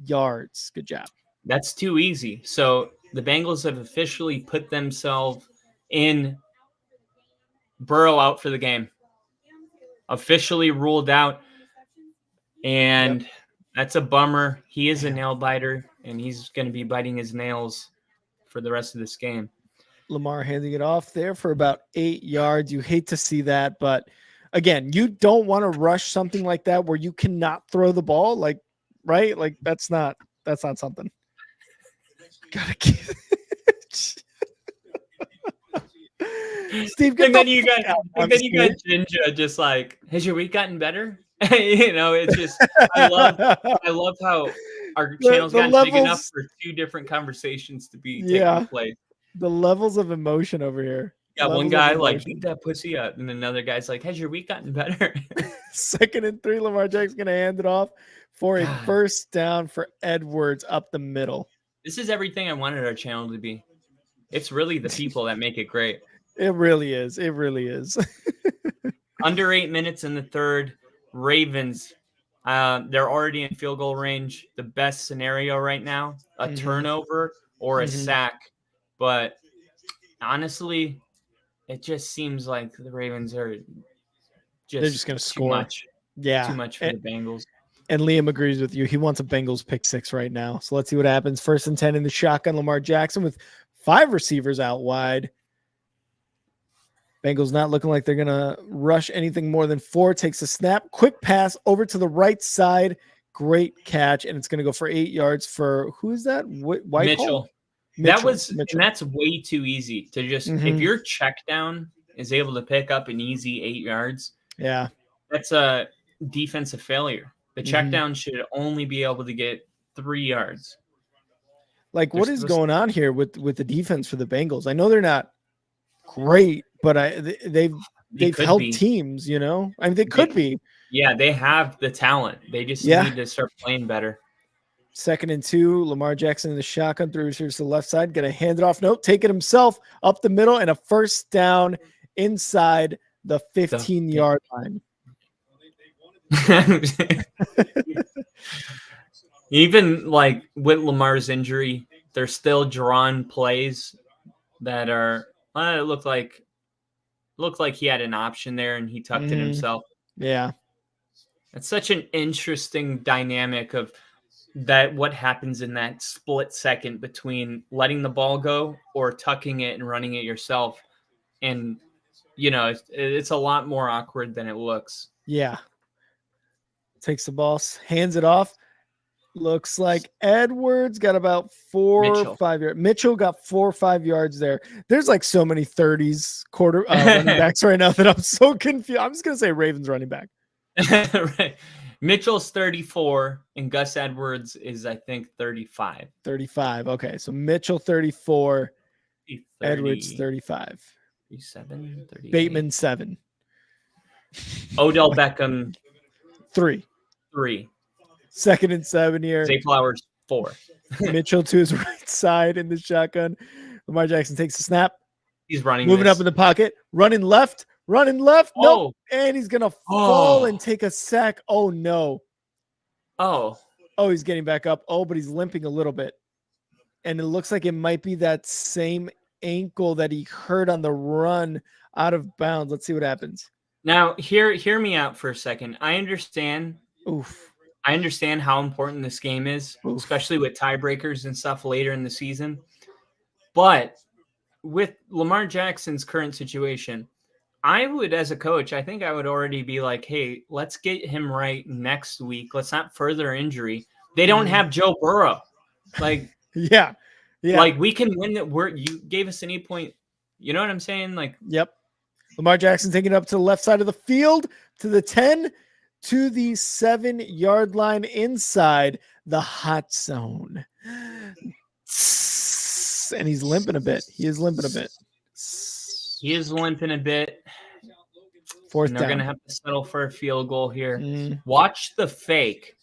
yards. Good job. That's too easy. So the Bengals have officially put themselves in Burrow out for the game. Officially ruled out. And that's a bummer. He is a nail biter, and he's going to be biting his nails for the rest of this game. Lamar handing it off there for about 8 yards. You hate to see that, but again, you don't want to rush something like that where you cannot throw the ball. Like, right? Like that's not something. Gotta keep Steve, and then you got Jinja just like, has your week gotten better? It's just I love how our channel's gotten big enough for 2 different conversations to be taking place. The levels of emotion over here. Yeah, one guy like, beat that pussy up, and another guy's like, has your week gotten better? 2nd and 3, Lamar Jackson's gonna hand it off for a first down for Edwards up the middle. This is everything I wanted our channel to be. It's really the people that make it great. It really is. It really is. Under 8 minutes in the third, Ravens They're already in field goal range. The best scenario right now, a turnover or a sack. But honestly, it just seems like the Ravens are they're just going to too score. much. Yeah. Too much for the Bengals. And Liam agrees with you. He wants a Bengals pick 6 right now. So let's see what happens. 1st and 10 in the shotgun. Lamar Jackson with 5 receivers out wide. Bengals not looking like they're going to rush anything more than 4. Takes a snap. Quick pass over to the right side. Great catch. And it's going to go for 8 yards for, who's that? Mitchell. Mitchell. And that's way too easy to just, if your check down is able to pick up an easy 8 yards. Yeah. That's a defensive failure. The check down should only be able to get 3 yards. Like, what is going on here with the defense for the Bengals? I know they're not great, but they've held teams, you know? I mean, they could be. Yeah, they have the talent. They just need to start playing better. 2nd and 2, Lamar Jackson in the shotgun, 3 receivers to the left side, going to hand it off. Nope, take it himself up the middle, and a 1st down inside the 15-yard line. Even like with Lamar's injury, they're still drawn plays that are it looked like he had an option there and he tucked it himself. Yeah. It's such an interesting dynamic of that, what happens in that split second between letting the ball go or tucking it and running it yourself. And, you know, it's a lot more awkward than it looks. Yeah. Takes the ball, hands it off. Looks like Edwards got about 4 or 5 yards. Mitchell got 4 or 5 yards there. There's like so many 30s running backs right now that I'm so confused. I'm just going to say Ravens running back. Right. Mitchell's 34 and Gus Edwards is, I think, 35. 35. Okay. So Mitchell 34, 30, Edwards 35. 37, 38. Bateman 7. Odell Beckham 3. 2nd and 7 here. Zay Flowers 4. Mitchell to his right side in the shotgun. Lamar Jackson takes a snap. He's running. Moving up in the pocket. Running left. Nope. And he's going to fall and take a sack. Oh, no. Oh, he's getting back up. But he's limping a little bit. And it looks like it might be that same ankle that he hurt on the run out of bounds. Let's see what happens. Now, hear me out for a second. I understand. I understand how important this game is, especially with tiebreakers and stuff later in the season. But with Lamar Jackson's current situation, I would, as a coach, I think I would already be like, hey, let's get him right next week. Let's not further injury. They don't have Joe Burrow. Like, yeah. Like, we can win that. You gave us an 8-point. You know what I'm saying? Like, yep. Lamar Jackson taking it up to the left side of the field, to the 10, to the 7-yard line inside the hot zone. And he's limping a bit. He is limping a bit. 4th down. They're going to have to settle for a field goal here. Watch the fake.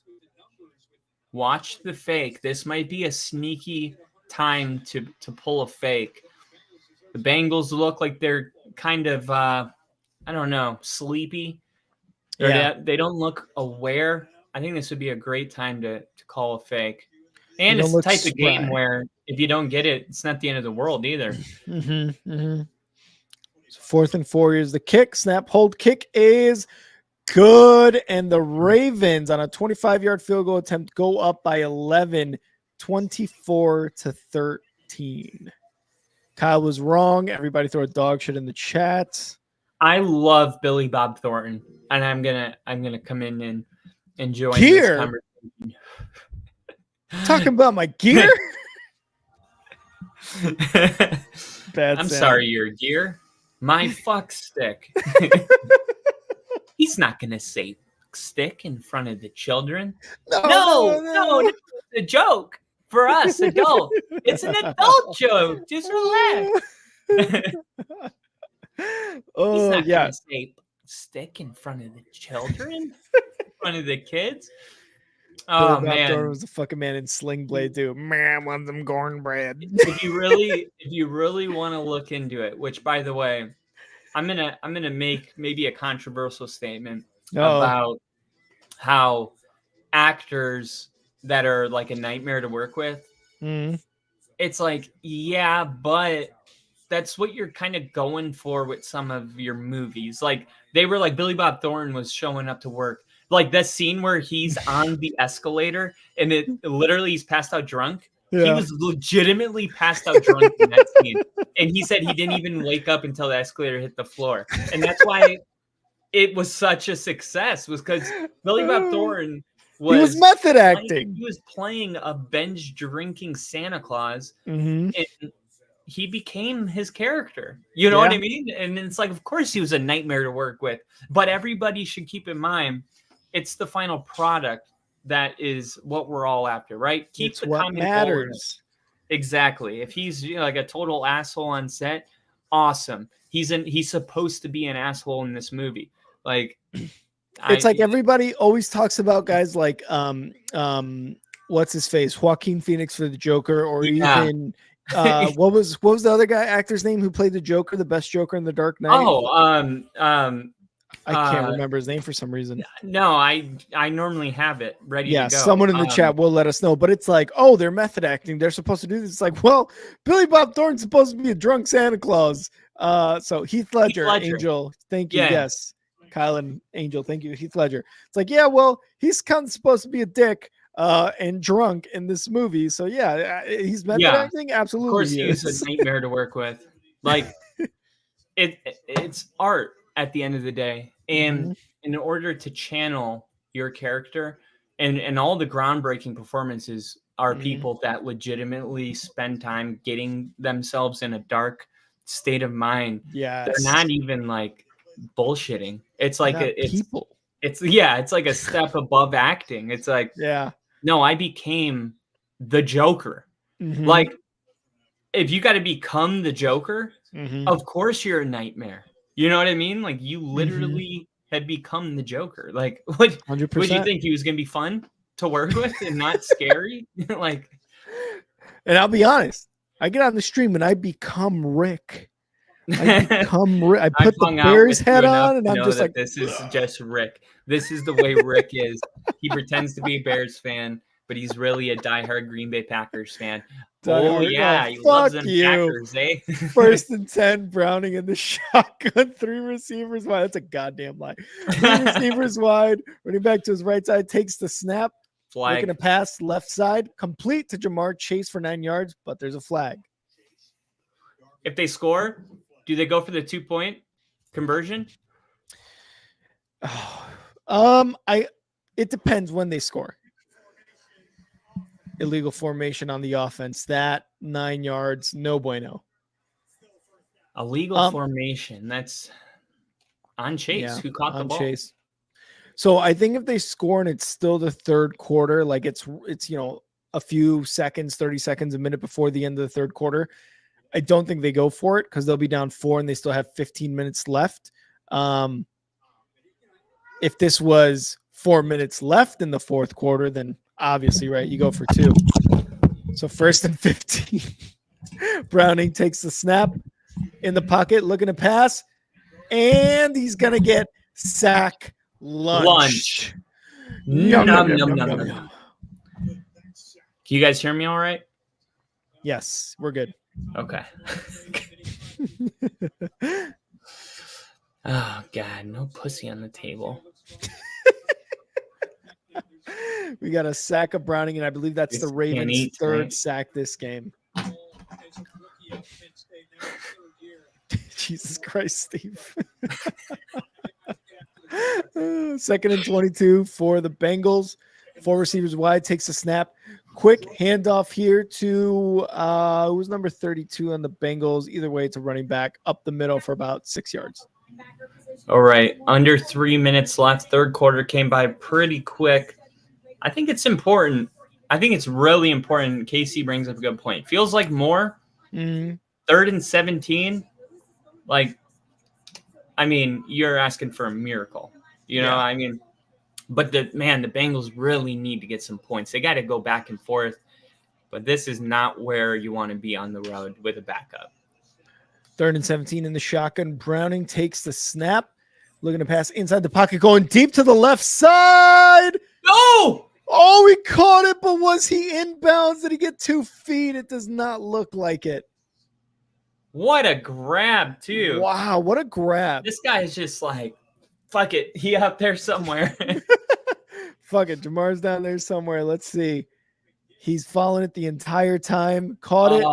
This might be a sneaky time to pull a fake. The Bengals look like they're kind of, I don't know, sleepy. They don't look aware. I think this would be a great time to call a fake. And it's the type of game where if you don't get it, it's not the end of the world either. So 4th and 4 is the kick. Snap, hold, kick is good. And the Ravens on a 25-yard field goal attempt go up by 11, 24-13. Kyle was wrong. Everybody throw a dog shit in the chat. I love Billy Bob Thornton, and I'm gonna come in and join this conversation. Talking about my gear? I'm sorry, your gear. My fuck stick. He's not gonna say stick in front of the children. No, it's a joke for us adults. It's an adult joke. Just relax. He's not gonna say stick in front of the children, in front of the kids. Oh man, Thornton was a fucking man in Sling Blade too. Man, want some cornbread. If you really want to look into it, which by the way, I'm gonna make maybe a controversial statement about how actors that are like a nightmare to work with. It's like, yeah, but that's what you're kind of going for with some of your movies. Like they were like Billy Bob Thornton was showing up to work. Like that scene where he's on the escalator and it literally he's passed out drunk. Yeah. He was legitimately passed out drunk in that scene. And he said he didn't even wake up until the escalator hit the floor. And that's why it was such a success, was because Billy Bob Thornton was method acting. He was playing a binge drinking Santa Claus. And he became his character. You know what I mean? And it's like, of course he was a nightmare to work with, but everybody should keep in mind, it's the final product that is what we're all after, right? Keep the what matters. Exactly. If he's like a total asshole on set, awesome. He's supposed to be an asshole in this movie. Like, it's like everybody always talks about guys like, what's his face? Joaquin Phoenix for the Joker, or even what was the other guy actor's name who played the Joker, the best Joker in The Dark Knight? I can't remember his name for some reason. No, I normally have it ready to go. Someone in the chat will let us know, but it's like, oh, they're method acting, they're supposed to do this. It's like, well, Billy Bob Thornton's supposed to be a drunk Santa Claus. So Heath Ledger. Angel, thank you. Yes, Kyle and Angel, thank you. Heath Ledger. It's like, yeah, well, he's kind of supposed to be a dick and drunk in this movie. So yeah, he's method acting. Absolutely. Of course, he's a nightmare to work with. Like it's art at the end of the day. And in order to channel your character, and all the groundbreaking performances are people that legitimately spend time getting themselves in a dark state of mind. Yeah. They're not even like bullshitting. It's like it's people. It's like a step above acting. It's like, no, I became the Joker. Like, if you got to become the Joker, of course you're a nightmare. You know what I mean? Like, you literally had become the Joker. Like, what 100%. Would you think he was going to be fun to work with and not scary? Like, and I'll be honest, I get on the stream and I become Rick. I put the Bears head on, and I'm just like, this is just Rick. This is the way Rick is. He pretends to be a Bears fan, but he's really a diehard Green Bay Packers fan. He loves them Packers, eh? 1st and 10, Browning in the shotgun, 3 receivers wide. That's a goddamn lie. 3 receivers wide, running back to his right side, takes the snap, making a pass left side, complete to Jamar Chase for 9 yards, but there's a flag. If they score, do they go for the 2-point conversion? It depends when they score. Illegal formation on the offense. That 9 yards, no bueno. Illegal formation. That's on Chase, who caught the ball. Chase. So I think if they score and it's still the third quarter, like it's a few seconds, 30 seconds, a minute before the end of the third quarter, I don't think they go for it because they'll be down 4 and they still have 15 minutes left. If this was 4 minutes left in the fourth quarter, then obviously, right, you go for 2. So 1st and 15. Browning takes the snap in the pocket, looking to pass, and he's going to get sack lunch. Yum, yum, yum, yum, yum, yum. Can you guys hear me all right? Yes, we're good. Okay. Oh, God, no pussy on the table. We got a sack of Browning, and I believe that's the Ravens' third sack this game. Jesus Christ, Steve. 2nd and 22 for the Bengals. 4 receivers wide, takes a snap. Quick handoff here to who's number 32 on the Bengals. Either way, it's a running back up the middle for about 6 yards. All right, under 3 minutes left. Third quarter came by pretty quick. I think it's important. I think it's really important. Casey brings up a good point. Feels like more. 3rd and 17. Like, I mean, you're asking for a miracle. You know, I mean, but the Bengals really need to get some points. They got to go back and forth. But this is not where you want to be on the road with a backup. 3rd and 17 in the shotgun. Browning takes the snap. Looking to pass inside the pocket, going deep to the left side. No! Oh, he caught it, but was he inbounds? Did he get 2 feet? It does not look like it. What a grab, too. Wow, what a grab. This guy is just like, fuck it. He out there somewhere. Fuck it. Jamar's down there somewhere. Let's see. He's following it the entire time. Caught it.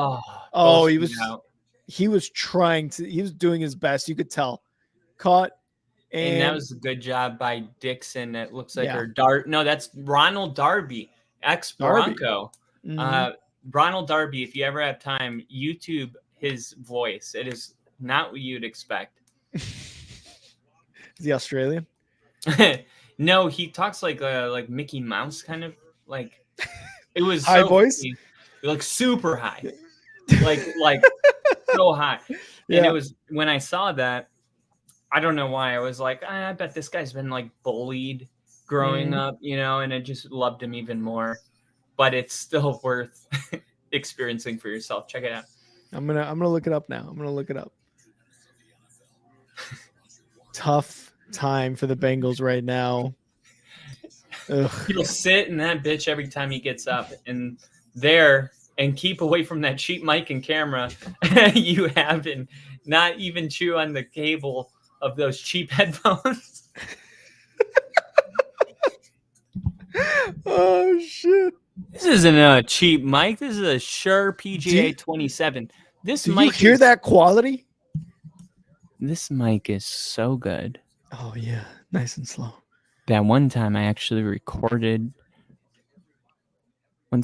Oh, he was trying to. He was doing his best. You could tell. Caught. And that was a good job by Dixon. It looks like no, that's Ronald Darby, ex-Bronco. Ronald Darby, if you ever have time, YouTube his voice. It is not what you'd expect. Is he Australian? No, he talks like Mickey Mouse, kind of like. It was high voice, like super high, like so high. And it was when I saw that. I don't know why. I was like, I bet this guy's been like bullied growing up, and I just loved him even more. But it's still worth experiencing for yourself. Check it out. I'm gonna look it up now. I'm gonna look it up. Tough time for the Bengals right now. Ugh. He'll sit in that bitch every time he gets up and keep away from that cheap mic and camera you have, and not even chew on the cable of those cheap headphones. Oh shit! This isn't a cheap mic. This is a Shure PGA 27. This do mic. You hear that quality? This mic is so good. Oh yeah, nice and slow. That one time I actually recorded a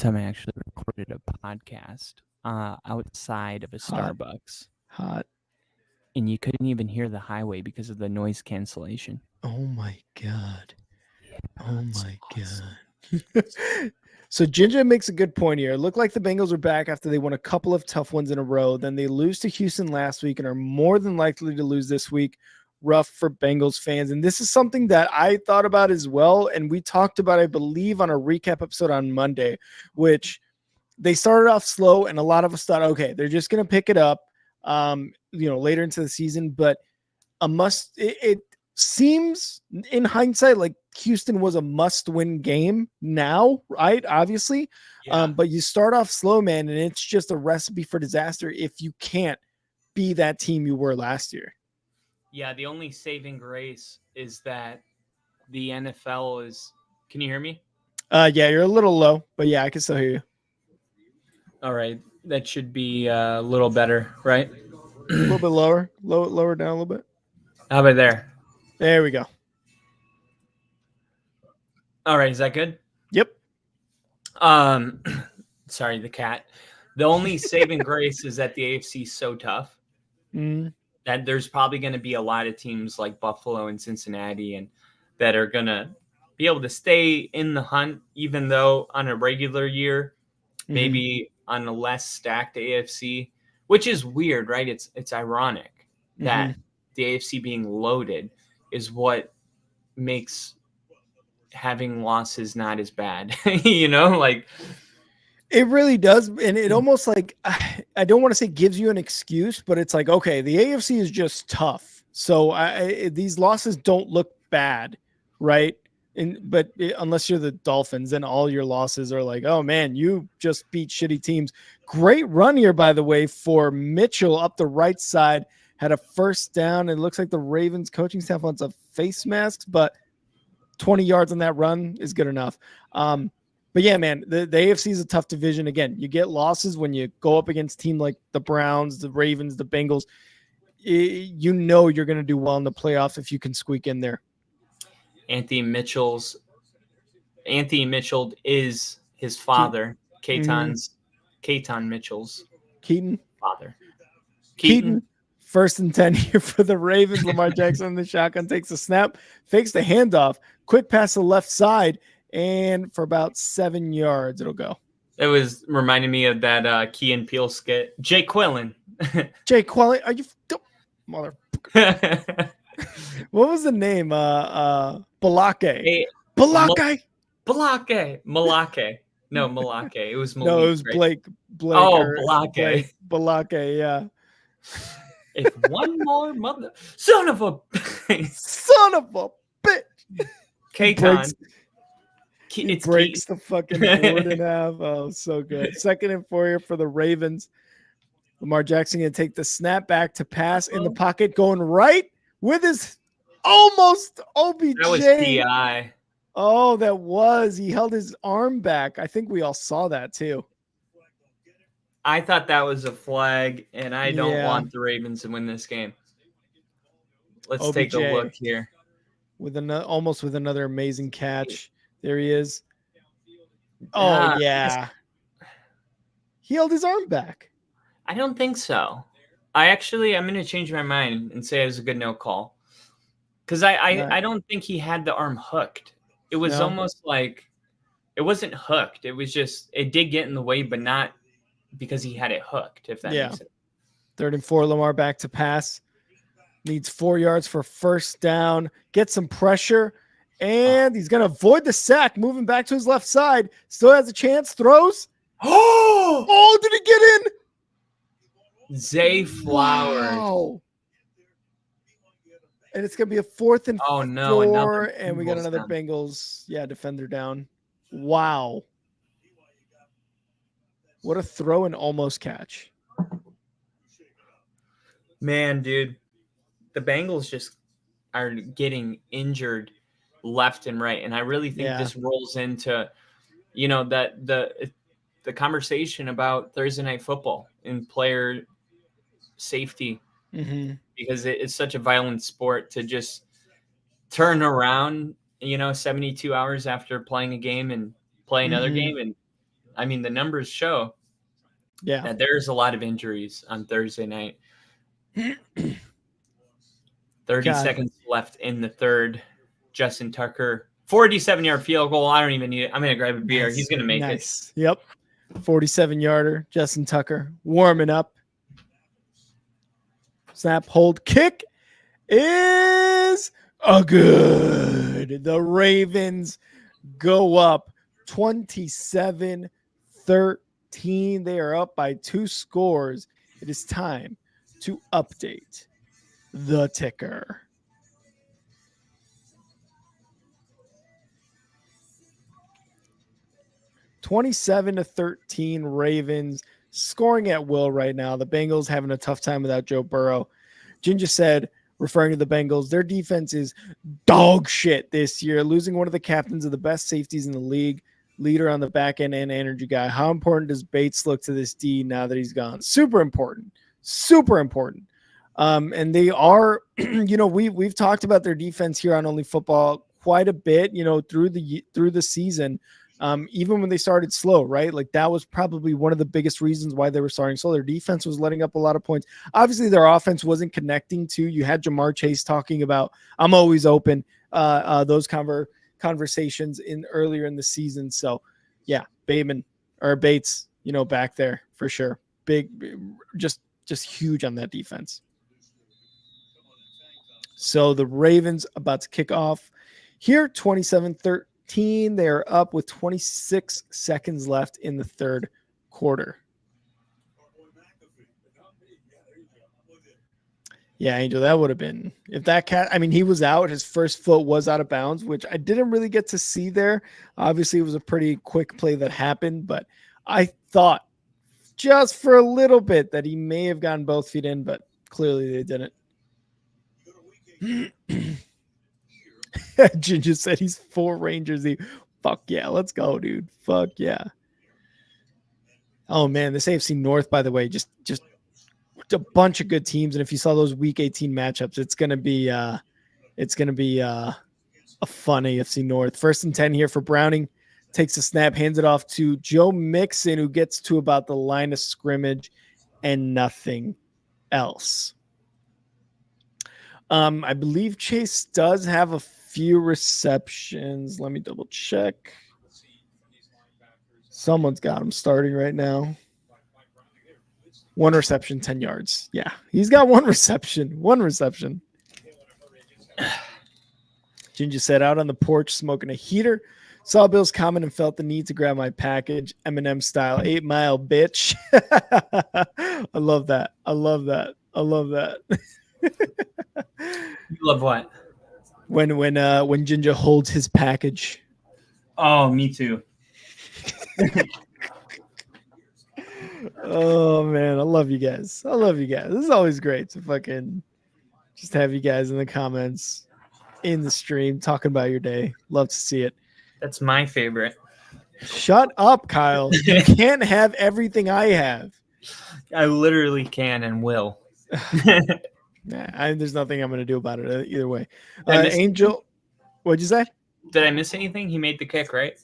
podcast outside of a Starbucks. Hot. And you couldn't even hear the highway because of the noise cancellation. Oh my God. Oh my God. So Ginger makes a good point here. It looked like the Bengals are back after they won a couple of tough ones in a row. Then they lose to Houston last week and are more than likely to lose this week. Rough for Bengals fans. And this is something that I thought about as well. And we talked about, I believe, on a recap episode on Monday, which they started off slow and a lot of us thought, okay, they're just going to pick it up, later into the season. But it seems in hindsight like Houston was a must-win game now, right? Obviously. Yeah. But you start off slow, man, and it's just a recipe for disaster if you can't be that team you were last year. Yeah, the only saving grace is that the NFL is... Can you hear me? Yeah, you're a little low, but yeah, I can still hear you. All right. That should be a little better, right? A little bit lower. Lower down a little bit. How about there? There we go. All right. Is that good? Yep. Sorry, the cat. The only saving grace is that the AFC is so tough that there's probably going to be a lot of teams like Buffalo and Cincinnati and that are going to be able to stay in the hunt, even though on a regular year, maybe on a less stacked AFC, which is weird, right? It's ironic that the AFC being loaded is what makes having losses not as bad, like it really does. And it almost like, I don't want to say gives you an excuse, but it's like, okay, the AFC is just tough. So these losses don't look bad, right? But unless you're the Dolphins, then all your losses are like, oh man, you just beat shitty teams. Great run here, by the way, for Mitchell up the right side. Had a first down. It looks like the Ravens coaching staff wants a face masks, but 20 yards on that run is good enough. But yeah, man, the AFC is a tough division. Again, you get losses when you go up against teams like the Browns, the Ravens, the Bengals. You're going to do well in the playoffs if you can squeak in there. Anthony Mitchell is his father, Keaton Mitchell's father. Keaton. First and 10 here for the Ravens. Lamar Jackson in the shotgun takes a snap, fakes the handoff, quick pass to the left side, and for about 7 yards, it'll go. It was reminding me of that Key and Peele skit. Jay Quillen. Are you motherfucker? What was the name? Balake. Malake. No, Malake. It was Malik, no, it was right? Blake. Balake. Balake, yeah. If one more son of a bitch. Keaton He breaks the fucking board in half. Oh, so good. 2nd and 4 here for the Ravens. Lamar Jackson going to take the snap back to pass in the pocket, going right with his almost OBJ. That was PI. Oh, that was. He held his arm back. I think we all saw that too. I thought that was a flag, and I don't want the Ravens to win this game. Let's take a look here. With almost with another amazing catch. There he is. Oh, yeah. He held his arm back. I don't think so. I'm going to change my mind and say it was a good no call. Because I don't think he had the arm hooked. It was almost like it wasn't hooked. It was just, it did get in the way, but not because he had it hooked, if that makes sense. 3rd and 4, Lamar back to pass. Needs 4 yards for first down. Get some pressure. And he's going to avoid the sack, moving back to his left side. Still has a chance. Throws. Oh, did he get in? Zay Flowers. Wow. And it's going to be a 4th and 4. And we got another Bengals. Defender down. Wow. What a throw and almost catch. Man, dude. The Bengals just are getting injured left and right. And I really think this rolls into, that the conversation about Thursday Night Football and player safety, because it's such a violent sport to just turn around, 72 hours after playing a game and play another game. And I mean, the numbers show that there's a lot of injuries on Thursday night. 30 seconds left in the third. Justin Tucker, 47-yard field goal. I don't even need it. I'm going to grab a beer. He's going to make it. Yep. 47-yarder. Justin Tucker warming up. Snap, hold, kick is a good. The Ravens go up 27-13. They are up by 2 scores. It is time to update the ticker. (27-13) Ravens scoring at will right now. The Bengals having a tough time without Joe Burrow. Ginger said, referring to the Bengals, their defense is dog shit this year, losing one of the captains of the best safeties in the league, leader on the back end and energy guy. How important does Bates look to this D now that he's gone? Super important. Super important. And they are, we've talked about their defense here on Only Football quite a bit, through the season. Even when they started slow, right? Like that was probably one of the biggest reasons why they were starting slow. Their defense was letting up a lot of points. Obviously, their offense wasn't connecting to. You had Jamar Chase talking about, I'm always open. Those conversations earlier in the season. So, yeah, Bates, back there for sure. Big, just huge on that defense. So the Ravens about to kick off here, 27-13. They're up with 26 seconds left in the third quarter. Yeah, Angel, that would have been, if that cat, he was out, his first foot was out of bounds, which I didn't really get to see there. Obviously, it was a pretty quick play that happened, but I thought just for a little bit that he may have gotten both feet in, but clearly they didn't. Ginger said he's 4 Rangers. Fuck yeah, let's go, dude. Fuck yeah. Oh man, this AFC North, by the way, just a bunch of good teams. And if you saw those Week 18 matchups, it's gonna be a fun AFC North. 1st and 10 here for Browning. Takes a snap, hands it off to Joe Mixon, who gets to about the line of scrimmage and nothing else. I believe Chase does have a few receptions. Let me double check. Someone's got him starting right now. 1 reception, 10 yards. Yeah, he's got 1 reception. 1 reception. Ginger said, out on the porch smoking a heater. Saw Bills comment and felt the need to grab my package. Eminem style, 8 Mile, bitch. I love that. I love that. I love that. You love what? When Ginger holds his package. Oh, me too. Oh man, I love you guys. I love you guys. This is always great to fucking just have you guys in the comments, in the stream, talking about your day. Love to see it. That's my favorite. Shut up, Kyle. You can't have everything I have. I literally can and will. There's nothing I'm going to do about it either way. Angel, anything? What'd you say? Did I miss anything? He made the kick, right?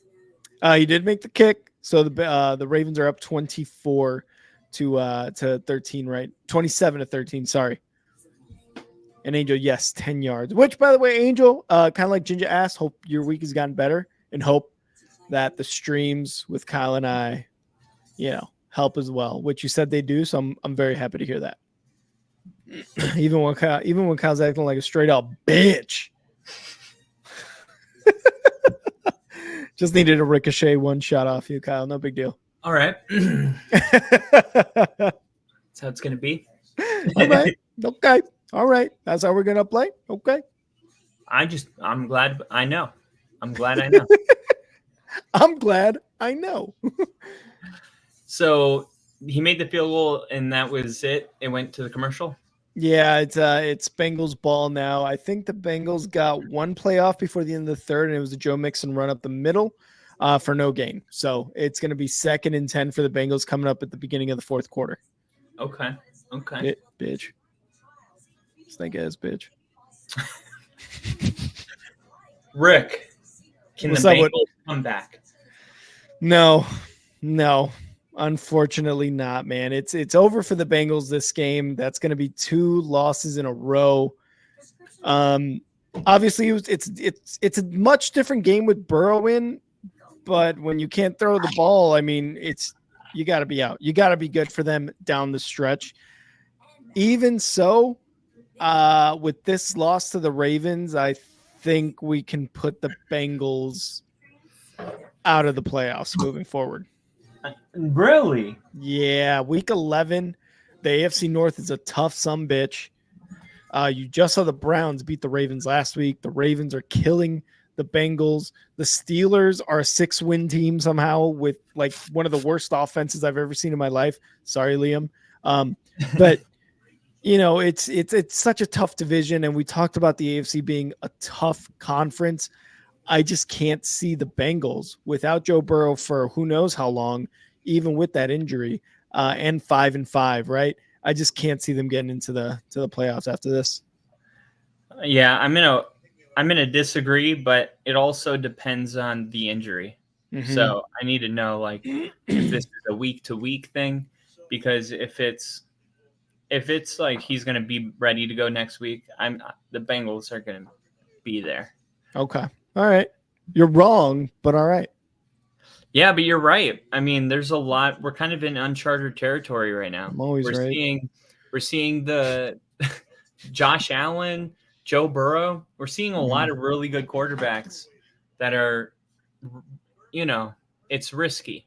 He did make the kick. So the Ravens are up 24 to 13, right? 27 to 13. Sorry. And Angel, yes, 10 yards. Which, by the way, Angel, kind of like Ginger asked, hope your week has gotten better, and hope that the streams with Kyle and I, help as well. Which you said they do, so I'm very happy to hear that. even when Kyle's acting like a straight up bitch. Just needed a ricochet one shot off you, Kyle. No big deal. All right. That's how it's going to be. All right. Okay. All right. That's how we're going to play. Okay. I'm glad I know. I'm glad I know. I'm glad I know. So he made the field goal and that was it. It went to the commercial. Yeah, it's Bengals ball now. I think the Bengals got one play off before the end of the third, and it was a Joe Mixon run up the middle for no gain. So it's going to be 2nd and 10 for the Bengals coming up at the beginning of the fourth quarter. Okay. Bitch. Snake ass bitch. Rick, can the Bengals come back? No. Unfortunately not, man. It's over for the Bengals this game. That's going to be 2 losses in a row. Obviously it's a much different game with Burrow in, but when you can't throw the ball, I mean, you got to be out. You got to be good for them down the stretch. Even so, with this loss to the Ravens, I think we can put the Bengals out of the playoffs moving forward. Really? Yeah, week 11, the AFC North is a tough sumbitch. You just saw the Browns beat the Ravens last week. The Ravens are killing the Bengals. The Steelers are a 6-win team somehow with like one of the worst offenses I've ever seen in my life. Sorry, Liam. But it's such a tough division, and we talked about the AFC being a tough conference. I just can't see the Bengals without Joe Burrow for who knows how long, even with that injury, and 5-5, right? I just can't see them getting into the playoffs after this. Yeah, I'm gonna disagree, but it also depends on the injury. Mm-hmm. So I need to know like if this is a week to week thing, because if it's like he's gonna be ready to go next week, the Bengals are gonna be there. Okay. All right. You're wrong, but all right. Yeah, but you're right. I mean, there's a lot. We're kind of in uncharted territory right now. I'm always right. We're seeing the Josh Allen, Joe Burrow. We're seeing a lot of really good quarterbacks that are, it's risky.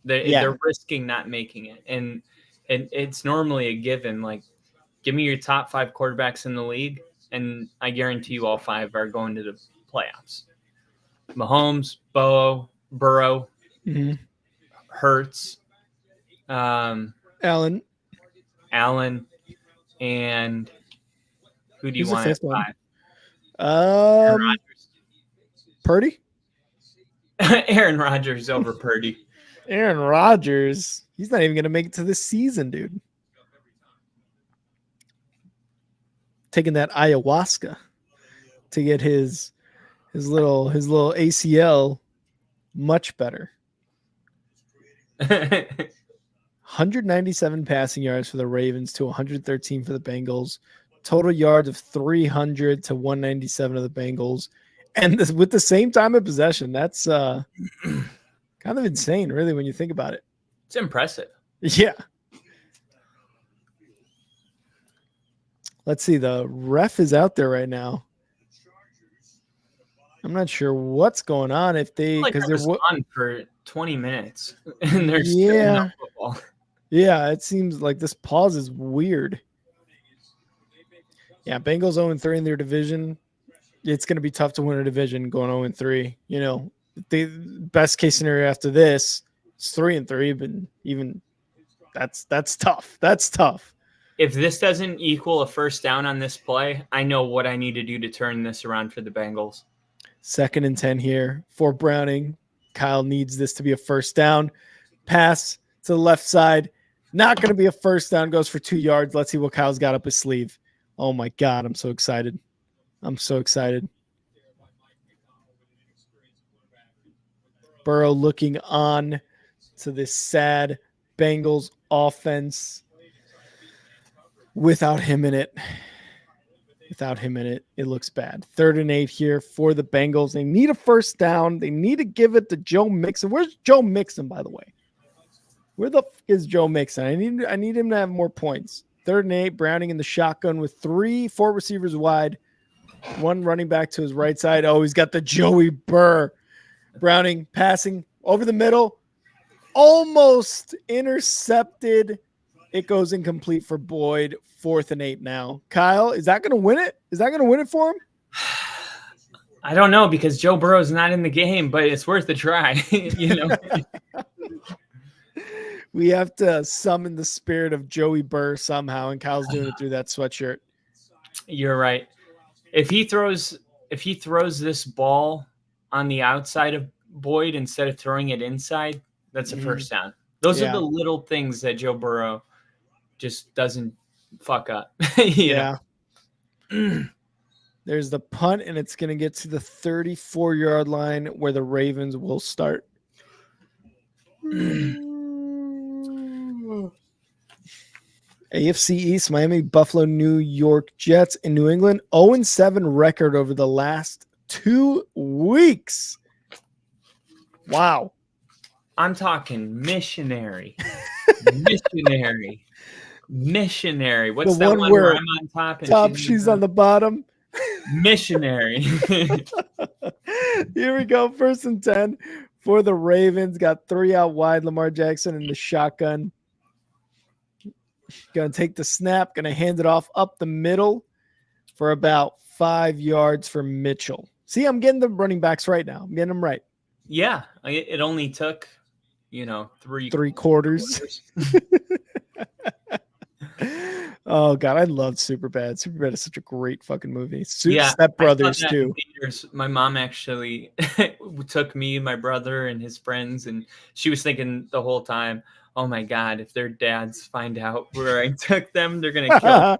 They're risking not making it. And it's normally a given. Like, give me your top 5 quarterbacks in the league, and I guarantee you all 5 are going to the playoffs. Mahomes, Burrow, Hurts, Allen, and who do you want at 5? Purdy? Aaron Rodgers over Purdy. Aaron Rodgers, he's not even going to make it to this season, dude. Taking that ayahuasca to get his little ACL much better. 197 passing yards for the Ravens to 113 for the Bengals. Total yards of 300 to 197 of the Bengals. And with the same time of possession, that's kind of insane, really, when you think about it. It's impressive. Yeah. Let's see. The ref is out there right now. I'm not sure what's going on. Because they're on for 20 minutes and there's still no football. Yeah, it seems like this pause is weird. Yeah, Bengals 0-3 in their division. It's going to be tough to win a division going 0-3. the best case scenario after this is 3-3, but even that's tough. That's tough. If this doesn't equal a first down on this play, I know what I need to do to turn this around for the Bengals. 2nd and 10 here for Browning. Kyle needs this to be a first down. Pass to the left side. Not going to be a first down. Goes for 2 yards. Let's see what Kyle's got up his sleeve. Oh, my God. I'm so excited. I'm so excited. Burrow looking on to this sad Bengals offense. Without him in it. It looks bad. 3rd and 8 here for the Bengals. They need a first down. They need to give it to Joe Mixon. Where's Joe Mixon, by the way? Where the fuck is Joe Mixon? I need him to have more points. 3rd and 8, Browning in the shotgun with 4 receivers wide. 1 running back to his right side. Oh, he's got the Joey Burr. Browning passing over the middle. Almost intercepted. It goes incomplete for Boyd. 4th and 8 now. Kyle, is that going to win it? Is that going to win it for him? I don't know because Joe Burrow's not in the game, but it's worth a try. We have to summon the spirit of Joey Burr somehow, and Kyle's doing it through that sweatshirt. You're right. If he throws this ball on the outside of Boyd instead of throwing it inside, that's a first down. Those are the little things that Joe Burrow just doesn't fuck up. Yeah. There's the punt, and it's going to get to the 34-yard line where the Ravens will start. AFC East, Miami, Buffalo, New York Jets, and New England 0-7 record over the last 2 weeks. Wow. I'm talking missionary. Missionary. What's the that one where I'm on top and she's on the bottom? Missionary. Here we go. 1st and 10 for the Ravens. Got 3 out wide. Lamar Jackson in the shotgun. Going to take the snap. Going to hand it off up the middle for about 5 yards for Mitchell. See, I'm getting the running backs right now. I'm getting them right. Yeah. It only took, 3 quarters. Oh God, I loved Superbad. Superbad is such a great fucking movie. Step Brothers too. My mom actually took me, my brother, and his friends, and she was thinking the whole time, "Oh my God, if their dads find out where I took them, they're gonna kill."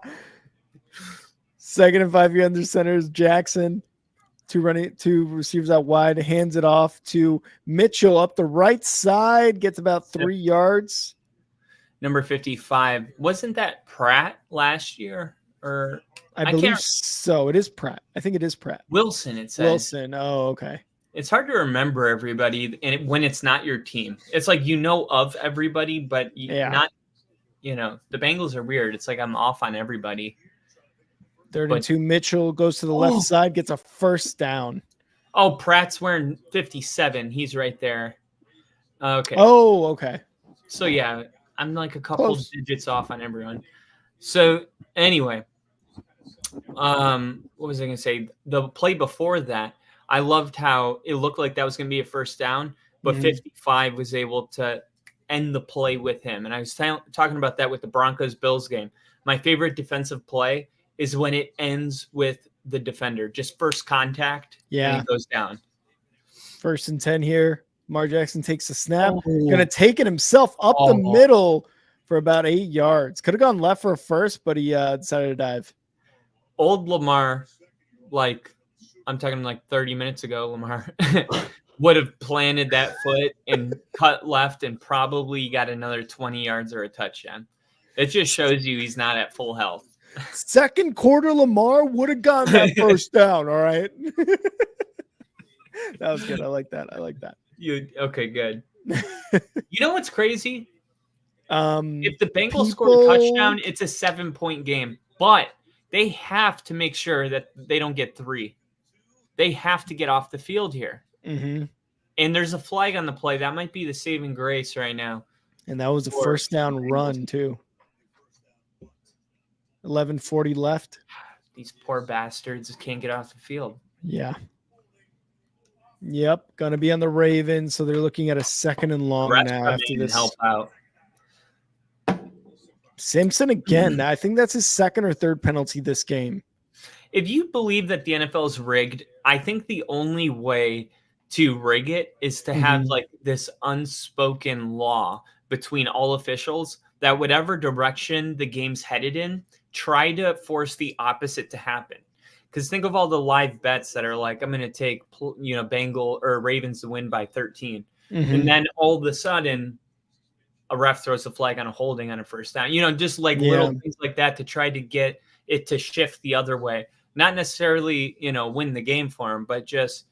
2nd and 5 under center is Jackson. 2 receivers out wide. Hands it off to Mitchell up the right side. Gets about 3 yards. Number 55. Wasn't that Pratt last year? Or I believe so. It is Pratt. I think it is Pratt. Wilson, it says. Wilson. Oh, okay. It's hard to remember everybody when it's not your team. It's like of everybody, but not, the Bengals are weird. It's like I'm off on everybody. 3rd and 2. Mitchell goes to the left side, gets a first down. Oh, Pratt's wearing 57. He's right there. Okay. Oh, okay. So, yeah. I'm like a couple digits off on everyone. So anyway, what was I going to say? The play before that, I loved how it looked like that was going to be a first down, but 55 was able to end the play with him. And I was talking about that with the Broncos-Bills game. My favorite defensive play is when it ends with the defender, just first contact, and he goes down. 1st and 10 here. Lamar Jackson takes the snap. Going to take it himself up the middle for about 8 yards. Could have gone left for a first, but he decided to dive. Old Lamar, I'm talking 30 minutes ago, Lamar would have planted that foot and cut left and probably got another 20 yards or a touchdown. It just shows you he's not at full health. 2nd quarter, Lamar would have gotten that first down. All right. That was good. I like that. Okay, good. You know what's crazy? If the Bengals score a touchdown, it's a 7-point game. But they have to make sure that they don't get 3. They have to get off the field here. Mm-hmm. And there's a flag on the play. That might be the saving grace right now. And that was a first down run, too. 11:40 left. These poor bastards can't get off the field. Yeah. Yep, gonna be on the Ravens, so they're looking at a 2nd and long Refs now come after in and help this. out. Simpson again. I think that's his 2nd or 3rd penalty this game. If you believe that the NFL is rigged, I think the only way to rig it is to have like this unspoken law between all officials that whatever direction the game's headed in, try to force the opposite to happen. Because think of all the live bets that are like, I'm going to take, Bengal or Ravens to win by 13. And then all of a sudden, a ref throws a flag on a holding on a first down. Just like little things like that to try to get it to shift the other way. Not necessarily, win the game for him, but just,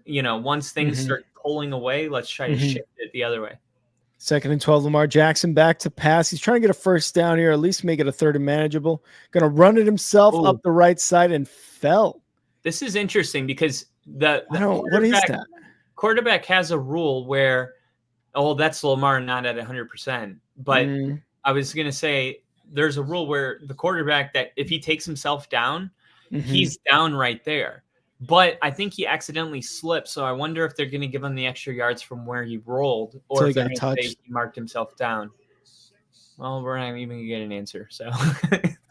once things start pulling away, let's try to shift it the other way. 2nd and 12, Lamar Jackson back to pass. He's trying to get a first down here, at least make it a 3rd and manageable. Going to run it himself up the right side and fell. This is interesting because the what is that? Quarterback has a rule where, that's Lamar not at 100%. But I was going to say there's a rule where the quarterback that if he takes himself down, he's down right there. But I think he accidentally slipped, so I wonder if they're going to give him the extra yards from where he rolled, or if they're going to say he marked himself down. Well, we're not even going to get an answer. So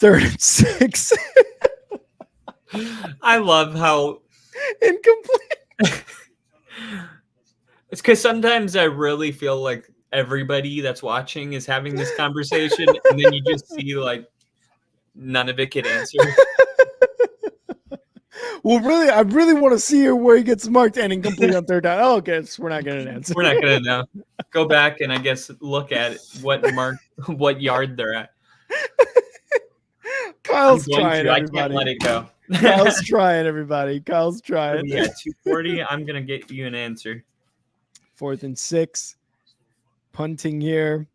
3rd and 6. I love how incomplete. It's because sometimes I really feel like everybody that's watching is having this conversation, and then you just see like none of it get answered. Well, really, I really want to see where he gets marked and incomplete on 3rd down. Oh, okay, so we're not getting an answer. We're not going to know. Go back and I guess look at what yard they're at. Kyle's trying. I can't let it go. Kyle's trying, everybody. Kyle's trying. Yeah, 240. I'm going to get you an answer. 4th and 6. Punting here.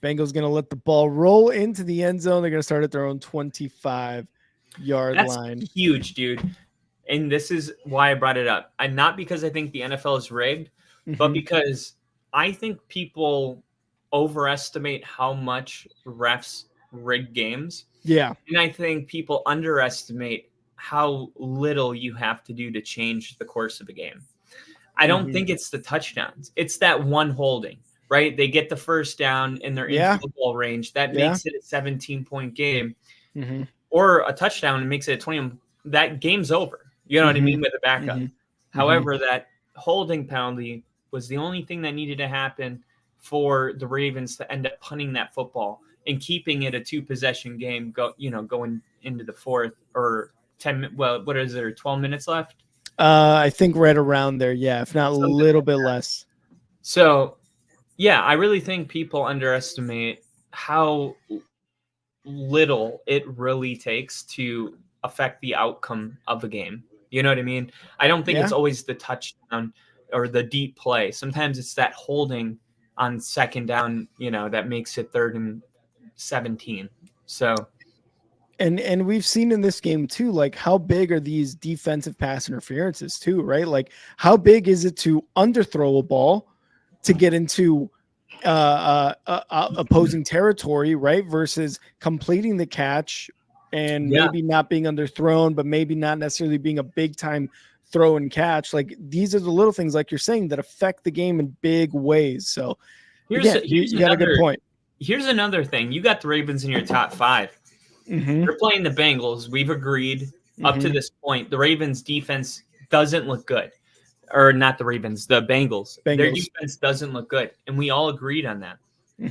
Bengals going to let the ball roll into the end zone. They're going to start at their own 25-yard line. That's huge, dude. And this is why I brought it up. And not because I think the NFL is rigged, but because I think people overestimate how much refs rig games. Yeah. And I think people underestimate how little you have to do to change the course of a game. I don't think it's the touchdowns. It's that one holding, right? They get the first down and they're in football range. That makes it a 17-point game. Or a touchdown and makes it a 20. That game's over. You know what I mean? With a backup. However, that holding penalty was the only thing that needed to happen for the Ravens to end up punting that football and keeping it a 2-possession game, going into the 4th or 10. Well, what is there? 12 minutes left. I think right around there. Yeah, if not a little bit less. So, yeah, I really think people underestimate how little it really takes to affect the outcome of a game. You know what I mean? I don't think it's always the touchdown or the deep play. Sometimes it's that holding on 2nd down, that makes it 3rd and 17. So, and we've seen in this game too, like how big are these defensive pass interferences too, right? Like how big is it to underthrow a ball to get into opposing territory, right? Versus completing the catch and maybe not being underthrown, but maybe not necessarily being a big time throw and catch. Like these are the little things, like you're saying, that affect the game in big ways. So you got a good point. Here's another thing. You got the Ravens in your top 5. They're playing the Bengals. We've agreed up to this point. The Ravens defense doesn't look good. Or not the Ravens, the Bengals. Their defense doesn't look good. And we all agreed on that.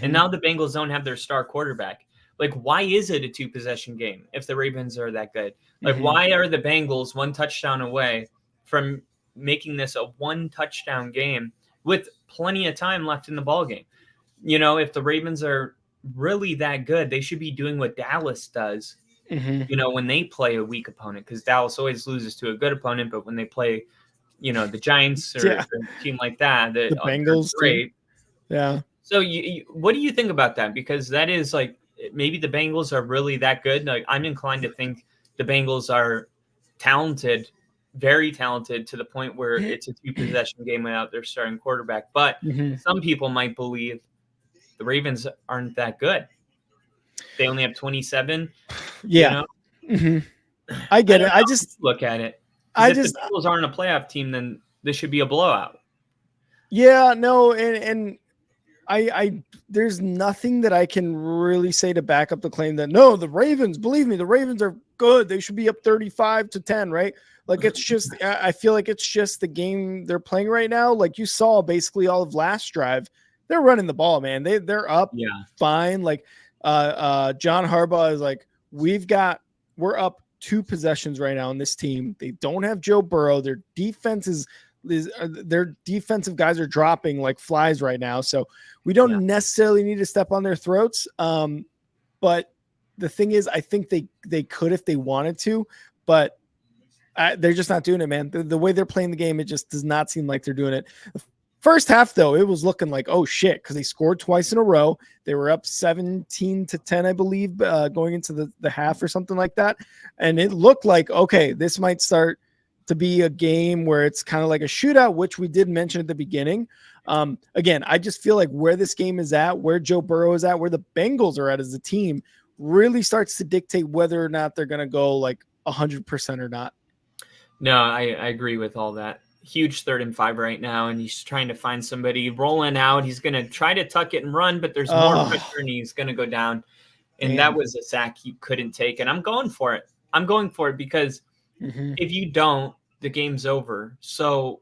And now the Bengals don't have their star quarterback. Like, why is it a 2-possession game if the Ravens are that good? Like, why are the Bengals 1 touchdown away from making this a 1-touchdown game with plenty of time left in the ballgame? If the Ravens are really that good, they should be doing what Dallas does, when they play a weak opponent, because Dallas always loses to a good opponent, but when they play, the Giants or a team like that, the Bengals, great. Yeah. So what do you think about that? Because that is like, maybe the Bengals are really that good. Like, I'm inclined to think the Bengals are talented, very talented, to the point where it's a 2-possession game without their starting quarterback. But some people might believe the Ravens aren't that good. They only have 27. Yeah. I get it. I just look at it. Because if the Bengals aren't a playoff team, then this should be a blowout. Yeah, no, and I there's nothing that I can really say to back up the claim that no, the Ravens, believe me, the Ravens are good. They should be up 35-10, right? Like it's just I feel like it's just the game they're playing right now. Like you saw basically all of last drive, they're running the ball, man. They're up fine. Like John Harbaugh is like, we're up 2 possessions right now on this team. They don't have Joe Burrow. Their defense is their defensive guys are dropping like flies right now. So we don't necessarily need to step on their throats. But the thing is, I think they could if they wanted to, but they're just not doing it, man. The way they're playing the game, it just does not seem like they're doing it. First half, though, it was looking like, oh shit, because they scored twice in a row. They were up 17-10, I believe, going into the half or something like that. And it looked like, okay, this might start to be a game where it's kind of like a shootout, which we did mention at the beginning. Again, I just feel like where this game is at, where Joe Burrow is at, where the Bengals are at as a team really starts to dictate whether or not they're going to go like 100% or not. No, I agree with all that. Huge 3rd and 5 right now, and he's trying to find somebody rolling out. He's going to try to tuck it and run, but there's more pressure, and he's going to go down. And that was a sack he couldn't take, and I'm going for it. I'm going for it because if you don't, the game's over. So,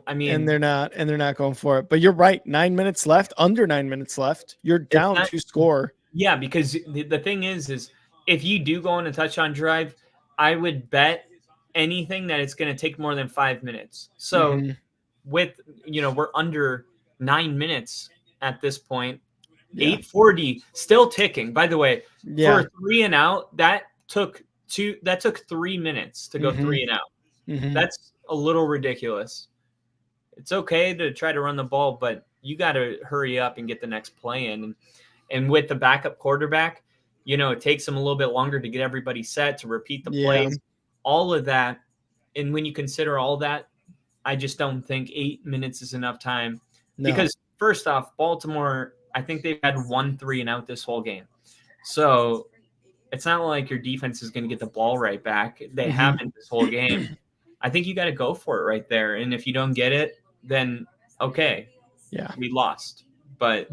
I mean, and they're not going for it. But you're right. 9 minutes left. Under 9 minutes left. You're down 2 score. Yeah, because the thing is if you do go on a touchdown drive, I would bet anything that it's going to take more than 5 minutes. So with, we're under 9 minutes at this point, 8:40 still ticking. By the way, for a 3 and out, that took 3 minutes to go 3 and out. That's a little ridiculous. It's okay to try to run the ball, but you got to hurry up and get the next play in. And with the backup quarterback, it takes them a little bit longer to get everybody set, to repeat the plays, all of that. And when you consider all that, I just don't think 8 minutes is enough time. No. Because first off, Baltimore, I think they've had 1 3 and out this whole game. So it's not like your defense is going to get the ball right back. They haven't this whole game. I think you got to go for it right there. And if you don't get it, then okay, we lost. But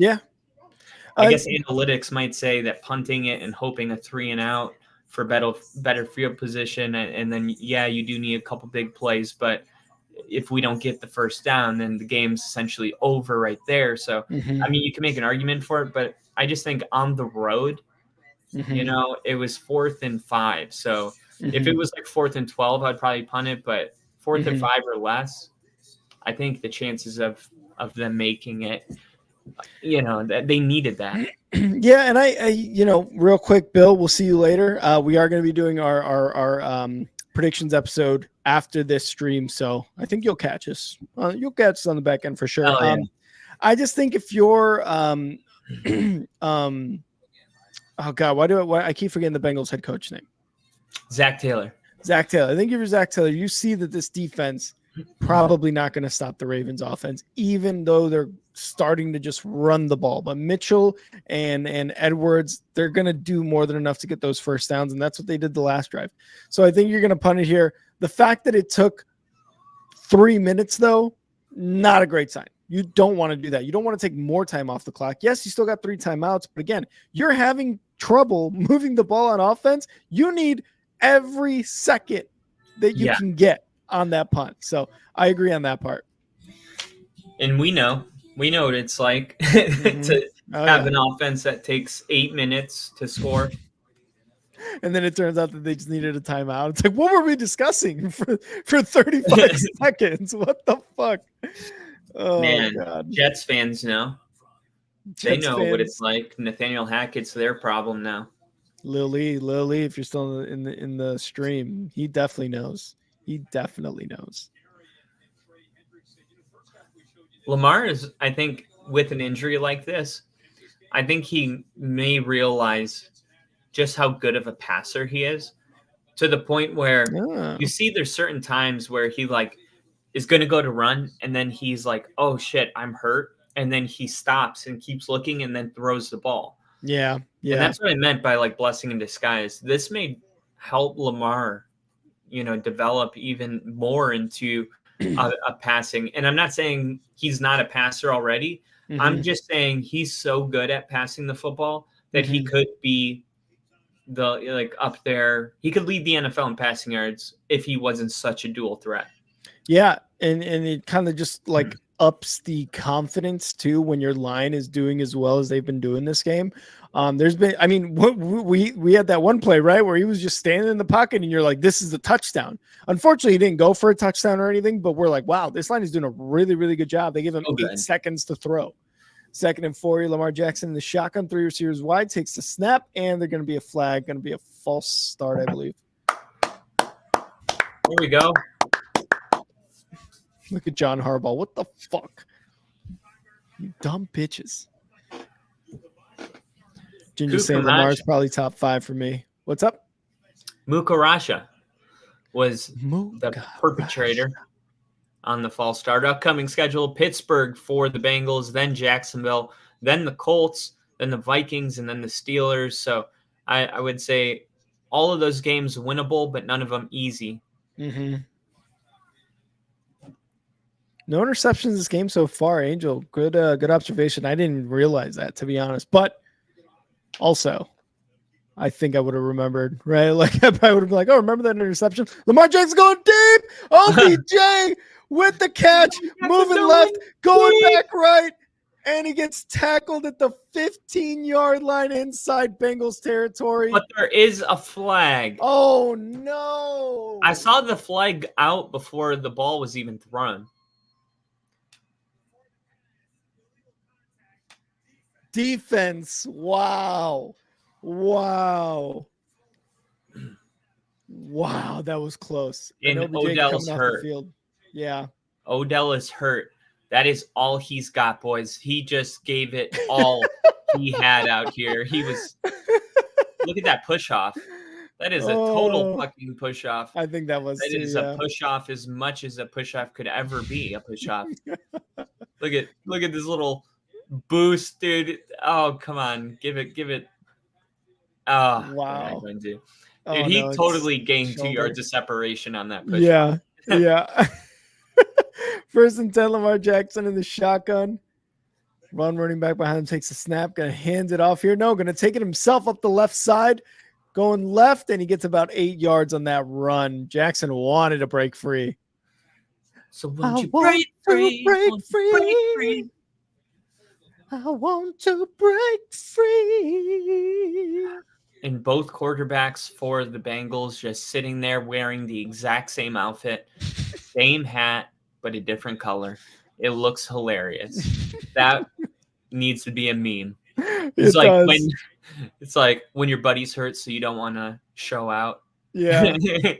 I guess analytics might say that punting it and hoping a 3 and out for better field position, and then you do need a couple big plays. But if we don't get the first down, then the game's essentially over right there. So I mean, you can make an argument for it, but I just think on the road, it was 4th and 5. So if it was like 4th and 12, I'd probably punt it. But 4th and 5 or less, I think the chances of them making it, that they needed that. Yeah, and I real quick, Bill, we'll see you later. We are going to be doing our predictions episode after this stream, so I think you'll catch us. You'll catch us on the back end for sure. I just think if you're oh god, why I keep forgetting the Bengals head coach name? Zach Taylor. I think if you're Zach Taylor, you see that this defense probably not going to stop the Ravens offense, even though they're starting to just run the ball. But Mitchell and Edwards, they're going to do more than enough to get those first downs, and that's what they did the last drive. So I think you're going to punt it here. The fact that it took 3 minutes, though, not a great sign. You don't want to do that. You don't want to take more time off the clock. Yes, you still got 3 timeouts, but again, you're having trouble moving the ball on offense. You need every second that you can get on that punt. So I agree on that part. And we know what it's like to have an offense that takes 8 minutes to score. And then it turns out that they just needed a timeout. It's like, what were we discussing for 35 seconds? What the fuck? Oh, man, God. Jets fans know. They know what it's like. Nathaniel Hackett's their problem now. Lil Lee, if you're still in the stream, he definitely knows. Lamar is, I think, with an injury like this, I think he may realize just how good of a passer he is, to the point where you see there's certain times where he is going to go to run, and then he's like, oh shit, I'm hurt. And then he stops and keeps looking and then throws the ball. Yeah. And that's what I meant by blessing in disguise. This may help Lamar develop even more into a passing. And I'm not saying he's not a passer already. I'm just saying he's so good at passing the football that he could be up there. He could lead the NFL in passing yards if he wasn't such a dual threat. Yeah, and it kind of just like ups the confidence too when your line is doing as well as they've been doing this game. There's been, I mean, we had that one play, right, where he was just standing in the pocket and you're like, this is a touchdown. Unfortunately, he didn't go for a touchdown or anything, but we're like, wow, this line is doing a really, really good job. They give him 8 seconds to throw. 2nd and 4, Lamar Jackson in the shotgun, 3 receivers wide, takes the snap, and they're going to be a flag, going to be a false start, I believe. There we go. Look at John Harbaugh. What the fuck? You dumb bitches. Ginger saying Lamar's probably top 5 for me. What's up? Mukarasha was the perpetrator on the false start. Upcoming schedule: Pittsburgh for the Bengals, then Jacksonville, then the Colts, then the Vikings, and then the Steelers. So I would say all of those games winnable, but none of them easy. No interceptions this game so far, Angel. Good observation. I didn't realize that, to be honest. But also, I think I would have remembered, right? Like, I probably would have been like, oh, remember that interception? Lamar Jackson going deep. OBJ with the catch, moving left, going back right. And he gets tackled at the 15-yard line inside Bengals territory. But there is a flag. Oh, no. I saw the flag out before the ball was even thrown. Defense. Wow. Wow, that was close. And Odell's hurt. Yeah. Odell is hurt. That is all he's got, boys. He just gave it all he had out here. Look at that push off. That is a total fucking push off. I think that was a push off as much as a push off could ever be a push off. Look at this little boost, dude. Oh, come on. Give it. Oh, wow. Dude, he totally gained 2 yards of separation on that push. Yeah. Yeah. 1st and 10, Lamar Jackson in the shotgun. Running back behind him takes a snap. Going to hand it off here. No, going to take it himself up the left side. Going left, and he gets about 8 yards on that run. Jackson wanted to break free. So won't you break free? I want to break free. And both quarterbacks for the Bengals just sitting there wearing the exact same outfit, same hat, but a different color. It looks hilarious. That needs to be a meme. It's like when your buddy's hurt, so you don't want to show out. Yeah. You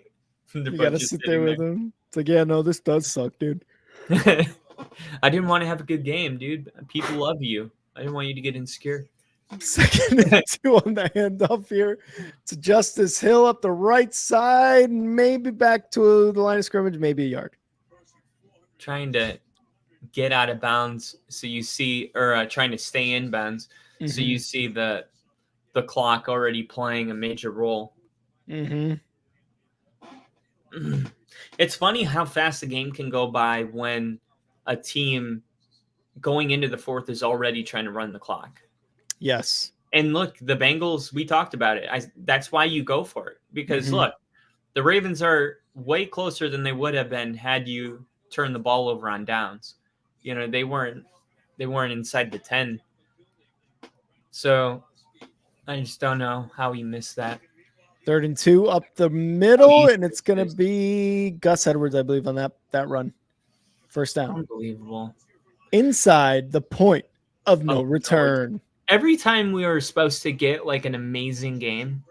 got to sit there with him. It's like, yeah, no, this does suck, dude. I didn't want to have a good game, dude. People love you. I didn't want you to get insecure. 2nd and 2 on the handoff here to Justice Hill up the right side, maybe back to the line of scrimmage, maybe a yard. Trying to get out of bounds, so you see, or trying to stay in bounds, so you see the clock already playing a major role. It's funny how fast the game can go by when a team going into the 4th is already trying to run the clock. Yes. And look, the Bengals, we talked about it. That's why you go for it. Because look, the Ravens are way closer than they would have been had you turned the ball over on downs. They weren't inside the 10. So I just don't know how he missed that. 3rd and 2 up the middle, and it's going to be Gus Edwards, I believe, on that run. 1st down. Unbelievable. Inside the point of no return. Every time we were supposed to get like an amazing game,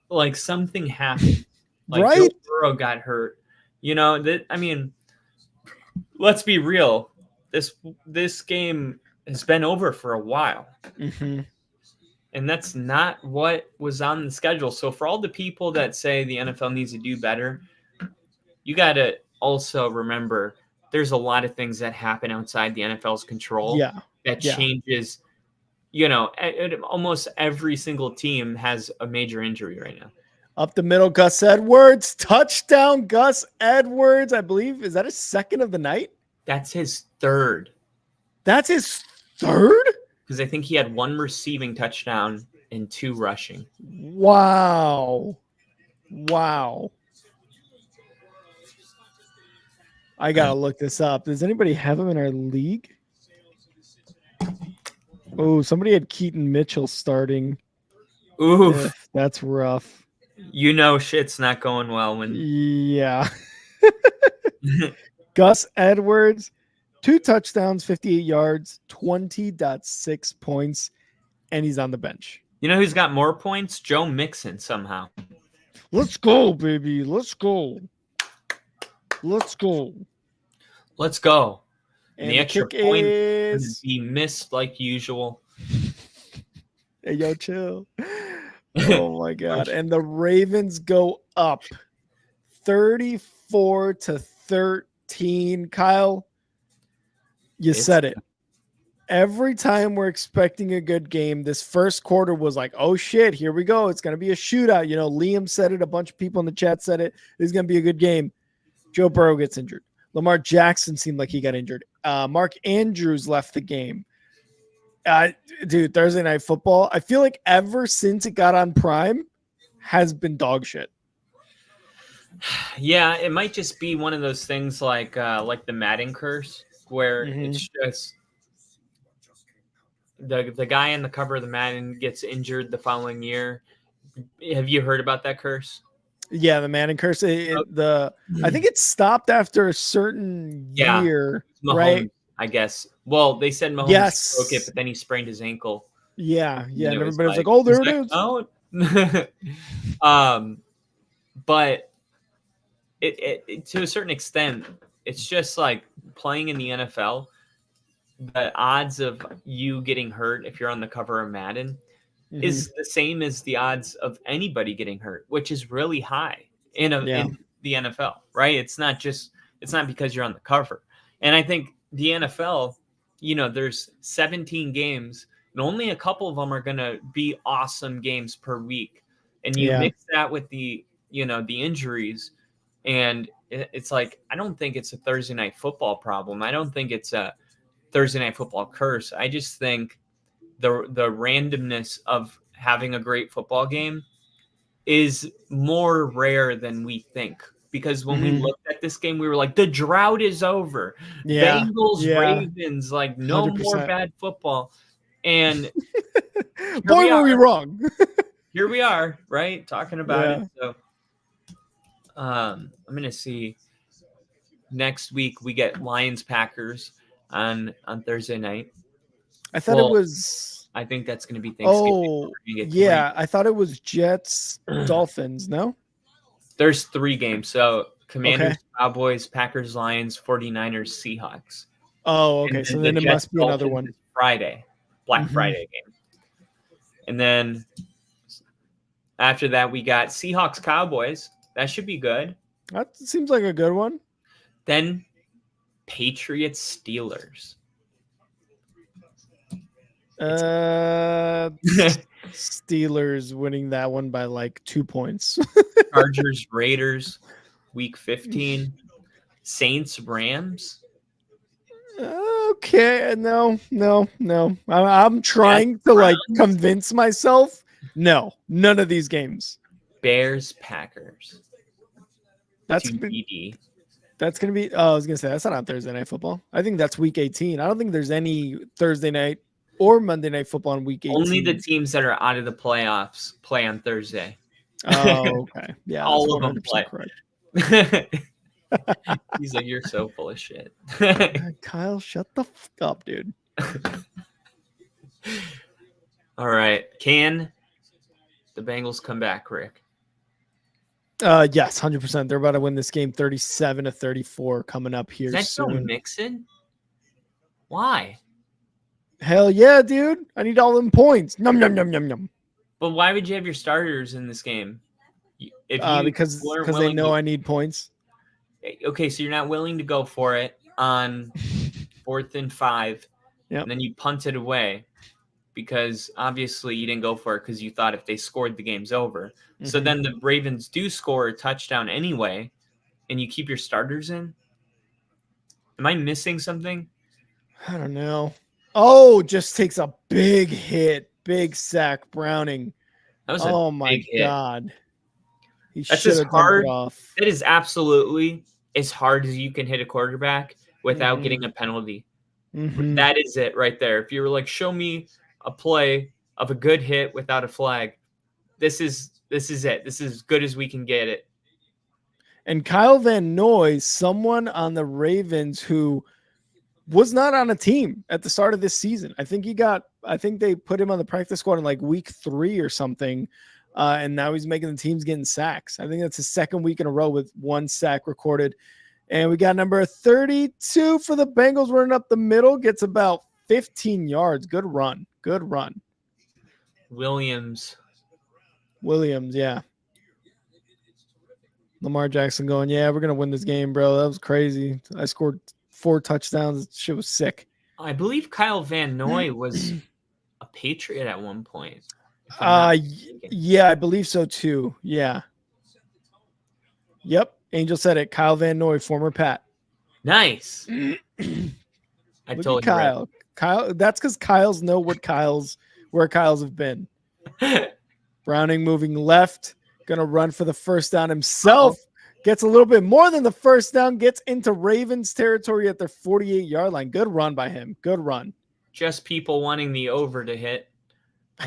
like something happened. Like right? Joe Burrow got hurt. Let's be real. This game has been over for a while. And that's not what was on the schedule. So for all the people that say the NFL needs to do better, you got to also remember there's a lot of things that happen outside the NFL's control that changes. Almost every single team has a major injury right now. Up the middle, Gus Edwards. Touchdown, Gus Edwards. I believe, is that his second of the night? That's his third. That's his third? Because I think he had 1 receiving touchdown and 2 rushing. Wow. I got to look this up. Does anybody have him in our league? Oh, somebody had Keaton Mitchell starting. Oof. That's rough. You know shit's not going well when... Yeah. Gus Edwards, 2 touchdowns, 58 yards, 20.6 points, and he's on the bench. You know who's got more points? Joe Mixon somehow. Let's go, baby. Let's go. And the extra point is be missed like usual. Hey, yo, chill. Oh my God. And the Ravens go up 34-13. Kyle, you said it. Every time we're expecting a good game, this first quarter was like, oh shit, here we go. It's going to be a shootout. You know, Liam said it. A bunch of people in the chat said it. It's going to be a good game. Joe Burrow gets injured. Lamar Jackson seemed like he got injured. Mark Andrews left the game. Dude, Thursday Night Football, I feel like ever since it got on Prime, has been dog shit. Yeah, it might just be one of those things like the Madden curse, where it's just the guy in the cover of the Madden gets injured the following year. Have you heard about that curse? Yeah, the Madden curse. I think it stopped after a certain year, Mahomes, right? I guess. Well, they said Mahomes broke it, but then he sprained his ankle. Yeah. And everybody was like, "Oh, there it is." Oh. But it to a certain extent, it's just like playing in the NFL. The odds of you getting hurt if you're on the cover of Madden is the same as the odds of anybody getting hurt, which is really high in the NFL, right? It's not because you're on the cover. And I think the NFL, there's 17 games and only a couple of them are going to be awesome games per week. And you mix that with the injuries, and it's like, I don't think it's a Thursday Night Football problem. I don't think it's a Thursday Night Football curse. I just think the randomness of having a great football game is more rare than we think. Because when we looked at this game, we were like, the drought is over. Yeah. Bengals, Ravens, like no 100%. More bad football. And boy, were we wrong. Here we are, right? Talking about it. So I'm going to see next week we get Lions Packers on Thursday night. I thought it was. I think that's going to be Thanksgiving. Oh, yeah. I thought it was Jets, Dolphins. No? There's 3 games. So Commanders, Cowboys, Packers, Lions, 49ers, Seahawks. Oh, okay. So then it must be another one. Friday, Black Friday game. And then after that, we got Seahawks, Cowboys. That should be good. That seems like a good one. Then Patriots, Steelers. Steelers winning that one by like 2 points. Chargers, Raiders, week 15. Saints, Rams. Okay, no. I'm trying to convince myself. No, none of these games. Bears, Packers. That's gonna be. I was gonna say that's not on Thursday Night Football. I think that's week 18. I don't think there's any Thursday night or Monday Night Football on week 18. Only the teams that are out of the playoffs play on Thursday. Oh, okay. Yeah, all of them play. Correct. He's like, you're so full of shit. Kyle, shut the fuck up, dude. All right. Can the Bengals come back, Rick? Yes, 100%. They're about to win this game 37-34 coming up here Is that soon. Joe Mixon? Why? Hell yeah, dude. I need all them points. Num, num, num, num, num. But why would you have your starters in this game? Because they know I need points. Okay, so you're not willing to go for it on 4th and 5, and then you punt it away. because obviously you didn't go for it because you thought if they scored, the game's over. So then the Ravens do score a touchdown anyway, and you keep your starters in. Am I missing something? I don't know. Oh, just takes a big hit. Big sack, Browning. That was Oh a my big hit. God. He That's should as have dumped hard. it off. It is absolutely as hard as you can hit a quarterback without getting a penalty. That is it right there. If you were like, show me a play of a good hit without a flag, this is it. This is as good as we can get it. And Kyle Van Noy, someone on the Ravens who was not on a team at the start of this season. I think they put him on the practice squad in like week 3 or something. And now he's making the teams getting sacks. I think that's his second week in a row with 1 sack recorded. And we got number 32 for the Bengals running up the middle, gets about 15 yards. Good run. Williams, yeah. Lamar Jackson going, yeah, we're going to win this game, bro. That was crazy. I scored 4 touchdowns. Shit was sick. I believe Kyle Van Noy was a Patriot at one point. Yeah, I believe so too. Yeah. Yep. Angel said it. Kyle Van Noy, former Pat. Nice. I told you, Kyle. Right. Kyle. That's because Kyle's know where Kyle's have been. Browning moving left, gonna run for the first down himself. Gets a little bit more than the first down. Gets into Ravens territory at their 48-yard line. Good run by him. Good run. Just people wanting the over to hit.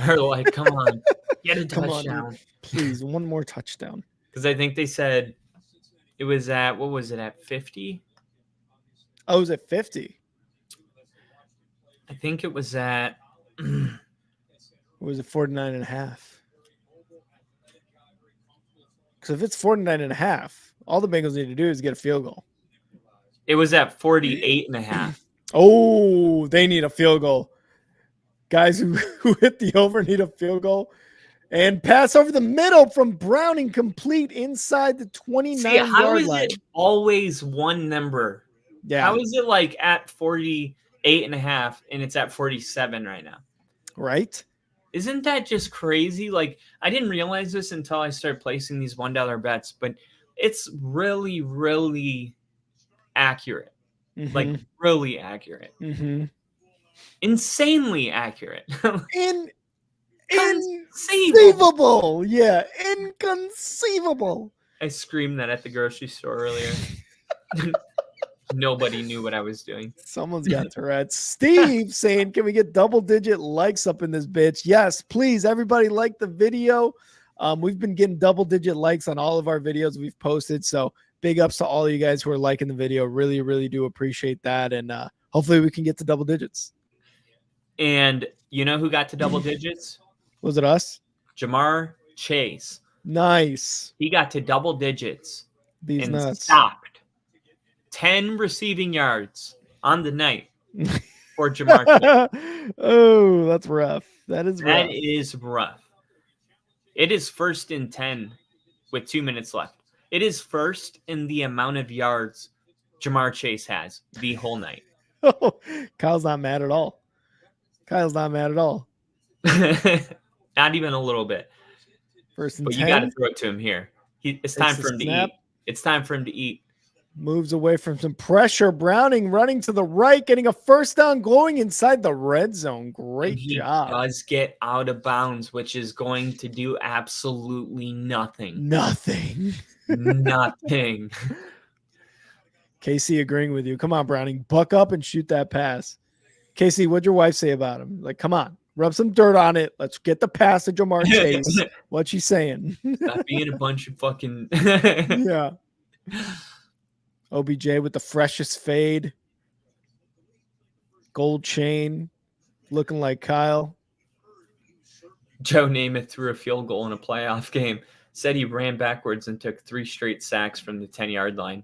Are like, come on, get a touchdown, on, please, one more touchdown. Because I think they said it was at, what was it, at 50? Oh, it was at 50. I think it was at. It was at 49.5. Because if it's 49.5, all the Bengals need to do is get a field goal. It was at 48.5. Oh, they need a field goal. Guys who hit the over need a field goal. And pass over the middle from Browning, complete inside the 29-yard line. How is it always one number? Yeah. How is it like at 48.5 and it's at 47 right now? Right? Isn't that just crazy? Like, I didn't realize this until I started placing these $1 bets, but it's really, really accurate. Like, really accurate. Insanely accurate. Inconceivable. Yeah, inconceivable. I screamed that at the grocery store earlier. Nobody knew what I was doing. Someone's got Tourette's. Steve saying, can we get double-digit likes up in this bitch? Yes, please. Everybody like the video. We've been getting double-digit likes on all of our videos we've posted, so big ups to all of you guys who are liking the video. Really, really do appreciate that, and hopefully we can get to double digits. And you know who got to double digits? Was it us? Jamar Chase. Nice. He got to double digits. These nuts. Stopped 10 receiving yards on the night for Jamar Chase. Oh, that's rough. That is rough. That is rough. It is first and 10 with 2 minutes left. It is first in the amount of yards Jamar Chase has the whole night. Kyle's not mad at all. Not even a little bit. First and but 10. You got to throw it to him here. It's time for him to eat. It's time for him to eat. Moves away from some pressure. Browning running to the right, getting a first down, going inside the red zone. Great job. He does get out of bounds, which is going to do absolutely nothing. Nothing. Casey agreeing with you. Come on, Browning. Buck up and shoot that pass. Casey, what'd your wife say about him? Like, come on. Rub some dirt on it. Let's get the pass to Jamar Chase. What's she saying? Not being a bunch of fucking... Yeah. OBJ with the freshest fade. Gold chain. Looking like Kyle. Joe Namath threw a field goal in a playoff game. Said he ran backwards and took 3 straight sacks from the 10-yard line.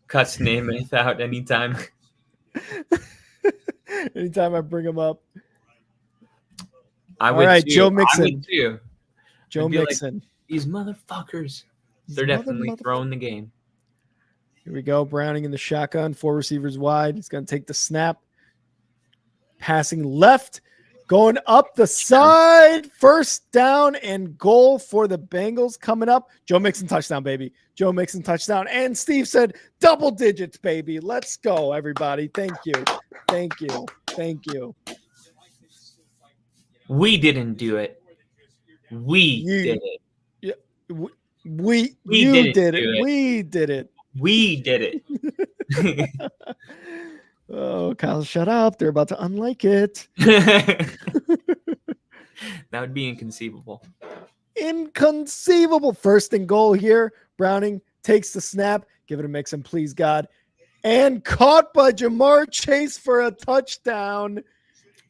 Cuts Namath out anytime. Anytime I bring him up. I would too. Joe Mixon. I would too. Joe Mixon. Like, these motherfuckers. They're definitely throwing the game. Here we go. Browning in the shotgun. 4 receivers wide. He's going to take the snap. Passing left. Going up the side, first down and goal for the Bengals coming up. Joe Mixon touchdown, baby. Joe Mixon touchdown. And Steve said double digits, baby. Let's go, everybody. Thank you. Thank you. Thank you. We didn't do it. We did it. Yeah, you did it. We did it. We did it. Oh, Kyle, shut up. They're about to unlike it. That would be inconceivable. Inconceivable. First and goal here. Browning takes the snap. Give it a Mixon, please, God. And caught by Jamar Chase for a touchdown.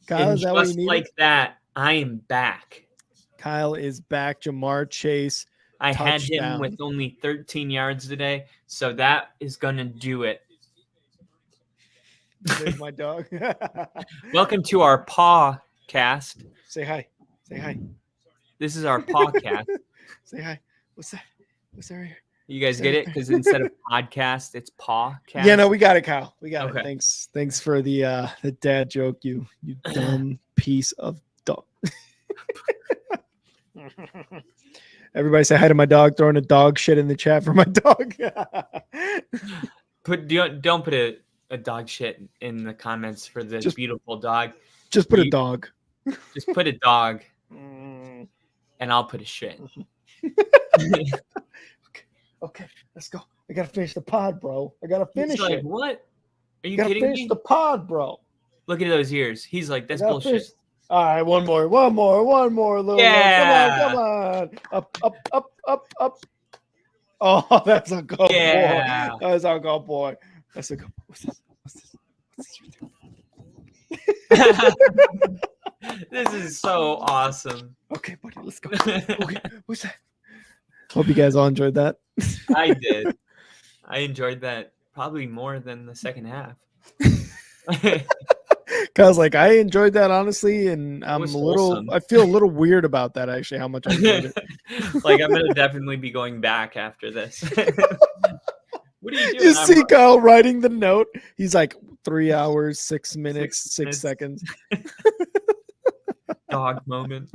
Kyle, is that what you needed? Like that, I am back. Kyle is back. Jamar Chase. I had him with only 13 yards today, so that is going to do it. There's my dog. Welcome to our podcast. Say hi. Say hi. This is our podcast. Say hi. What's that? What's that right here? You guys get it? Because instead of podcast, it's pawcast. Yeah, no, we got it, Kyle. We got it. Thanks for the dad joke, you dumb piece of dog. Everybody say hi to my dog, throwing a dog shit in the chat for my dog. Don't put a dog shit in the comments for this beautiful dog. Just put a dog. Just put a dog. And I'll put a shit. Okay, let's go. I gotta finish the pod, bro. I gotta finish it. What? Are you kidding me? Finish the pod, bro. Look at those ears. He's like, that's bullshit. All right, one more, little yeah. One. Come on. Up. Oh, that's a good boy. That's a good boy. That's a good boy. What's this? This is so awesome. Okay, buddy, let's go. Okay, what's that? Hope you guys all enjoyed that. I did. I enjoyed that probably more than the second half. Cause like I enjoyed that honestly, and I feel a little weird about that actually, how much I enjoyed it. Like I'm gonna definitely be going back after this. What are you doing? You see Kyle writing the note. He's like 3 hours, 6 minutes, 6 seconds. Dog moment.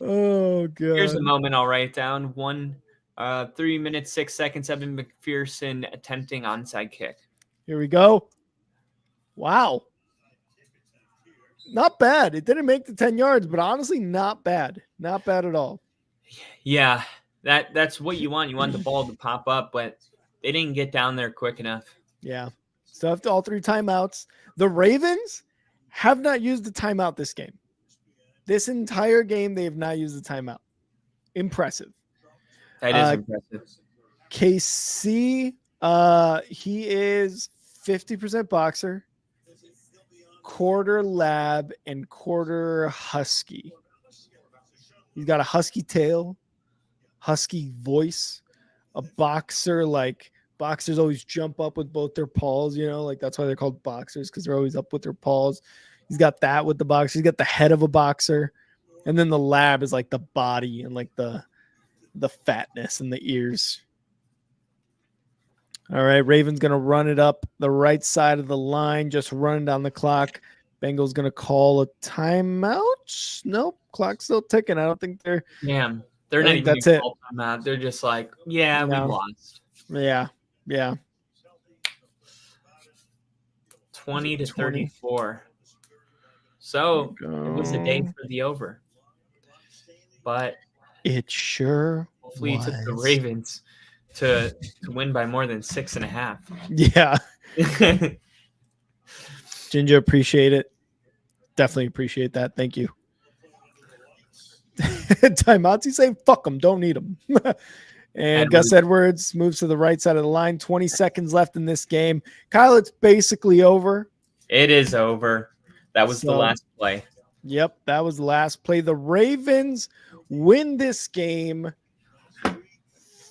Oh god. Here's a moment I'll write down. 3 minutes, 6 seconds. Evan McPherson attempting onside kick. Here we go. Wow. Not bad. It didn't make the 10 yards, but honestly, not bad. Not bad at all. Yeah, that's what you want. You want the ball to pop up, but they didn't get down there quick enough. Yeah. Stuffed all 3 timeouts. The Ravens have not used the timeout this game. This entire game, they have not used the timeout. Impressive. That is impressive. KC, he is 50% boxer, quarter lab, and quarter husky. He's got a husky tail, husky voice, a boxer. Like boxers always jump up with both their paws, like that's why they're called boxers, because they're always up with their paws. He's got that with the boxer. He's got the head of a boxer. And then the lab is like the body and like the fatness and the ears. All right, Ravens going to run it up the right side of the line, just running down the clock. Bengals going to call a timeout. Nope, clock's still ticking. I don't think they're. Damn, they're not even that's it. Timeout. They're just like, yeah, we lost. Yeah. 20 to 34. So it was a day for the over. But it sure hopefully was. It took the Ravens to win by more than 6.5. Yeah. Ginger, appreciate it. Definitely appreciate that. Thank you. Timeouts. He's saying, fuck them. Don't need them. And Gus Edwards moves to the right side of the line. 20 seconds left in this game. Kyle, it's basically over. It is over. That was the last play. Yep, that was the last play. The Ravens win this game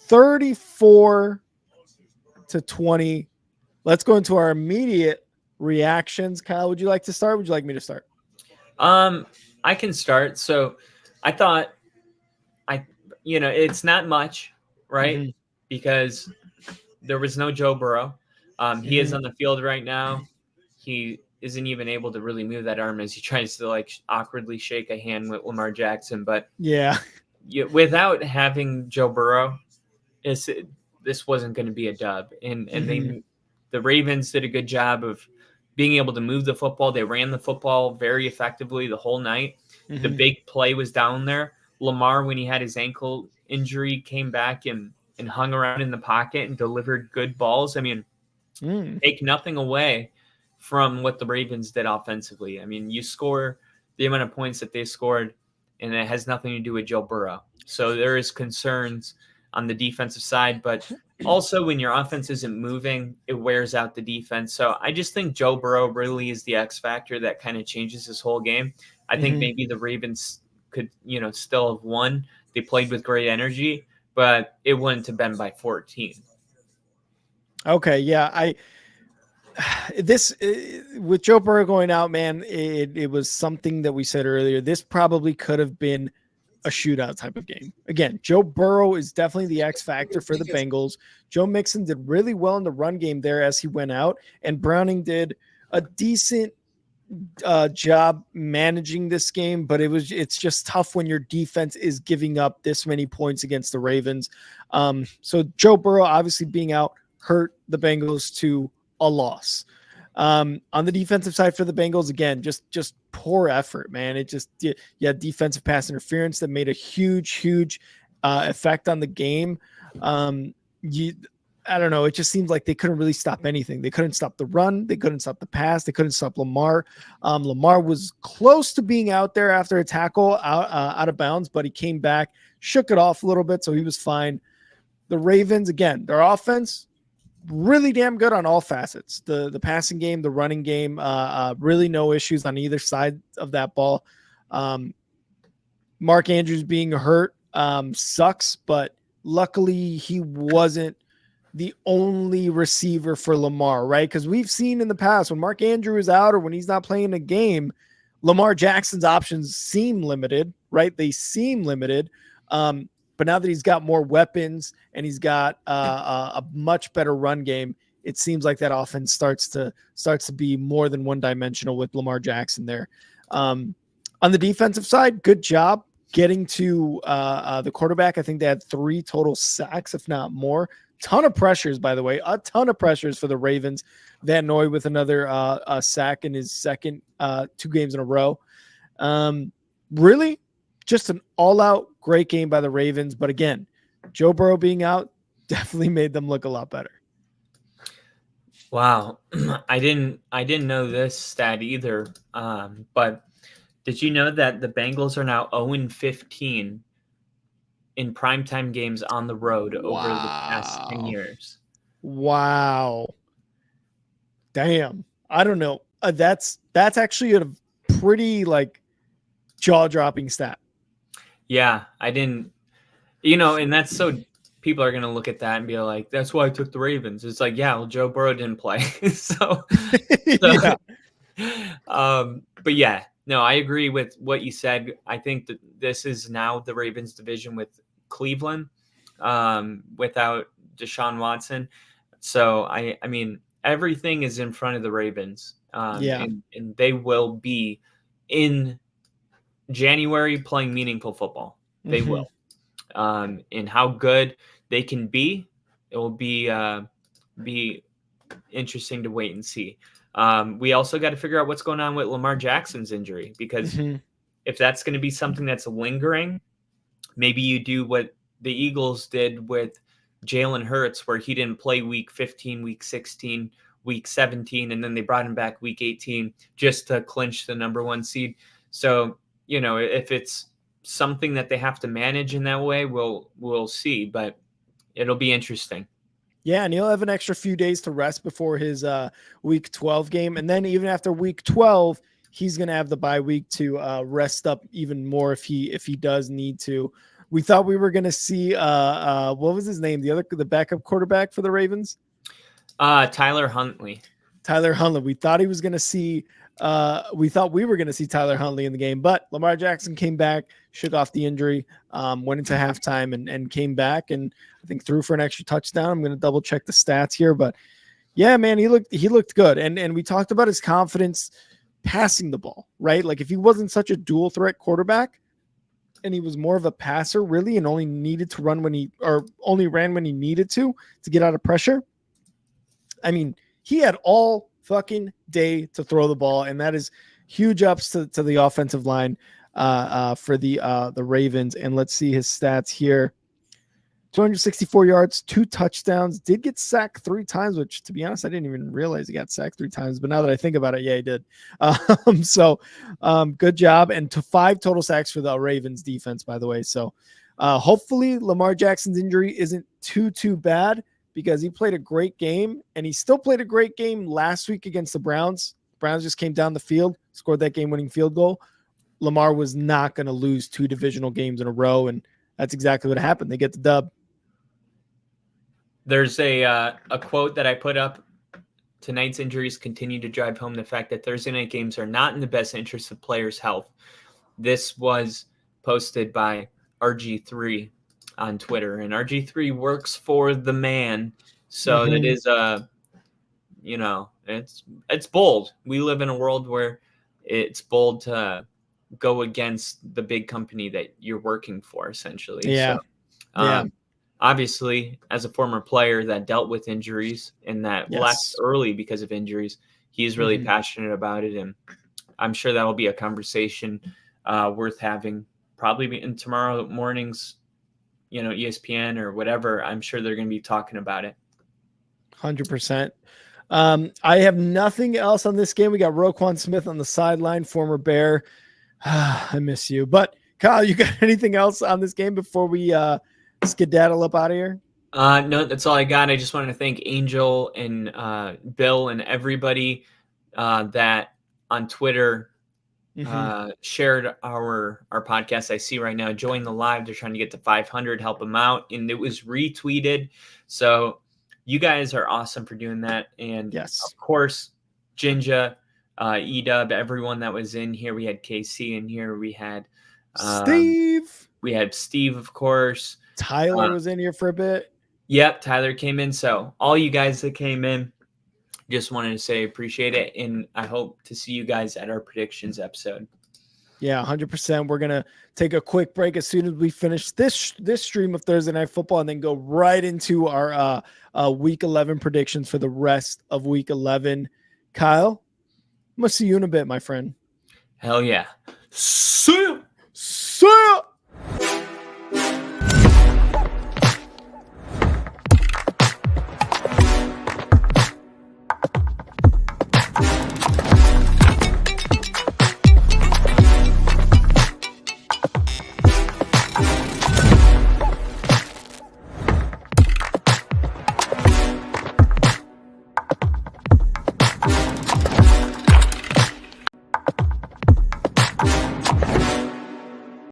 34-20. Let's go into our immediate reactions. Kyle, would you like to start? Would you like me to start? I can start. So I thought it's not much, right? Mm-hmm. Because there was no Joe Burrow. He is on the field right now. He isn't even able to really move that arm as he tries to like awkwardly shake a hand with Lamar Jackson. But yeah, without having Joe Burrow, this wasn't going to be a dub. And the Ravens did a good job of being able to move the football. They ran the football very effectively the whole night. The big play was down there. Lamar, when he had his ankle injury, came back and hung around in the pocket and delivered good balls. I mean, take nothing away from what the Ravens did offensively. I mean, you score the amount of points that they scored, and it has nothing to do with Joe Burrow. So there is concerns on the defensive side, but also when your offense isn't moving, it wears out the defense. So I just think Joe Burrow really is the X factor that kind of changes this whole game. I think maybe the Ravens could, still have won. They played with great energy, but it wouldn't have been by 14. Okay, yeah, with Joe Burrow going out, man, it was something that we said earlier. This probably could have been a shootout type of game. Again, Joe Burrow is definitely the X factor for the Bengals. Joe Mixon did really well in the run game there as he went out, and Browning did a decent job managing this game, but it's just tough when your defense is giving up this many points against the Ravens. So Joe Burrow obviously being out hurt the Bengals to a loss. On the defensive side for the Bengals, again, just poor effort, man. It just, defensive pass interference that made a huge effect on the game. I don't know. It just seems like they couldn't really stop anything. They couldn't stop the run. They couldn't stop the pass. They couldn't stop Lamar. Lamar was close to being out there after a tackle out of bounds, but he came back, shook it off a little bit, so he was fine. The Ravens, again, their offense, really damn good on all facets. The passing game, the running game, really no issues on either side of that ball. Mark Andrews being hurt sucks, but luckily he wasn't the only receiver for Lamar, right? Because we've seen in the past when Mark Andrews is out or when he's not playing a game, Lamar Jackson's options seem limited, right? They seem limited. But now that he's got more weapons and he's got a much better run game, it seems like that offense starts to be more than one dimensional with Lamar Jackson there. On the defensive side, good job getting to the quarterback. I think they had 3 total sacks, if not more. Ton of pressures, by the way, a ton of pressures for the Ravens. Van Noy with another sack in his second 2 games in a row. Really just an all-out great game by the Ravens. But again, Joe Burrow being out definitely made them look a lot better. Wow. I didn't know this stat either. But did you know that the Bengals are now 0-15 in primetime games on the road over the past 10 years? Wow. Damn. I don't know. That's actually a pretty jaw-dropping stat. Yeah, I didn't, and that's so people are going to look at that and be like, that's why I took the Ravens. It's like, yeah, well, Joe Burrow didn't play. Yeah. But yeah, no, I agree with what you said. I think that this is now the Ravens division with Cleveland without Deshaun Watson. So I mean, everything is in front of the Ravens. And they will be in January playing meaningful football. They will. And how good they can be, it will be interesting to wait and see. We also got to figure out what's going on with Lamar Jackson's injury, because if that's going to be something that's lingering, maybe you do what the Eagles did with Jalen Hurts, where he didn't play week 15, week 16, week 17, and then they brought him back week 18 just to clinch the number 1 seed. So, if it's something that they have to manage in that way, we'll see, but it'll be interesting. Yeah, and he'll have an extra few days to rest before his week 12 game. And then even after week 12, he's going to have the bye week to rest up even more if he does need to. We thought we were going to see what was his name? The backup quarterback for the Ravens? Tyler Huntley. We thought he was going to see we thought we were going to see Tyler Huntley in the game, but Lamar Jackson came back, shook off the injury, went into halftime and came back, and I think threw for an extra touchdown. I'm going to double check the stats here, but Yeah, man, he looked good. And we talked about his confidence passing the ball, right? Like if he wasn't such a dual threat quarterback and he was more of a passer really and only needed to run only ran when he needed to get out of pressure. I mean, he had all fucking day to throw the ball, and that is huge ups to the offensive line for the Ravens. And let's see his stats here. 264 yards, 2 touchdowns, did get sacked 3 times, which to be honest, I didn't even realize he got sacked 3 times. But now that I think about it, yeah, he did. Good job. And to 5 total sacks for the Ravens defense, by the way. So hopefully Lamar Jackson's injury isn't too bad because he played a great game and he still played a great game last week against the Browns. Browns just came down the field, scored that game-winning field goal. Lamar was not going to lose 2 divisional games in a row, and that's exactly what happened. They get the dub. There's a quote that I put up. Tonight's injuries continue to drive home the fact that Thursday night games are not in the best interest of players' health. This was posted by RG3 on Twitter, and RG3 works for the man. So that is it's bold. We live in a world where it's bold to go against the big company that you're working for, essentially. Yeah. So, obviously, as a former player that dealt with injuries and that left early because of injuries, he's really passionate about it. And I'm sure that will be a conversation worth having probably in tomorrow morning's, ESPN or whatever. I'm sure they're going to be talking about it. 100%. I have nothing else on this game. We got Roquan Smith on the sideline, former Bear. I miss you. But Kyle, you got anything else on this game before we skedaddle up out of here? No, that's all I got. I just wanted to thank Angel and Bill and everybody that on Twitter shared our podcast. I see right now, join the live. They're trying to get to 500, help them out. And it was retweeted. So you guys are awesome for doing that. And of course, Jinja, Edub, everyone that was in here. We had KC in here. We had Steve. We had Steve, of course. Tyler was in here for a bit. Yep, Tyler came in. So all you guys that came in, just wanted to say appreciate it. And I hope to see you guys at our predictions episode. Yeah, 100%. We're going to take a quick break as soon as we finish this stream of Thursday Night Football and then go right into our Week 11 predictions for the rest of Week 11. Kyle, I'm going to see you in a bit, my friend. Hell yeah. See ya. See ya.